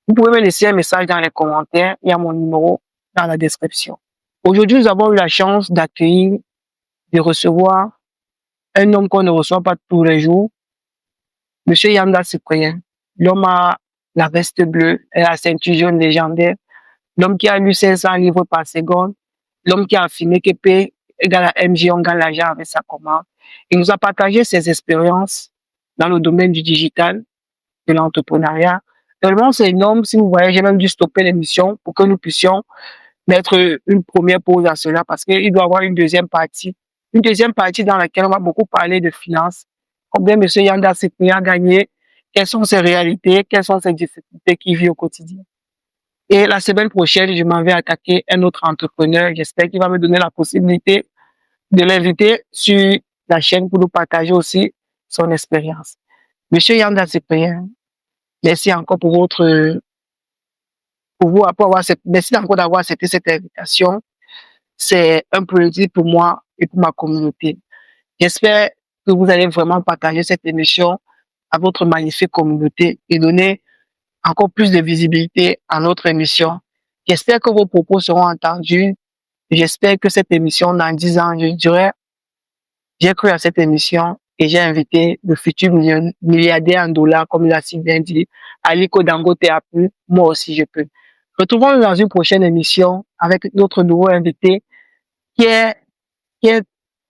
vous pouvez me laisser un message dans les commentaires. Il y a mon numéro dans la description. Aujourd'hui, nous avons eu la chance d'accueillir, de recevoir un homme qu'on ne reçoit pas tous les jours, Monsieur Yanda Cyprien. L'homme a la veste bleue et la ceinture jaune légendaire. L'homme qui a lu 500 livres par seconde. L'homme qui a affirmé que P égale à MJ, on gagne l'argent avec sa commande. Il nous a partagé ses expériences dans le domaine du digital, de l'entrepreneuriat. Vraiment, c'est un homme, si vous voyez, j'ai même dû stopper l'émission pour que nous puissions mettre une première pause à cela parce qu'il doit y avoir une deuxième partie. Une deuxième partie dans laquelle on va beaucoup parler de finances. Combien M. Yanda Cyprien a gagné? Quelles sont ses réalités? Quelles sont ses difficultés qu'il vit au quotidien? Et la semaine prochaine, je m'en vais attaquer un autre entrepreneur. J'espère qu'il va me donner la possibilité de l'inviter sur la chaîne pour nous partager aussi son expérience. Monsieur Yanda Cyprien, merci encore pour pour vous, merci encore d'avoir accepté cette invitation. C'est un plaisir pour moi et pour ma communauté. J'espère que vous allez vraiment partager cette émission à votre magnifique communauté et donner encore plus de visibilité à notre émission. J'espère que vos propos seront entendus. J'espère que cette émission, dans 10 ans, je dirais, j'ai cru à cette émission et j'ai invité le futur milliardaire en dollars, comme il a si bien dit, Aliko Dangote a pu, moi aussi je peux. Retrouvons-nous dans une prochaine émission avec notre nouveau invité qui est,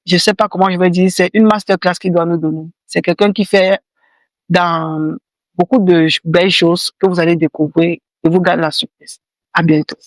je sais pas comment je vais dire, c'est une masterclass qu'il doit nous donner. C'est quelqu'un qui fait dans beaucoup de belles choses que vous allez découvrir et vous garde la surprise. À bientôt.